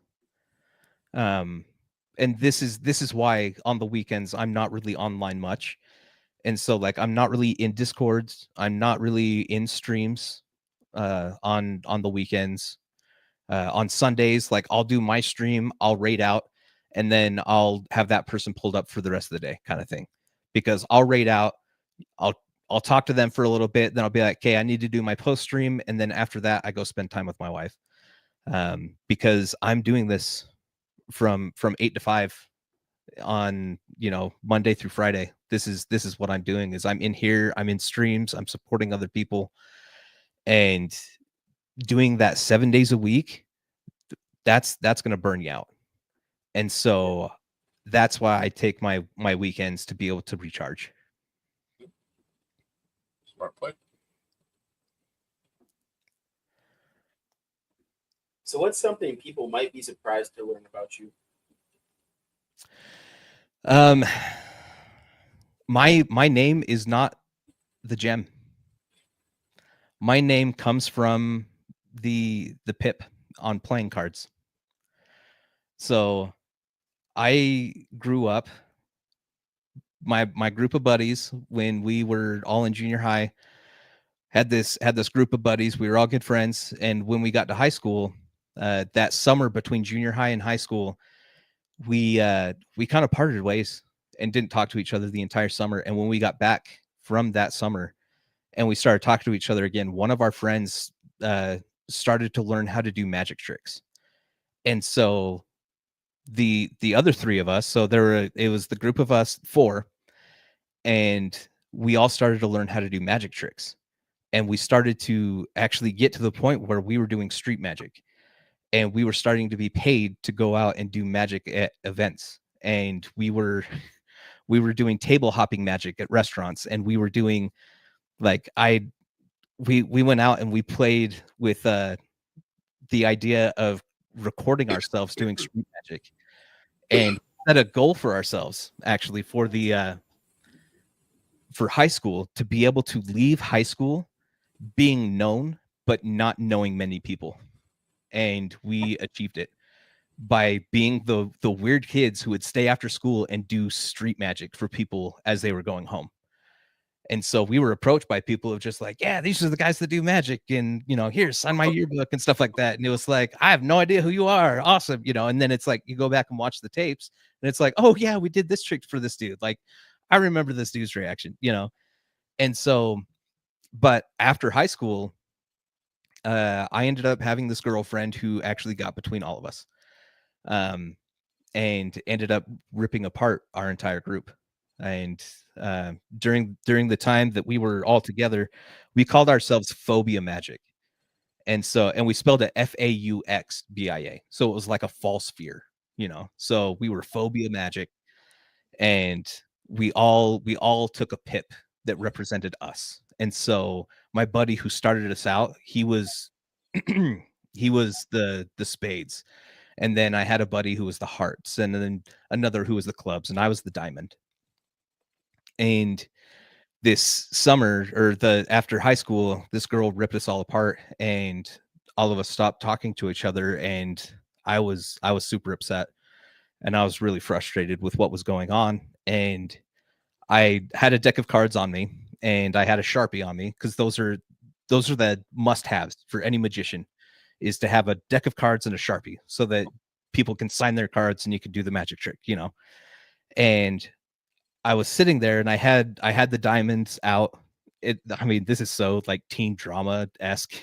Speaker 7: And this is why on the weekends I'm not really online much. And so, like, I'm not really in Discords. I'm not really in streams on the weekends. On Sundays, like, I'll do my stream, I'll raid out, and then I'll have that person pulled up for the rest of the day, kind of thing. Because I'll raid out, I'll talk to them for a little bit, then I'll be like, okay, I need to do my post stream, and then after that, I go spend time with my wife. Because I'm doing this from 8 to 5 on, Monday through Friday. This is what I'm doing, is I'm in here, I'm in streams, I'm supporting other people, and doing that 7 days a week, that's going to burn you out. And so that's why I take my weekends to be able to recharge.
Speaker 4: Smart play.
Speaker 6: So what's something people might be surprised to learn about you?
Speaker 7: My name is not the gem. My name comes from the pip on playing cards. So I grew up, my group of buddies, when we were all in junior high, had this group of buddies. We were all good friends, and when we got to high school, that summer between junior high and high school, we kind of parted ways and didn't talk to each other the entire summer. And when we got back from that summer and we started talking to each other again, one of our friends started to learn how to do magic tricks. And so the other three of us, so it was the group of us 4, and we all started to learn how to do magic tricks. And we started to actually get to the point where we were doing street magic, and we were starting to be paid to go out and do magic at events. And we were doing table hopping magic at restaurants, and we were doing like we went out and we played with the idea of recording ourselves doing street magic, and set a goal for ourselves actually for the for high school, to be able to leave high school being known but not knowing many people. And we achieved it by being the weird kids who would stay after school and do street magic for people as they were going home. And so we were approached by people of just like, yeah, these are the guys that do magic, and here, sign my yearbook and stuff like that. And it was like, I have no idea who you are. Awesome. And then it's like you go back and watch the tapes, and it's like, oh yeah, we did this trick for this dude. Like, I remember this dude's reaction. And so, but after high school, I ended up having this girlfriend who actually got between all of us, and ended up ripping apart our entire group. And during the time that we were all together, we called ourselves Phobia Magic. And we spelled it FAUXBIA. So it was like a false fear, So we were Phobia Magic, and we all took a pip that represented us. And so my buddy who started us out, he was he was the spades. And then I had a buddy who was the hearts, and then another who was the clubs, and I was the diamond. And this summer, or after high school, this girl ripped us all apart, and all of us stopped talking to each other. And I was super upset, and I was really frustrated with what was going on. And I had a deck of cards on me, and I had a Sharpie on me, because those are the must-haves for any magician, is to have a deck of cards and a Sharpie, so that people can sign their cards and you can do the magic trick, And I was sitting there, and I had the diamonds out. This is so like teen drama-esque.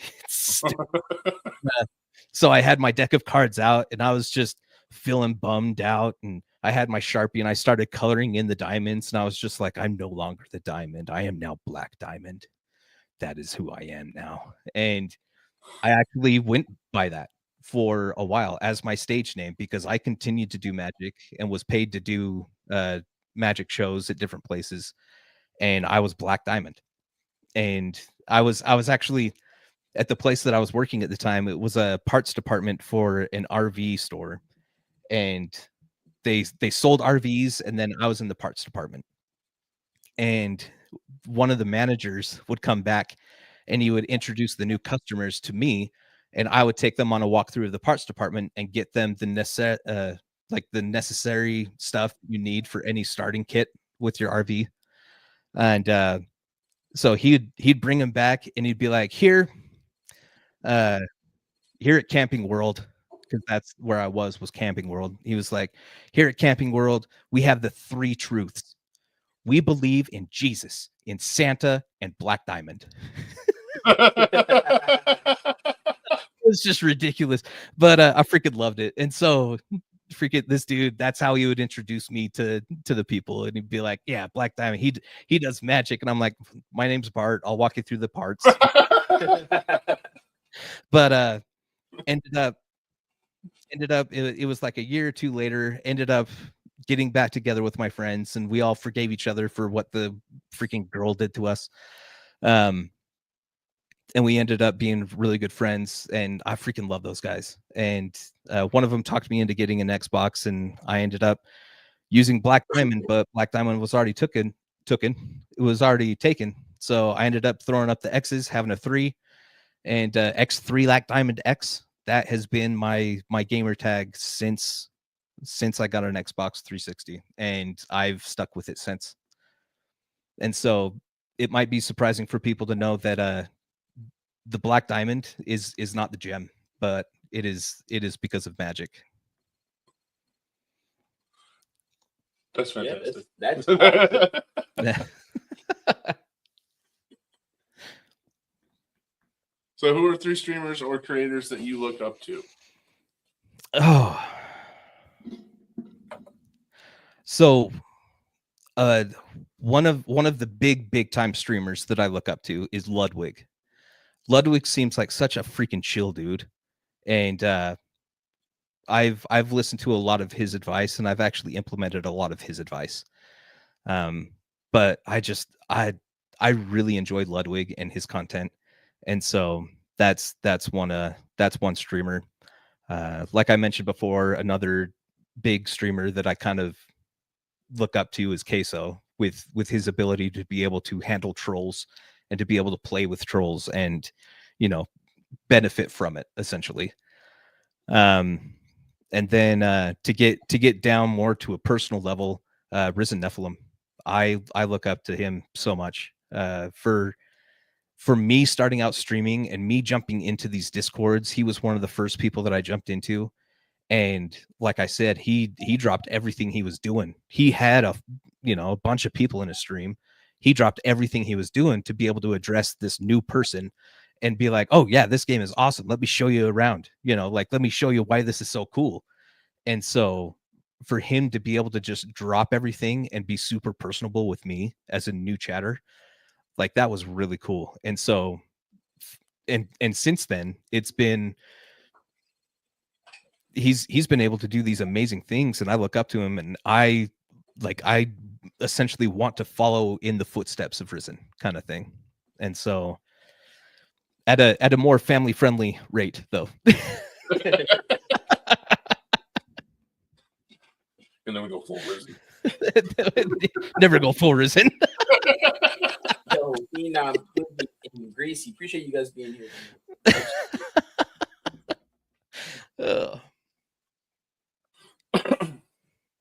Speaker 7: So I had my deck of cards out, and I was just feeling bummed out, and I had my Sharpie, and I started coloring in the diamonds, and I was just like, I'm no longer the diamond. I am now Black Diamond. That is who I am now. And I actually went by that for a while as my stage name, because I continued to do magic and was paid to do magic shows at different places. And I was Black Diamond. And I was actually at the place that I was working at the time. It was a parts department for an RV store, and they sold RVs, and then I was in the parts department. And one of the managers would come back, and he would introduce the new customers to me, and I would take them on a walkthrough of the parts department and get them the necessary stuff you need for any starting kit with your RV. And so he'd bring them back, and he'd be like, here at Camping World, because that's where I was Camping World. He was like, here at Camping World, we have the 3 truths. We believe in Jesus, in Santa, and Black Diamond. It was just ridiculous, but I freaking loved it. And so freaking this dude, that's how he would introduce me to the people, and he'd be like, yeah, Black Diamond, he does magic. And I'm like, my name's Bart, I'll walk you through the parts. But ended up it was like a year or two later, ended up getting back together with my friends, and we all forgave each other for what the freaking girl did to us. And we ended up being really good friends, and I freaking love those guys. And one of them talked me into getting an Xbox, and I ended up using Black Diamond, but Black Diamond was already taken. It was already taken. So I ended up throwing up the X's, having a 3, and x3lackDiamondx. That has been my gamer tag since I got an Xbox 360, and I've stuck with it since. And so it might be surprising for people to know that the Black Diamond is not the gem, but it is because of magic.
Speaker 4: That's fantastic.
Speaker 6: Yeah, that's awesome.
Speaker 4: So who are 3 streamers or creators that you look up to?
Speaker 7: So one of the big time streamers that I look up to is Ludwig. Ludwig seems like such a freaking chill dude, and I've listened to a lot of his advice, and I've actually implemented a lot of his advice. But I really enjoyed Ludwig and his content, and so that's one streamer. Like I mentioned before, another big streamer that I kind of look up to is Queso, with his ability to be able to handle trolls and to be able to play with trolls and, you know, benefit from it essentially. And then to get down more to a personal level, Risen Nephilim, I look up to him so much. For me starting out streaming and me jumping into these discords, he was one of the first people that I jumped into. And like I said, he dropped everything he was doing. He had a bunch of people in his stream. He dropped everything he was doing to be able to address this new person and be like, oh yeah, this game is awesome. Let me show you around, like, let me show you why this is so cool. And so for him to be able to just drop everything and be super personable with me as a new chatter, like, that was really cool. And so, and since then it's been, he's been able to do these amazing things, and I look up to him, and I essentially want to follow in the footsteps of Risen, kind of thing. And so at a more family friendly rate though.
Speaker 4: And then we go full Risen.
Speaker 7: Never go full Risen.
Speaker 6: Yo, Phenom, and Greasy, appreciate you guys being here.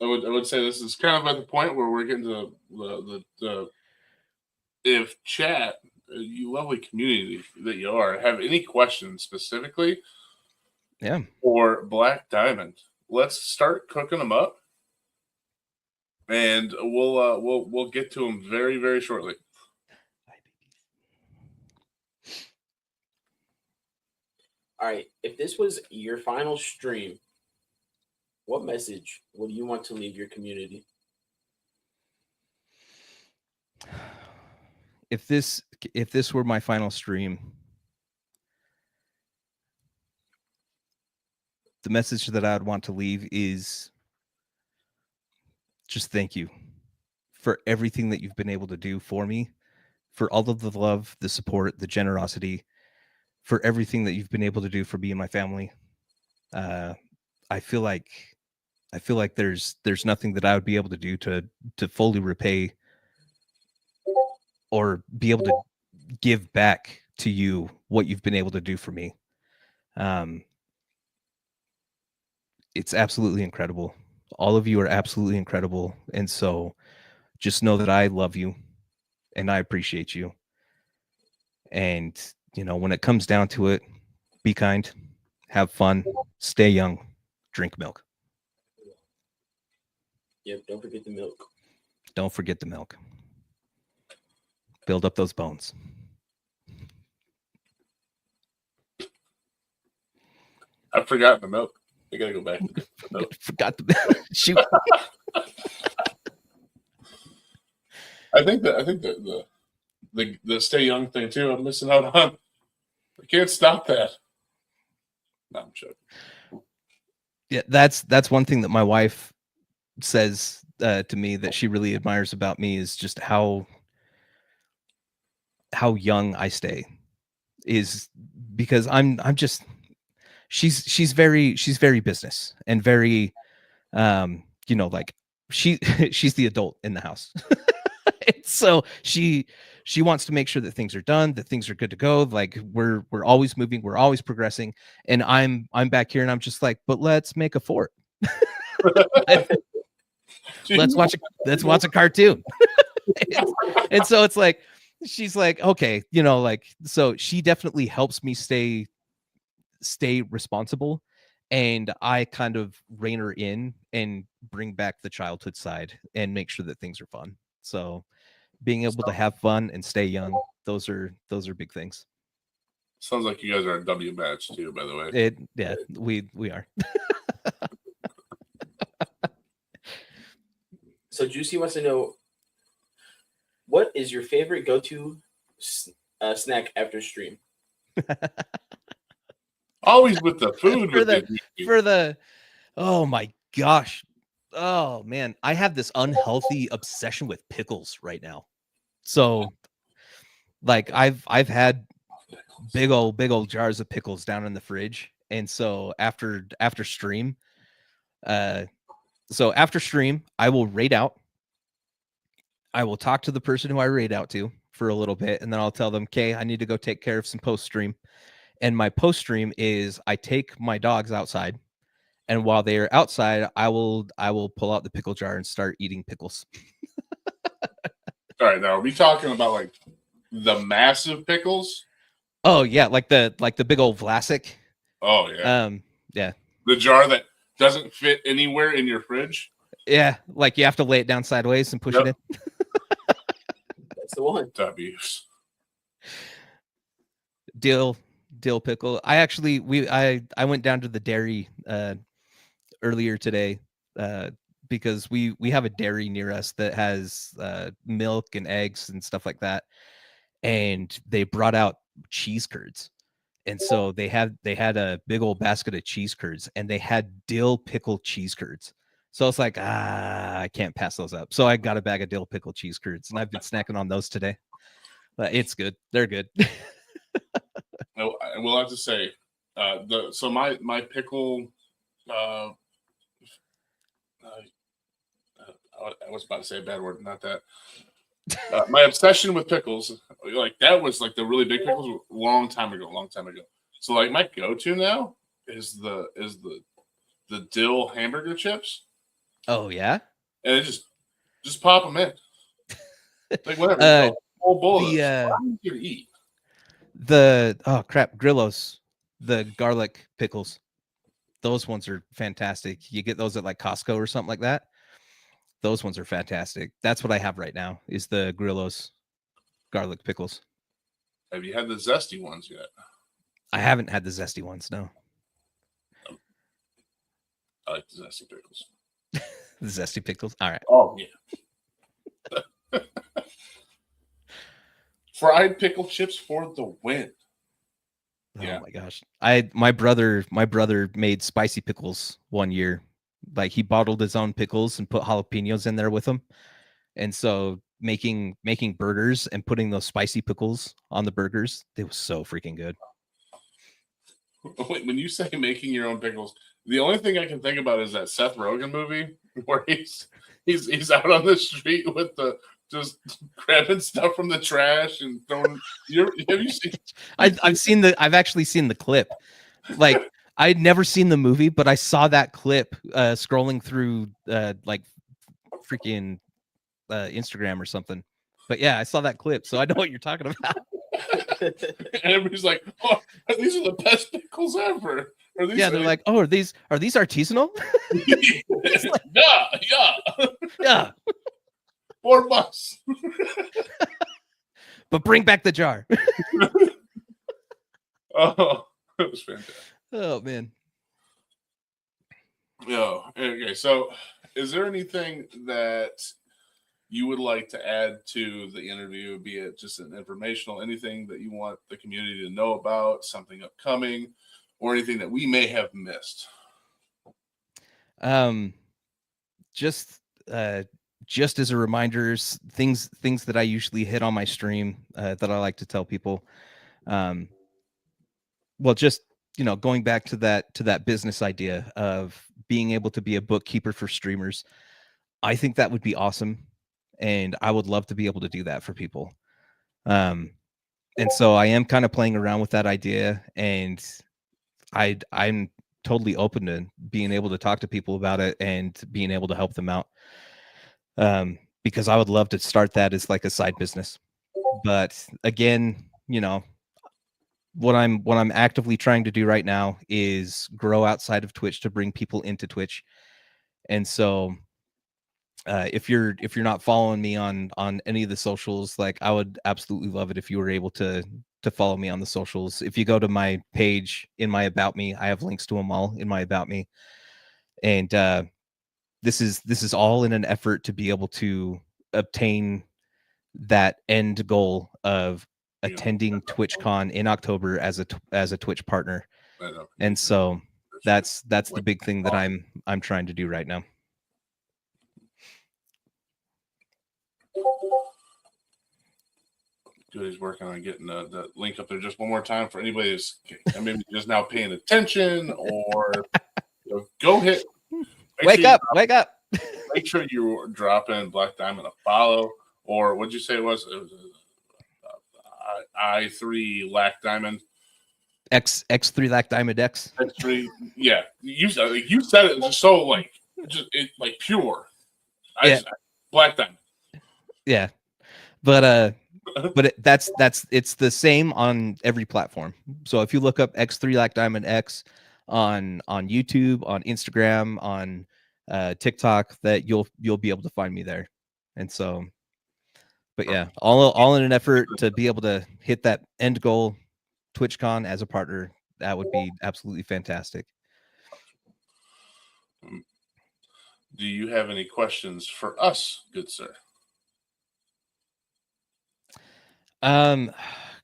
Speaker 4: I would say this is kind of at the point where we're getting to the if chat, you lovely community that you are, have any questions specifically, for Black Diamond, let's start cooking them up, and we'll get to them very, very shortly.
Speaker 6: All right, if this was your final stream, what message would you want to leave your community?
Speaker 7: If this were my final stream, the message that I would want to leave is just thank you for everything that you've been able to do for me, for all of the love, the support, the generosity, for everything that you've been able to do for me and my family. I feel like there's nothing that I would be able to do to fully repay or be able to give back to you what you've been able to do for me. It's absolutely incredible. All of you are absolutely incredible. And so just know that I love you and I appreciate you. And, when it comes down to it, be kind, have fun, stay young, drink milk.
Speaker 6: Yep, don't forget the milk.
Speaker 7: Don't forget the milk. Build up those bones.
Speaker 4: I forgot the milk. I gotta go back to the milk.
Speaker 7: Forgot the shoot.
Speaker 4: I think the stay young thing too, I'm missing out on. I can't stop that. No, I'm joking.
Speaker 7: Yeah, that's one thing that my wife says to me that she really admires about me, is just how young I stay. Is because I'm just she's very business and very like she's the adult in the house. So she wants to make sure that things are done, that things are good to go. Like we're always moving, we're always progressing. And I'm back here and I'm just like, but let's make a fort. let's watch a cartoon. and so it's like, she's like, okay, so she definitely helps me stay responsible. And I kind of rein her in and bring back the childhood side and make sure that things are fun. So being able to have fun and stay young, those are big things.
Speaker 4: Sounds like you guys are a W match too, by the way.
Speaker 7: We are.
Speaker 6: So Juicy wants to know, What is your favorite go-to snack after stream?
Speaker 4: Always with the food.
Speaker 7: for
Speaker 4: with
Speaker 7: the
Speaker 4: it.
Speaker 7: for the oh my gosh. Oh man, I have this unhealthy obsession with pickles right now. So like I've had big old jars of pickles down in the fridge. And so after stream, I will raid out. I will talk to the person who I raid out to for a little bit, and then I'll tell them, okay, I need to go take care of some post stream. And my post stream is I take my dogs outside, and while they are outside, I will pull out the pickle jar and start eating pickles.
Speaker 4: All right, now are we talking about like the massive pickles?
Speaker 7: Oh yeah, like the big old Vlasic.
Speaker 4: Oh yeah.
Speaker 7: Yeah.
Speaker 4: The jar that doesn't fit anywhere in your fridge.
Speaker 7: Yeah, like you have to lay it down sideways and push it in.
Speaker 6: That's the one.
Speaker 4: W's.
Speaker 7: Dill pickle. I went down to the dairy earlier today because we have a dairy near us that has milk and eggs and stuff like that, and they brought out cheese curds. And so they had a big old basket of cheese curds, and they had dill pickle cheese curds. So I was like, I can't pass those up. So I got a bag of dill pickle cheese curds, and I've been snacking on those today. It's good. They're good.
Speaker 4: I will have to say, my pickle. I was about to say a bad word, not that. My obsession with pickles, like that was like the really big pickles a long time ago. So like my go-to now is the dill hamburger chips.
Speaker 7: Oh yeah,
Speaker 4: and it just pop them in. Like whatever, whole bowl of those. You eat
Speaker 7: Grillos, the garlic pickles. Those ones are fantastic. You get those at like Costco or something like that. Those ones are fantastic. That's what I have right now is the Grillos garlic pickles.
Speaker 4: Have you had the zesty ones yet?
Speaker 7: I haven't had the zesty ones, no.
Speaker 4: I like the zesty pickles.
Speaker 7: The zesty pickles? All right.
Speaker 4: Oh, yeah. Fried pickle chips for the win.
Speaker 7: Oh my gosh. My brother made spicy pickles one year. Like he bottled his own pickles and put jalapenos in there with them. And so making burgers and putting those spicy pickles on the burgers, it was so freaking good.
Speaker 4: When you say making your own pickles, the only thing I can think about is that Seth Rogen movie where he's out on the street with the just grabbing stuff from the trash and throwing. Have you seen?
Speaker 7: I've actually seen the clip. Like I'd never seen the movie, but I saw that clip scrolling through like freaking Instagram or something. But yeah, I saw that clip, so I know what you're talking about.
Speaker 4: And everybody's like, "Oh, these are the best pickles ever."
Speaker 7: They're like, "Oh, are these artisanal?"
Speaker 4: Like, yeah. $4.
Speaker 7: But bring back the jar.
Speaker 4: Oh, it was fantastic.
Speaker 7: Oh man.
Speaker 4: Yeah. Okay. So, is there anything that you would like to add to the interview, be it just an informational, anything that you want the community to know about, something upcoming, or anything that we may have missed?
Speaker 7: Just as a reminder, things that I usually hit on my stream that I like to tell people. Well, just going back to that business idea of being able to be a bookkeeper for streamers, I think that would be awesome. And I would love to be able to do that for people. And so I am kind of playing around with that idea, and I'm totally open to being able to talk to people about it and being able to help them out. Because I would love to start that as like a side business. But again, what I'm actively trying to do right now is grow outside of Twitch to bring people into Twitch. And so if you're not following me on any of the socials, like I would absolutely love it if you were able to follow me on the socials. If you go to my page in my About Me, I have links to them all in my About Me. And this is all in an effort to be able to obtain that end goal of
Speaker 4: You know,
Speaker 7: attending TwitchCon in October as a Twitch partner.
Speaker 4: I know.
Speaker 7: And so that's the
Speaker 4: Like,
Speaker 7: big thing that I'm trying to do right now.
Speaker 4: He's working on getting the link up there just one more time for anybody who's maybe just now paying attention, or go hit.
Speaker 7: Wake up!
Speaker 4: Make sure you drop in Black Diamond a follow, or what'd you say it was? It was x3lackDiamond.
Speaker 7: x3lackDiamondx.
Speaker 4: X3, yeah. You said it just so like pure. Black Diamond.
Speaker 7: Yeah, but it's the same on every platform. So if you look up x3lackDiamondx on YouTube, on Instagram, on TikTok, that you'll be able to find me there. And so, but yeah, all in an effort to be able to hit that end goal, TwitchCon as a partner. That would be absolutely fantastic.
Speaker 4: Do you have any questions for us, good sir?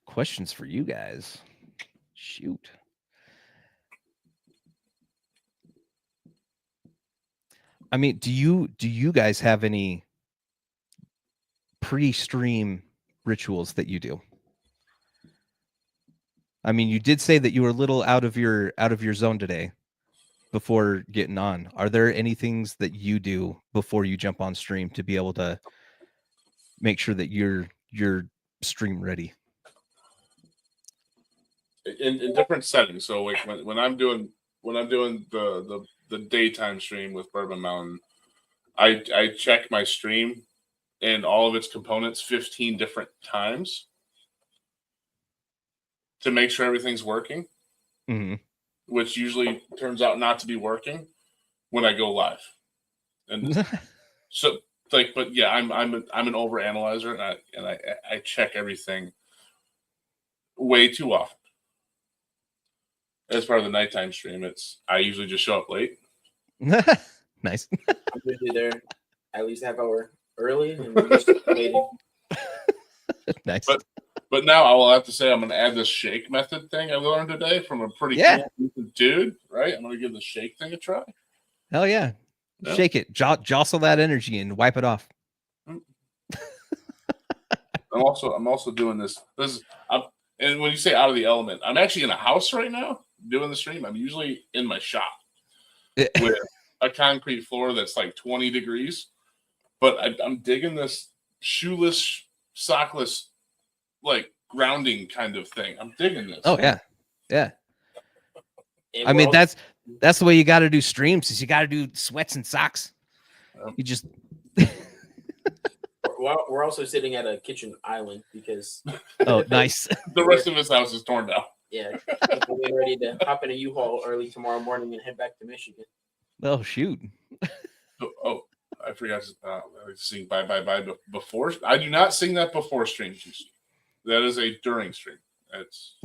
Speaker 7: Questions for you guys. Shoot. I mean, do you guys have any pre-stream rituals that you do? I mean, you did say that you were a little out of your zone today before getting on. Are there any things that you do before you jump on stream to be able to make sure that you're stream ready?
Speaker 4: In different settings. So like when I'm doing the daytime stream with Bourbon Mountain, I check my stream and all of its components 15 different times to make sure everything's working, which usually turns out not to be working when I go live. And so like, but yeah, I'm an overanalyzer, and I check everything way too often. As part of the nighttime stream, I usually just show up late.
Speaker 7: Nice.
Speaker 6: I'm usually there at least half hour early and we're just waiting.
Speaker 7: Nice.
Speaker 4: But now I will have to say I'm going to add this shake method thing I learned today from a pretty cool dude, right? I'm going to give the shake thing a try.
Speaker 7: Hell yeah.
Speaker 4: Yeah.
Speaker 7: Shake it. Jostle that energy and wipe it off.
Speaker 4: I'm also doing this. And when you say out of the element, I'm actually in a house right now doing the stream. I'm usually in my shop with a concrete floor that's like 20 degrees. But I'm digging this shoeless, sockless, like grounding kind of thing. I'm digging this.
Speaker 7: Oh yeah, yeah. I mean that's the way you got to do streams. Is you got to do sweats and socks. You just.
Speaker 6: We're also sitting at a kitchen island because.
Speaker 7: Oh, nice.
Speaker 4: The rest of his house is torn down.
Speaker 6: Yeah, we're getting ready to hop in a U-Haul early tomorrow morning and head back to Michigan.
Speaker 7: Oh shoot!
Speaker 4: Oh, I forgot to sing "Bye Bye Bye" before. I do not sing that before streams. That is a during stream. That's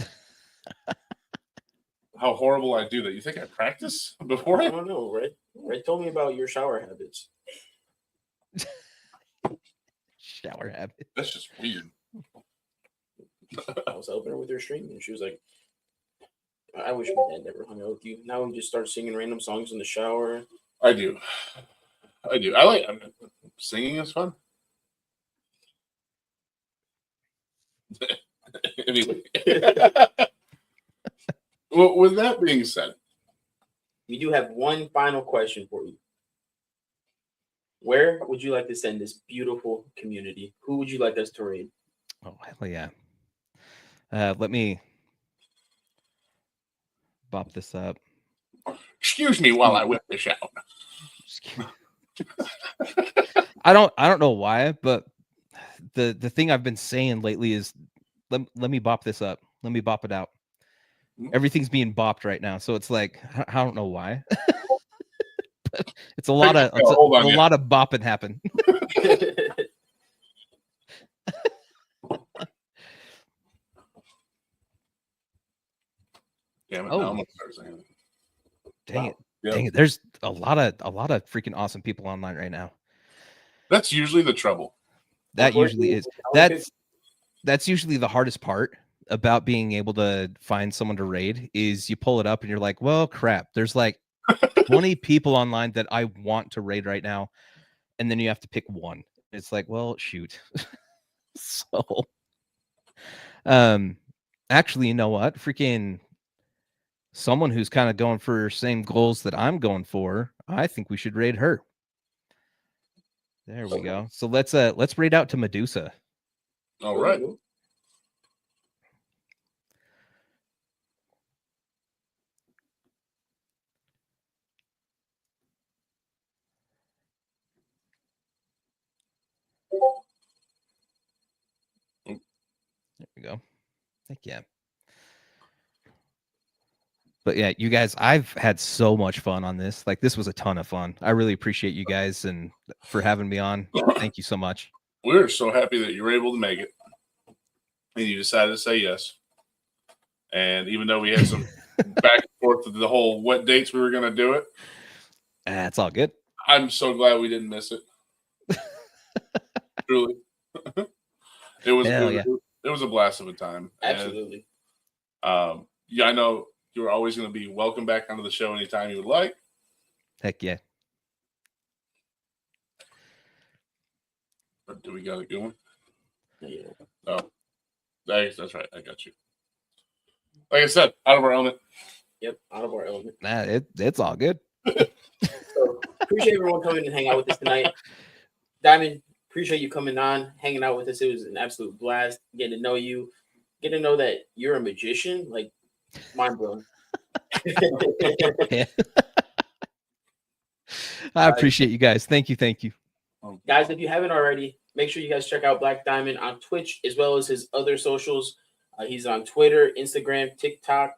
Speaker 4: how horrible I do that. You think I practice before?
Speaker 6: I don't know, right? Red told me about your shower habits.
Speaker 7: Shower habit.
Speaker 4: That's just weird.
Speaker 6: I was helping her with her stream, and she was like, "I wish my dad never hung out with you." Now we just start singing random songs in the shower.
Speaker 4: I do. I like singing is fun. Anyway, well, with that being said,
Speaker 6: we do have one final question for you. Where would you like to send this beautiful community? Who would you like us to raid?
Speaker 7: Oh, hell yeah. Let me bop this up.
Speaker 4: Excuse me while I whip this out.
Speaker 7: I don't know why, but the thing I've been saying lately is let me bop this up. Let me bop it out. Everything's being bopped right now, so it's like I don't know why. It's a lot of bopping happen.
Speaker 4: Damn it!
Speaker 7: Oh.
Speaker 4: Now I'm gonna start singing.
Speaker 7: Dang it!
Speaker 4: Yep.
Speaker 7: Dang it! There's a lot of freaking awesome people online right now.
Speaker 4: That's usually the trouble.
Speaker 7: That usually is. That's usually the hardest part about being able to find someone to raid is you pull it up and you're like, well, crap. There's like 20 people online that I want to raid right now. And then you have to pick one. It's like, well, shoot. So, actually, you know what? Freaking someone who's kind of going for same goals that I'm going for. I think we should raid her. There we go. So let's raid out to Medusa.
Speaker 4: All right.
Speaker 7: There we go. Heck yeah. But yeah, you guys, I've had so much fun on this. Like, this was a ton of fun. I really appreciate you guys and for having me on. Thank you so much.
Speaker 4: We're so happy that you were able to make it. And you decided to say yes. And even though we had some back and forth with the whole what dates we were going to do it.
Speaker 7: It's all good.
Speaker 4: I'm so glad we didn't miss it. Truly. It was it was a blast of a time.
Speaker 6: Absolutely.
Speaker 4: And, yeah, I know you're always going to be welcome back onto the show anytime you would like.
Speaker 7: Heck yeah.
Speaker 4: Or do we got it going?
Speaker 6: Yeah.
Speaker 4: Oh, that's right. I got you. Like I said, out of our element.
Speaker 6: Yep, out of our element.
Speaker 7: Nah, it's all good.
Speaker 6: So appreciate everyone coming and hang out with us tonight. Diamond, appreciate you coming on, hanging out with us. It was an absolute blast getting to know you, getting to know that you're a magician. Like, mind blowing.
Speaker 7: I appreciate you guys. Thank you.
Speaker 6: Guys, if you haven't already, make sure you guys check out Black Diamond on Twitch as well as his other socials. He's on Twitter, Instagram, TikTok,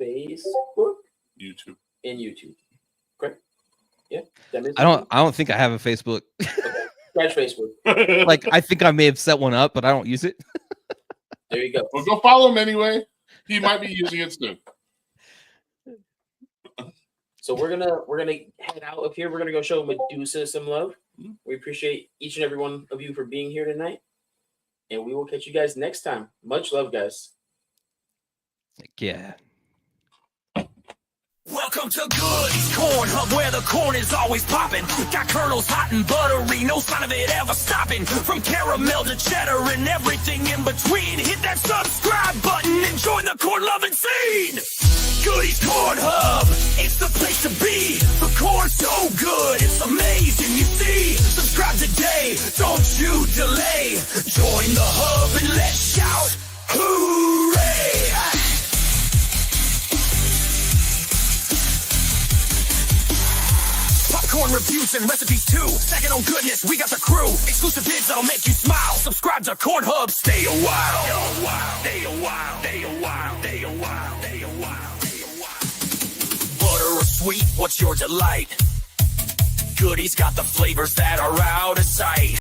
Speaker 6: Facebook,
Speaker 4: YouTube,
Speaker 6: and YouTube. Correct? Yeah.
Speaker 7: I don't think I have a Facebook.
Speaker 6: Scratch Facebook.
Speaker 7: Like, I think I may have set one up, but I don't use it.
Speaker 6: There you go.
Speaker 4: Well, go follow him anyway. He might be using it soon.
Speaker 6: So we're gonna head out of here. We're gonna go show Medusa some love. We appreciate each and every one of you for being here tonight, and we will catch you guys next time. Much love, guys.
Speaker 7: Yeah.
Speaker 8: Welcome to Goodies Corn Hub, where the corn is always popping. Got kernels hot and buttery, no sign of it ever stopping. From caramel to cheddar and everything in between. Hit that subscribe button and join the corn loving scene. Goodies Corn Hub, it's the place to be. The corn's so good, it's amazing. You see, subscribe today, don't you delay. Join the hub and let's shout, hooray! Popcorn reviews and recipes too. Second on goodness, we got the crew. Exclusive vids that'll make you smile. Subscribe to Corn Hub, stay a while. Stay a while. Stay a while. Stay a while. Stay a while. Stay a while. Butter or sweet, what's your delight? Goodies got the flavors that are out of sight.